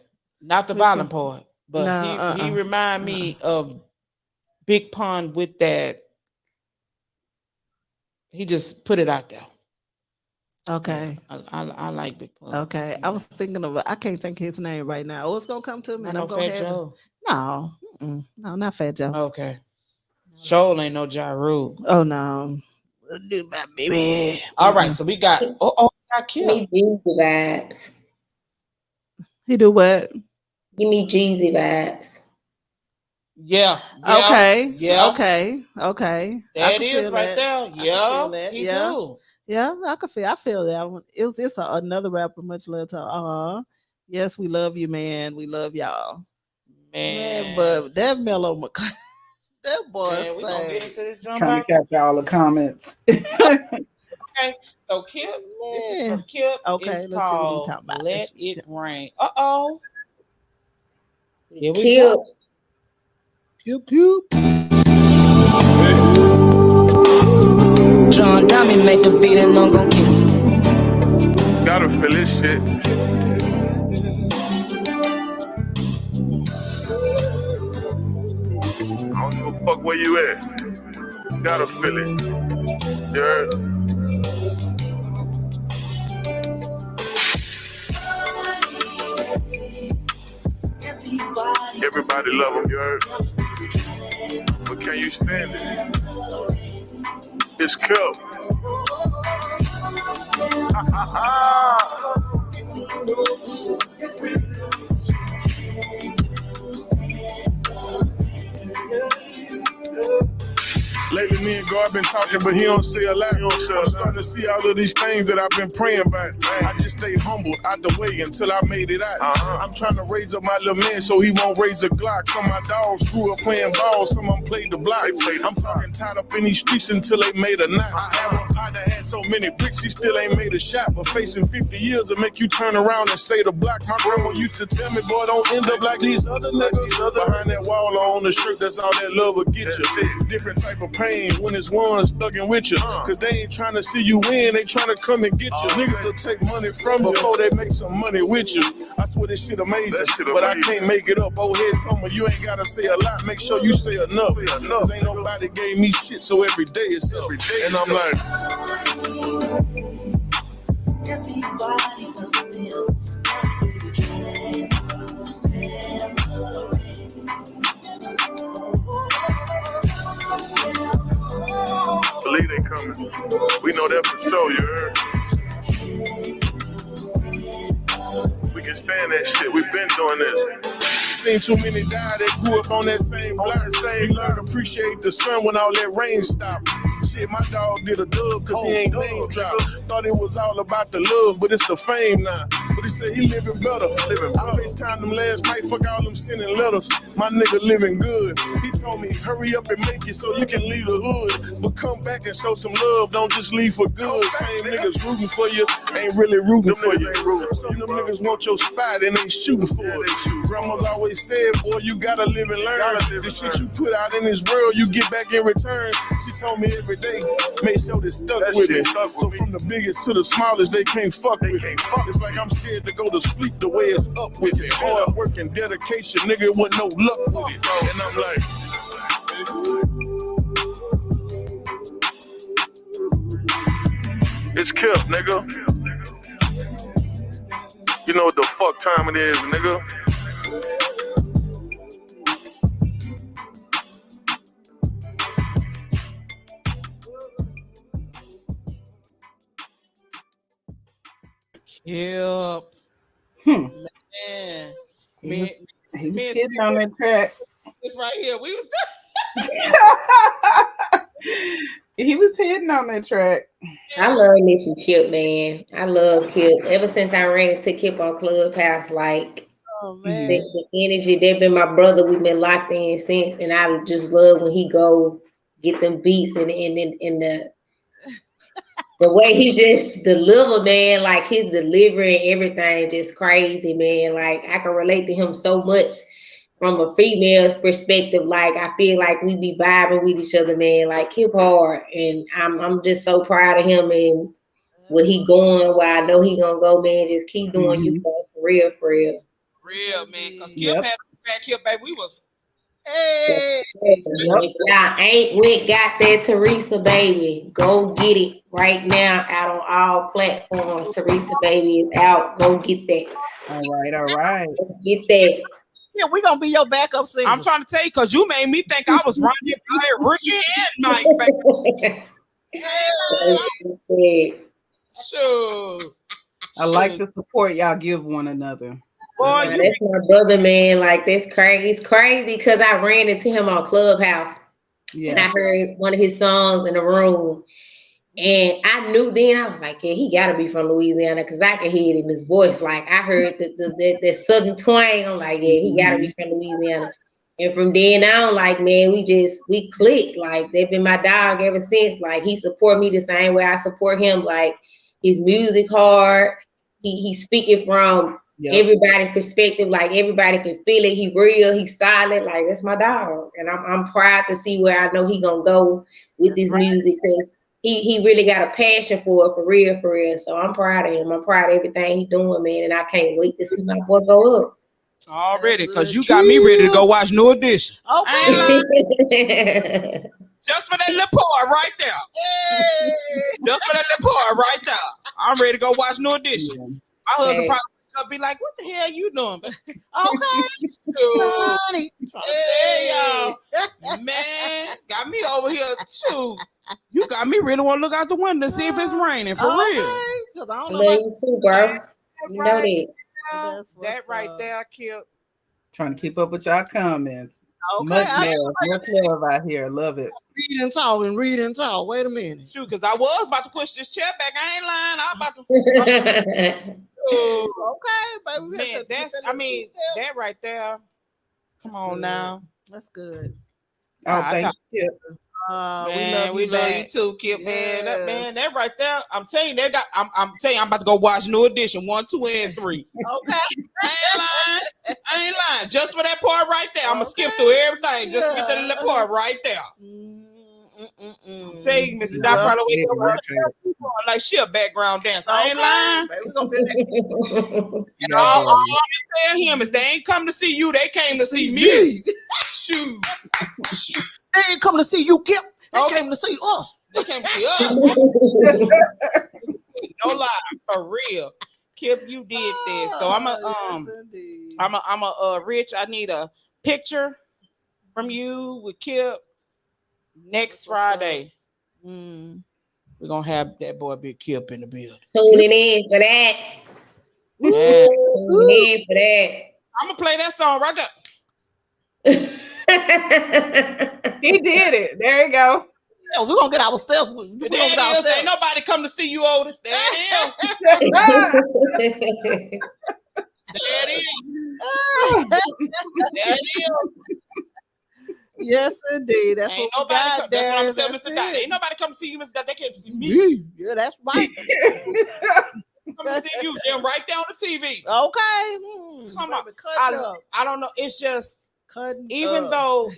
Not the Big violent Pun. part, but No, he remind me of Big Pun with that. He just put it out there. Okay. I like Big Pun. Okay. I was thinking of I can't think of his name right now. Oh, it's gonna come to me. I And know I'm gonna Fat have it. Joe. No, no, not Fat Joe. Okay. Shoal ain't no Ja Rule. Oh no. Do my baby. All right, so we got we got Give Kim. me Jeezy vibes. He do what? Give me Jeezy vibes. Yeah. Okay. Yeah. Okay. Okay. There it is right there. Yeah. that. He Yeah. do. Yeah, I feel that one. It's another rapper much later. Yes, we love you, man. We love y'all. Man, but that Mellow McCoy, that boy Man, we gonna say, get into this jump Trying out. to capture all the comments. Okay, so Kip, this is from Kip. Okay, let's It's see what he called talking about. Let Let's- It Rain. Uh-oh. Here we Kill. go. Kip. John Diamond make the beat and I'm gon' kill it. Gotta feel this shit. I don't give a fuck where you at. Gotta feel it. You heard? Everybody love him, you heard? But can you stand it? It's Cup. Lately, me and God been talking, but he don't say a lot. I'm starting to see all of these things that I've been praying about. I just stayed humbled out the way until I made it out. I'm trying to raise up my little man so he won't raise a Glock. Some of my dogs grew up playing ball, some of them played the block. I'm talking tied up in these streets until they made a knot. I had one pot that had so many bricks, he still ain't made a shot. But facing 50 years will make you turn around and say the block. My grandma used to tell me, boy, don't end up like these other niggas. Behind that wall or on the shirt, that's all that love will get you. Different type of pain when it's ones thugging with you. Cause they ain't trying to see you win, they trying to come and get you. Niggas will take money from you before they make some money with you. I swear this shit amazing, but I can't make it up. Old head told me you ain't gotta say a lot, make sure you say enough. Cause ain't nobody gave me shit, so every day it's up. And I'm like, Believe they coming. We know that for sure, you heard? We can stand that shit. We've been doing this. seen too many die that grew up on that same block. You learn to appreciate the sun when all that rain stopped. Shit, my dog did a dub cause he ain't name drop. Thought it was all about the love, but it's the fame now. But he said he living better. I FaceTimed him last night, fuck all them sending letters. My nigga living good. He told me, hurry up and make it so you can leave the hood. But come back and show some love, don't just leave for good. Same niggas rooting for you, ain't really rooting for you. Some of them niggas want your spot and ain't shooting for it. Grandma's always said, boy, you gotta live and learn. The shit you put out in this world, you get back in return. She told me every day, make sure they stuck with it. So from the biggest to the smallest, they can't fuck with it. It's like I'm scared to go to sleep the way it's up with it. Hard work and dedication, nigga, with no luck with it. And I'm like, It's Kip, nigga. You know what the fuck time it is, nigga. Yep. Man. He was Me and hitting on that track. It's right here. We was He was hitting on that track. I love me some Kip, man. I love Kip. Ever since I ran into Kip on Clubhouse, like the energy, they've been my brother. We've been locked in since, and I just love when he go get them beats and the way he just deliver, man. Like his delivery and everything, just crazy, man. Like I can relate to him so much. From a female's perspective, like I feel like we be vibing with each other, man. Like Kip hard, and I'm just so proud of him and where he going. Where I know he gonna go, man. Just keep doing you for real, for real. Real, man. Cause Kip had back here, baby. We was. Hey. If y'all ain't went got that Teresa baby, go get it right now out on all platforms. Teresa baby is out. Go get that. All right. Go get that. Yeah, we gonna be your backup singer. I'm trying to tell you because you made me think I was running by Ricky and Mike. Sure. I like the support y'all give one another. Boy, that's my brother, man. Like that's crazy. It's crazy because I ran into him on Clubhouse, and I heard one of his songs in the room, and I knew then I was like, yeah, he got to be from Louisiana because I could hear it in his voice. Like I heard the southern twang. I'm like, yeah, he got to be from Louisiana. And from then on, like man, we clicked. Like they've been my dog ever since. Like he support me the same way I support him. Like his music hard. He's speaking from everybody's perspective, like everybody can feel it. He real, he's solid, like that's my dog. And I'm proud to see where I know he gonna go with this music because he really got a passion for it, for real. So I'm proud of him. I'm proud of everything he's doing, man, and I can't wait to see my boy go up. Already, because you got me ready to go watch New Edition. Okay. Just for that little part right there. Just for that little part right there. I'm ready to go watch New Edition. My husband probably I'll be like, what the hell you doing? Okay. Honey. Trying to tell y'all. Man, got me over here. Shoot. You got me really want to look out the window to see if it's raining for real. I love you too, bro. You know that. That right there, Kip. Trying to keep up with y'all comments. Okay, Much love out here. Love it. Read and talk. Wait a minute. Shoot, because I was about to push this chair back. I ain't lying. I'm about to. Okay, baby. Man, that right there. Come on now. That's good. Oh, thank you. Man, we love you too, Kip. Yes. Man, that right there. I'm telling you, I'm about to go watch New Edition 1, 2, and 3. Okay. I ain't lying. Just for that part right there. I'm gonna skip through everything just to get that little part right there. I'm telling you, Mr. Doc probably like she a background dancer. I ain't lying. And all I'm tell him is they ain't come to see you, they came to see me. Shoot. They ain't come to see you, Kip. They came to see us. They came to see us. No lie, for real. Kip, you did this. So I'm a Rich. I need a picture from you with Kip next Friday. We're gonna have that boy Big Kip in the building. Tuning in for that. Yeah. Tuning in for that. I'm gonna play that song right there. He did it. There you go. Yeah, we're gonna get ourselves. Ain't nobody come to see you, Otis. There it is. There it is. There it is. Yes, indeed. That's ain't what nobody. That's what I'm telling Mr. Dot. Ain't nobody come to see you, Mr. Dot. They came to see me. Yeah, that's right. Come to see you. Them right there on the TV. Okay. Come on. Baby, cut up. I don't know. It's just Cutting even up. though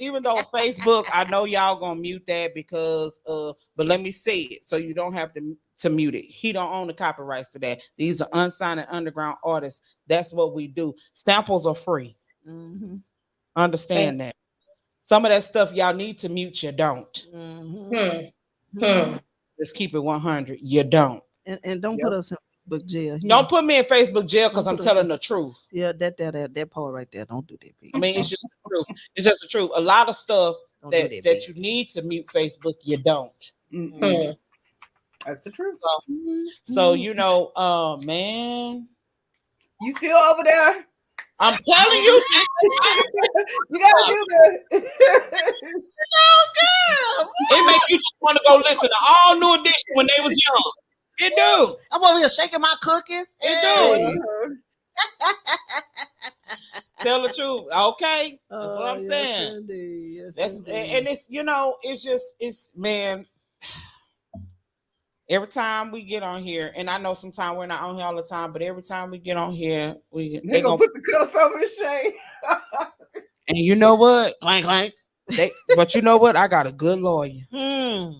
Facebook, I know y'all gonna mute that because but let me say it so you don't have to mute it. He don't own the copyrights to that. These are unsigned and underground artists. That's what we do. Samples are free. Mm-hmm. Understand that. Some of that stuff y'all need to mute, you don't. Mm-hmm. Let's keep it 100. You don't. And don't put us in Facebook jail. Don't put me in Facebook jail because I'm telling the truth. Yeah, that part right there. Don't do that, baby. I mean, it's just the truth. It's just the truth. A lot of stuff that you need to mute Facebook, you don't. That's the truth. So man. You still over there? I'm telling you. You gotta do that. It makes you just want to go listen to all New Edition when they was young. It do. I'm over here shaking my cookies. It do. Tell the truth. Okay. That's what I'm saying. Indeed. Yes, That's indeed. and it's man. Every time we get on here, and I know sometimes we're not on here all the time, but every time we get on here, they gonna put the cuss over his shame. And you know what? Clank, clank. But you know what? I got a good lawyer. Yeah.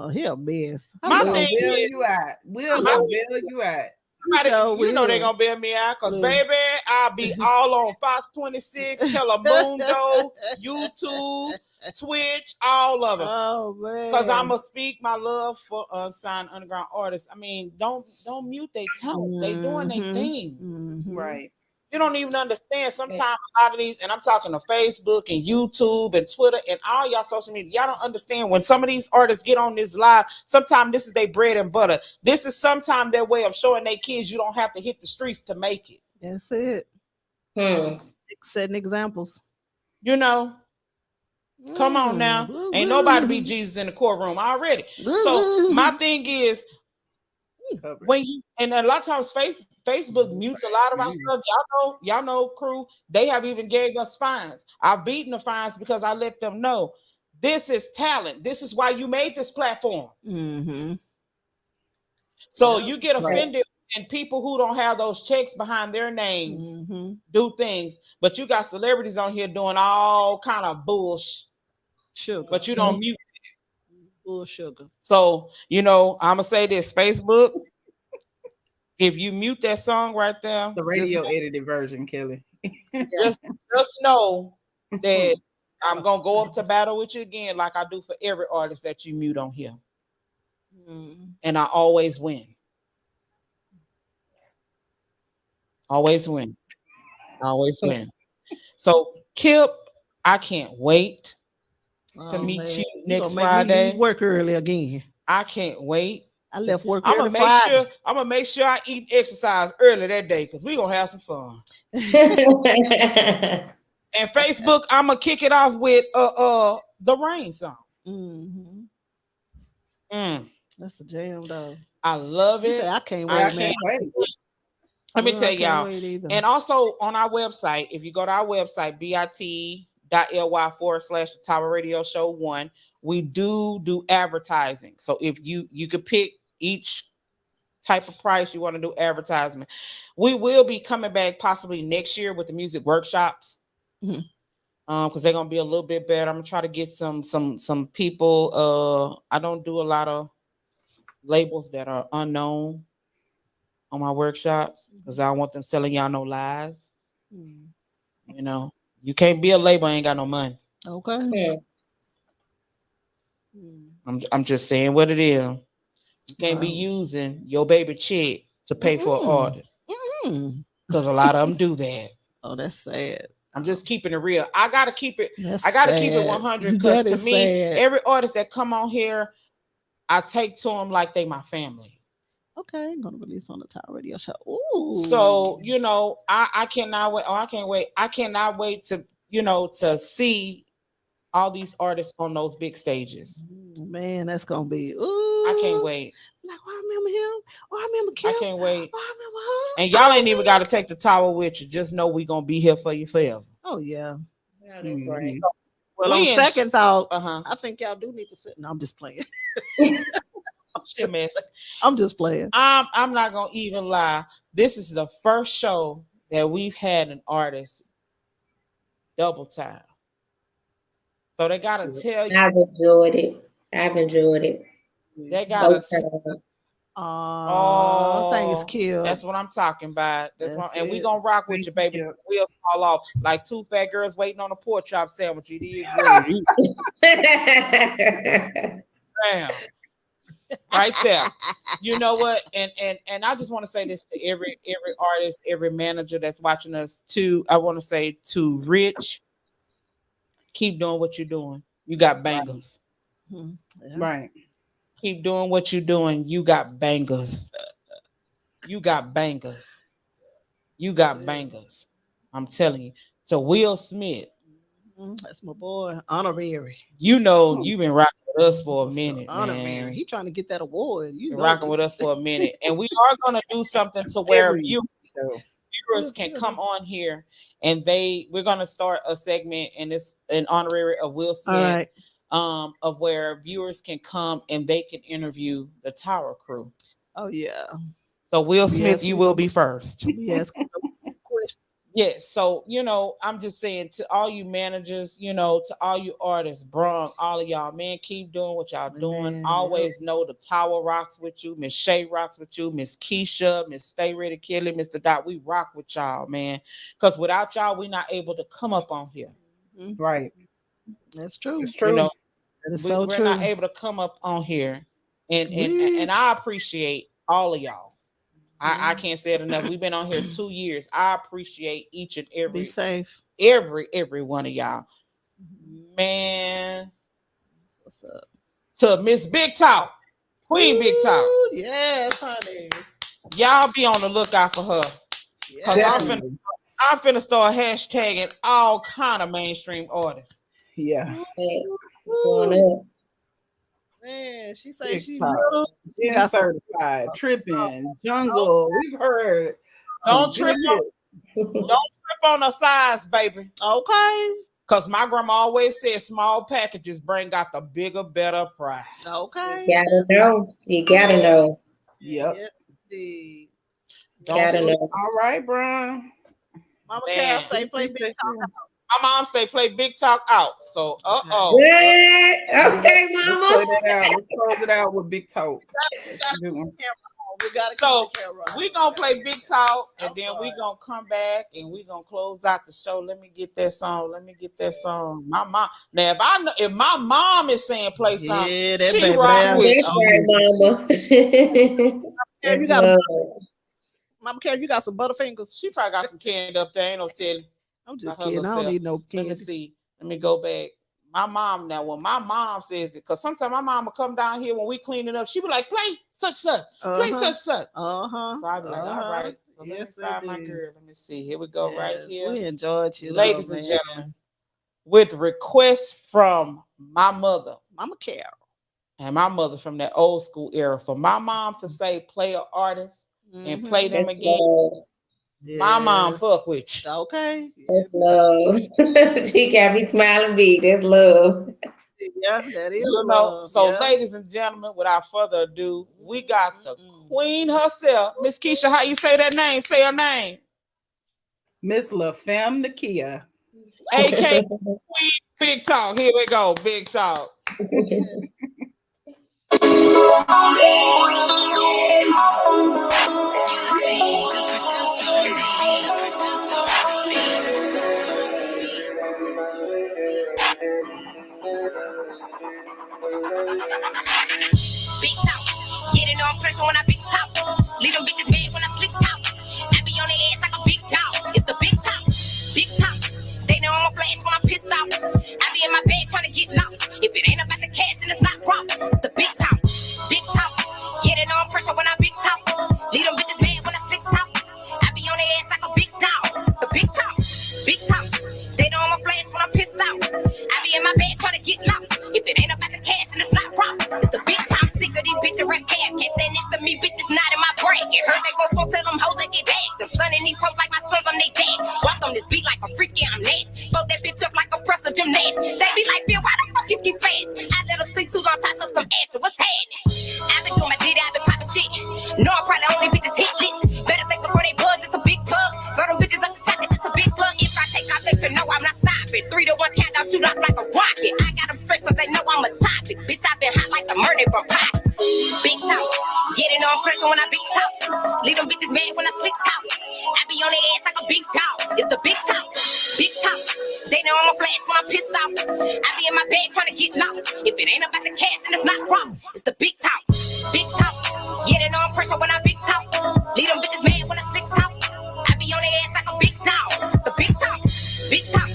Oh, he a mess. My thing is, you at? We'll bail you at. You know they're gonna bail me out because baby, I'll be all on Fox 26, Telemundo, YouTube, Twitch, all of them. Oh man! Because I'm gonna speak my love for unsigned underground artists. I mean, don't mute they talent. They doing their thing, right? You don't even understand. Sometimes a lot of these, and I'm talking to Facebook and YouTube and Twitter and all y'all social media. Y'all don't understand when some of these artists get on this live. Sometimes this is their bread and butter. This is sometimes their way of showing their kids you don't have to hit the streets to make it. That's it. Setting examples. Come on now. Ain't nobody be Jesus in the courtroom already. So my thing is, when you and a lot of times Facebook mutes a lot of our stuff. Y'all know, crew. They have even gave us fines. I've beaten the fines because I let them know this is talent. This is why you made this platform. So you get offended and people who don't have those checks behind their names do things, but you got celebrities on here doing all kind of bullshit, but you don't mute bullshit. So I'm gonna say this: Facebook. If you mute that song right there, the radio edited version, Kelly. just know that I'm gonna go up to battle with you again, like I do for every artist that you mute on here, and I always win. Always win. Always win. So, Kip, I can't wait to meet you next Friday. Work early again. I can't wait. I left work. I'm gonna make sure I eat and exercise early that day because we're gonna have some fun. And Facebook, I'm gonna kick it off with the Rain song. That's a jam though. I love it. I can't wait. Let me tell y'all. And also on our website, if you go to our website, bit.ly/Tower Radio Show 1, we do advertising. So if you can pick each type of price you want to do advertisement. We will be coming back possibly next year with the music workshops. Because they're gonna be a little bit better. I'm gonna try to get some people. I don't do a lot of labels that are unknown on my workshops because I don't want them selling y'all no lies. You can't be a label and ain't got no money. Okay. I'm just saying what it is. You can't be using your baby check to pay for an artist because a lot of them do that. Oh, that's sad. I'm just keeping it real. I gotta keep it. I gotta keep it 100 because to me, every artist that come on here, I take to them like they my family. Okay, I'm gonna release on the Tower Radio Show. Ooh. So I cannot wait. Oh, I can't wait. I cannot wait to to see all these artists on those big stages. Man, that's gonna be. Ooh. I can't wait. Like, I remember him. I remember Kim. I can't wait. I remember her. And y'all ain't even got to take the tower with you. Just know we gonna be here for you forever. Oh yeah. That's right. Well, on second thought, I think y'all do need to sit. No, I'm just playing. Shit mess. I'm just playing. I'm not gonna even lie. This is the first show that we've had an artist double time. So they gotta tell you. I've enjoyed it. They gotta. Thanks, Kill. That's what I'm talking about. And we it. gonna rock with you, baby. Kill. We'll fall off like two fat girls waiting on a pork chop sandwich. It is what it is. Damn. Right there. You know what? And I just want to say this to every artist, every manager that's watching us too. I want to say to Rich, keep doing what you're doing. You got bangers. Right. Keep doing what you're doing. You got bangers. You got bangers. You got bangers. I'm telling you. To Will Smith. That's my boy. Honorary. You know, you've been rocking with us for a minute, Honorary. man. He trying to get that award. You Been know rocking with us for a minute. And we are going to do something to where viewers can come on here and we're going to start a segment in honorary of Will Smith. Of where viewers can come and they can interview the Tower crew. Oh yeah. So Will Smith, you will be first. Yes. Yes. So I'm just saying to all you managers, to all you artists, Brung, all of y'all, man, keep doing what y'all doing. Always know the Tower rocks with you. Miss Shay rocks with you. Miss Keisha, Miss Stay Ready Kelly, Mr. Dot. We rock with y'all, man. Because without y'all, we're not able to come up on here. Right. That's true. It's true. That is so true. We're not able to come up on here, and I appreciate all of y'all. I can't say it enough. We've been on here 2 years. I appreciate each and every. Be safe. Every one of y'all, man. What's up? To Miss Big Talk, Queen Big Talk. Yes, honey. Y'all be on the lookout for her, cause I'm finna start hashtagging all kind of mainstream artists. Yeah. Man, she say she's little. Got certified, tripping, jungle. We've heard. Don't trip on the size, baby. Okay. Cause my grandma always said small packages bring out the bigger, better price. Okay. You gotta know. Yep. Gotta know. All right, Brian. Mama Carol say play Big Talk. My mom say play Big Talk out. So Okay, mama. Let's close it out with Big Talk. So we gonna play Big Talk, and then we gonna come back and we gonna close out the show. Let me get that song. My mom. Now, if my mom is saying play something, she rock with you. Right, Mama. Mama Carol, you got some Butterfingers. She probably got some candy up there. Ain't no telling. I'm just kidding. I don't need no candy. Let me see. Let me go back. My mom now, when my mom says it, because sometimes my mom will come down here when we clean it up. She be like, play such. Play such. So I be like, all right. So let me find my girl. Let me see. Here we go, right here. We enjoyed you, ladies and gentlemen, with requests from my mother, Mama Carol, and my mother from that old school era. For my mom to say, play an artist and play them again. Yes. My mom fuck with you. Okay. That's love. She got me smiling big. That's love. Yeah, that is love. So, ladies and gentlemen, without further ado, we got the queen herself. Miss Keisha, how you say that name? Say her name. Miss LaFem Nikia. AK Queen Big Talk. Here we go. Big Talk. Big talk, yeah, they know I'm pressure when I big talk. Leave them bitches mad when I slick talk. I be on their ass like a big dog. It's the big talk, big talk. They know I'm a flash when I'm pissed off. I be in my bag trying to get lost. If it ain't about the cash, then it's not raw. It's the big talk, big talk. Yeah, they know I'm pressure when I big talk. Leave them bitches mad when I slick talk. I be on their ass like a big dog. It's the big talk, big talk. They know I'm a flash when I'm pissed off. I be in my bag trying to get lost. If it ain't about the cash, then it's not raw. It's the big talk. Sick of these bitches rap cab. Can't stand next to me, bitches not in my bracket. Heard they gon' smoke, tell them hoes they get dagged. Them sunning these hoes like my sons, I'm they dad. Walk on this beat like a freak, yeah, I'm nasty. Fuck that bitch up like a press of gymnast. They be like, Phil, why the fuck you keep fast? I let them sleep too on top of some action. What's happening? I been doing my ditty, I been popping shit. No, I'm probably only bitches hit lit. Better think before they I'm pissed off. I be in my bed trying to get lost. If it ain't about the cash, then it's not wrong. It's the big talk. Big talk. Yeah, they know I'm pressure when I big talk. Lead them bitches mad when I slick talk. I be on their ass like a big dog. It's the big talk. Big talk.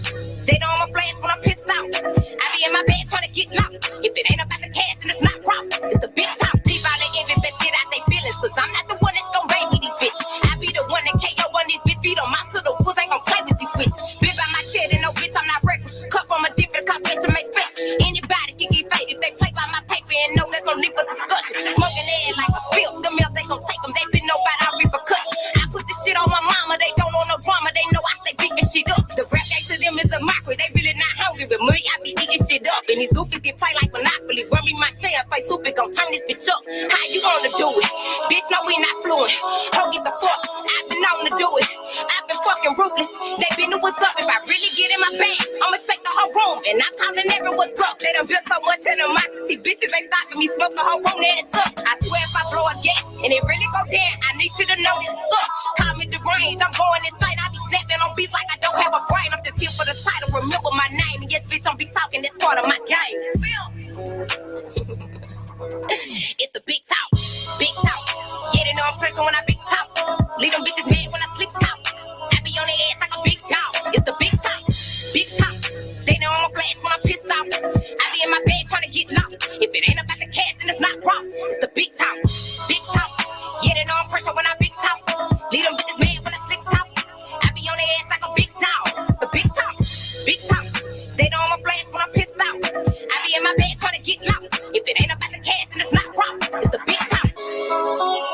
They know I'm a flash when I'm pissed off. I be in my bed trying to get lost. If it ain't about the cash, then it's not wrong. It's the big talk. People all they envy, best get out they feelings. Cause I'm not the one that's gon' baby these bitches. I be the one that KO on these bitch feet on my to the woods. Ain't gon' play with these bitches. Been by my chair, then no bitch, I'm not reckless. Cut from a different cause special make special. Anybody can get paid if they play by my paper and know that's no need for discussion. Smoking their ass like a spill. Them else they gon' take them. They been nobody out repercussions. I put this shit on my mama. They don't want no drama. They know I stay beefing shit up. The rap act to them is a mockery. They really not hungry, but me, I be eating shit up. And these goofies get play like Monopoly. Run me my shares, play stupid, gon' turn this bitch up. How you gonna do it? Bitch, no, we not fluent. Ho, get the fuck. I've been known to do it. I've been fucking ruthless. They been knew what's up. If I really get in my bag, I'ma shake the whole room. And I'm calling everyone's bluff. They done built so much animosity. Bitches ain't stopping me. Smoke the whole room, their ass up. I swear if I blow a gas and it really go down, I need you to know this stuff. Call me deranged. I'm going insane. I be snapping on beats like I don't have a brain. I'm just here for the title. Remember my name. And yes, bitch, I'm be talking. That's part of my game. It's the big talk. Big talk. Yeah, they know I'm pressure when I big talk. Leave them bitches mad when I slick talk. I be on their ass like a big dog. It's the big talk. Big talk. They know I'm a flash when I'm pissed off. I be in my bed trying to get lost. If it ain't about the cash, then it's not wrong. It's the big talk. Big talk. Yeah, they know I'm pressure when I big talk. Leave them bitches mad when I slick talk. I be on their ass like a big dog. It's the big talk. Big talk. They know I'm a flash when I'm pissed off. I be in my bed trying to get lost. If it ain't about the cash, then it's not wrong. It's the big talk.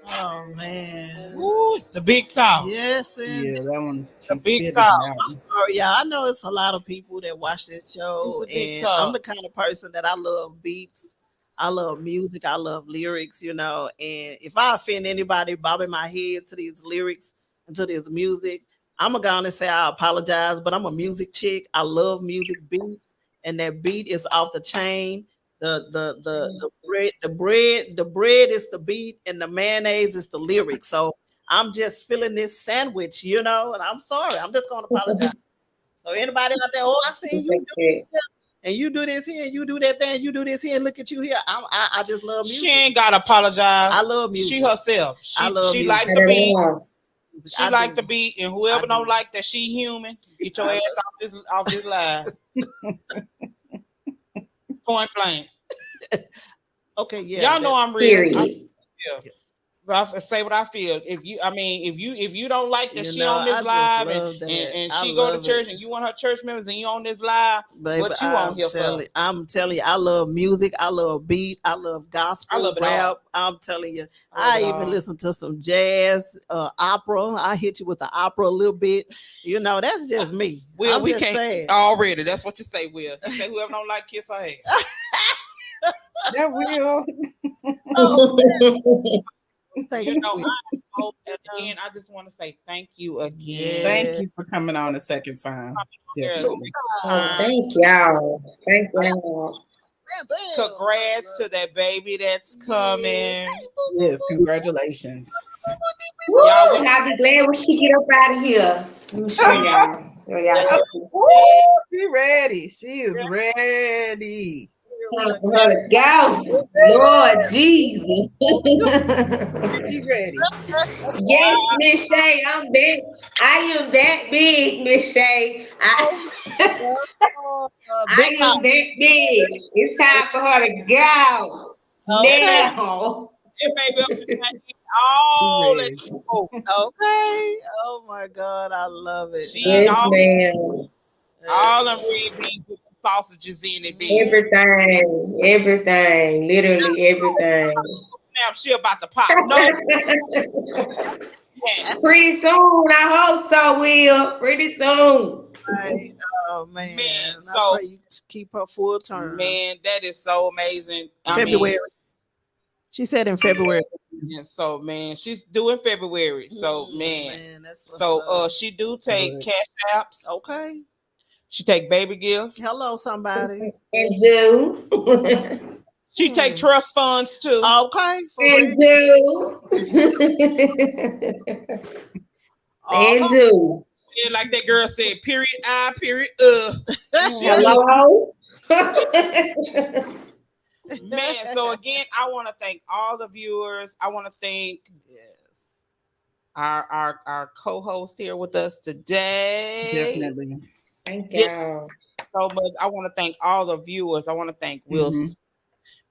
Oh man. Ooh, it's the big talk. Yes, and Yeah, that one. The she big spit it talk. out. I'm sorry, yeah, I know it's a lot of people that watch that show, It's a big and talk. I'm the kind of person that I love beats, I love music, I love lyrics, you know. And if I offend anybody bobbing my head to these lyrics and to this music, I'm gonna go on and say I apologize. But I'm a music chick. I love music beats, and that beat is off the chain. The bread is the beat, and the mayonnaise is the lyric. So I'm just feeling this sandwich, you know, and I'm sorry. I'm just gonna apologize. So anybody out there, oh, I seen you do this here, and you do this here, and you do that there, and you do this here, and look at you here. I just love music. She ain't gotta apologize. I love music. She herself. I love She music. like the beat. She I like do. the beat, and whoever I don't do. like that, she human. Get your ass off this line. Point blank. Okay, yeah. Y'all know I'm real. Period. I say what I feel. If you don't like that You she know, on this I just live love that. and I she go to love church it. and you want her church members and you on this live, Baby, what you on here for? I'm telling you, I love music. I love beat. I love gospel, I love it rap. all. I'm telling you, I love I it even all. listen to some jazz, opera. I hit you with the opera a little bit. You know, that's just me. Will, I'm we just can't saying. already. That's what you say, Will. You say whoever don't like kiss her ass. That will. Thank You you. know, Will. I'm so at the end, I just want to say thank you again. Thank you for coming on a second time. Yes, Definitely. Thank y'all. Thank y'all. congrats to that baby that's coming. Yes, congratulations. Woo, Y'all, we- and I'll be glad when she get up out of here. Let me show y'all. So y'all Woo, she ready. She is ready. time for her to go. Lord Jesus. She ready. Yes, Miss Shay, I'm that. I am that big, Miss Shay. I Big am that big. It's time for her to go. Okay. Now. that baby all She that ready. Okay. Oh my God, I love it. she Yes, all, ma'am. all them red beans with the sausages in it, baby. Everything. Literally everything. Snap, she about to pop. No, yes. Pretty soon, I hope so, Will. Pretty soon. Right. Oh man. Man, I so- pray you keep her full term. Man, that is so amazing. February. She said in February. And so man, she's due in February. So man. that's what's So up. she do take Good. cash apps. Okay. She take baby gifts. Hello, somebody. And do. She take trust funds too. Okay. And do. And do. Yeah, like that girl said, period I, period Hello. Man, so again, I want to thank all the viewers. I want to thank our co-host here with us today. Definitely. Thank y'all so much. I want to thank all the viewers. I want to thank Will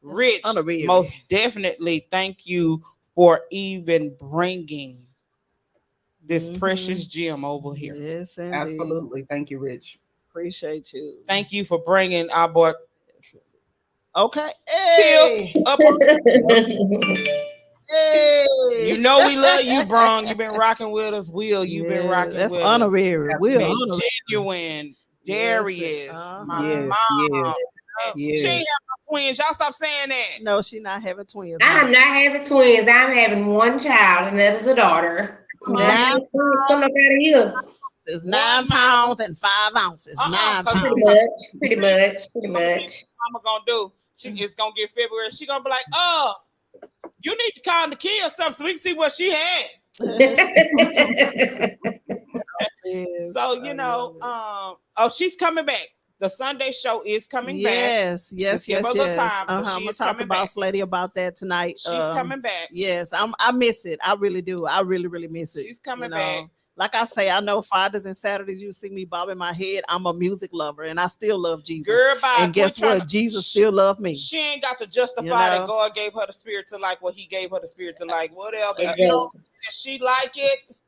Rich. Honorary. Most definitely thank you for even bringing this precious gem over here. Yes, indeed. Absolutely. Thank you, Rich. Appreciate you. Thank you for bringing our boy. Okay. Hey. Up. Hey. You know we love you, Brong. You've been rocking with us. Will, you've been rocking with us. That's honorary. Will, honorary. Genuine. Darius. My mom. She ain't have no twins. Y'all stop saying that. No, she not having twins. I'm not having twins. I'm having one child, and that is a daughter. Come up out of here. It's 9 pounds and 5 ounces. 9 pounds. Pretty much. Mama gonna do? She is gonna get February. She gonna be like, you need to call Nikia or something so we can see what she had. So she's coming back. The Sunday show is coming back. Yes. Give her a little time. I'm gonna talk about Slady about that tonight. She's coming back. Yes, I miss it. I really do. I really miss it. She's coming back. Like I say, I know Fridays and Saturdays you see me bobbing my head. I'm a music lover and I still love Jesus. Girl, and guess what? Jesus still loves me. She ain't got to justify that God gave her the spirit to like what he gave her the spirit to like. Whatever. If she like it,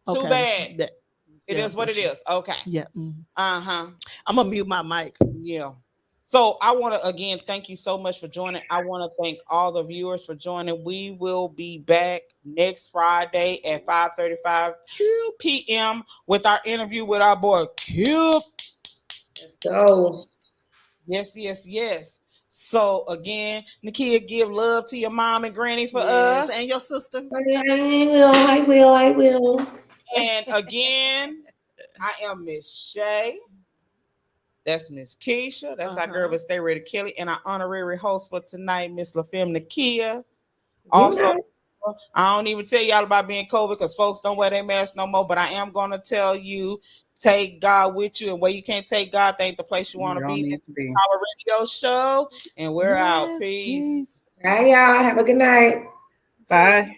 too bad. It is what it is. Okay. Yeah. I'm gonna mute my mic. Yeah. So I want to again thank you so much for joining. I want to thank all the viewers for joining. We will be back next Friday at 5:35 p.m. with our interview with our boy Cube. Let's go. Yes. So again, Nikia, give love to your mom and granny for us and your sister. I will. And again, I am Miss Shay. That's Miss Keisha. That's our girl, but stay ready, Kelly. And our honorary host for tonight, Miss LaFem Nikia. Also, I don't even tell y'all about being COVID because folks don't wear their masks no more. But I am going to tell you, take God with you. And where you can't take God, that ain't the place you want to be. This is our radio show. And we're out. Peace. Bye, y'all. Have a good night. Bye.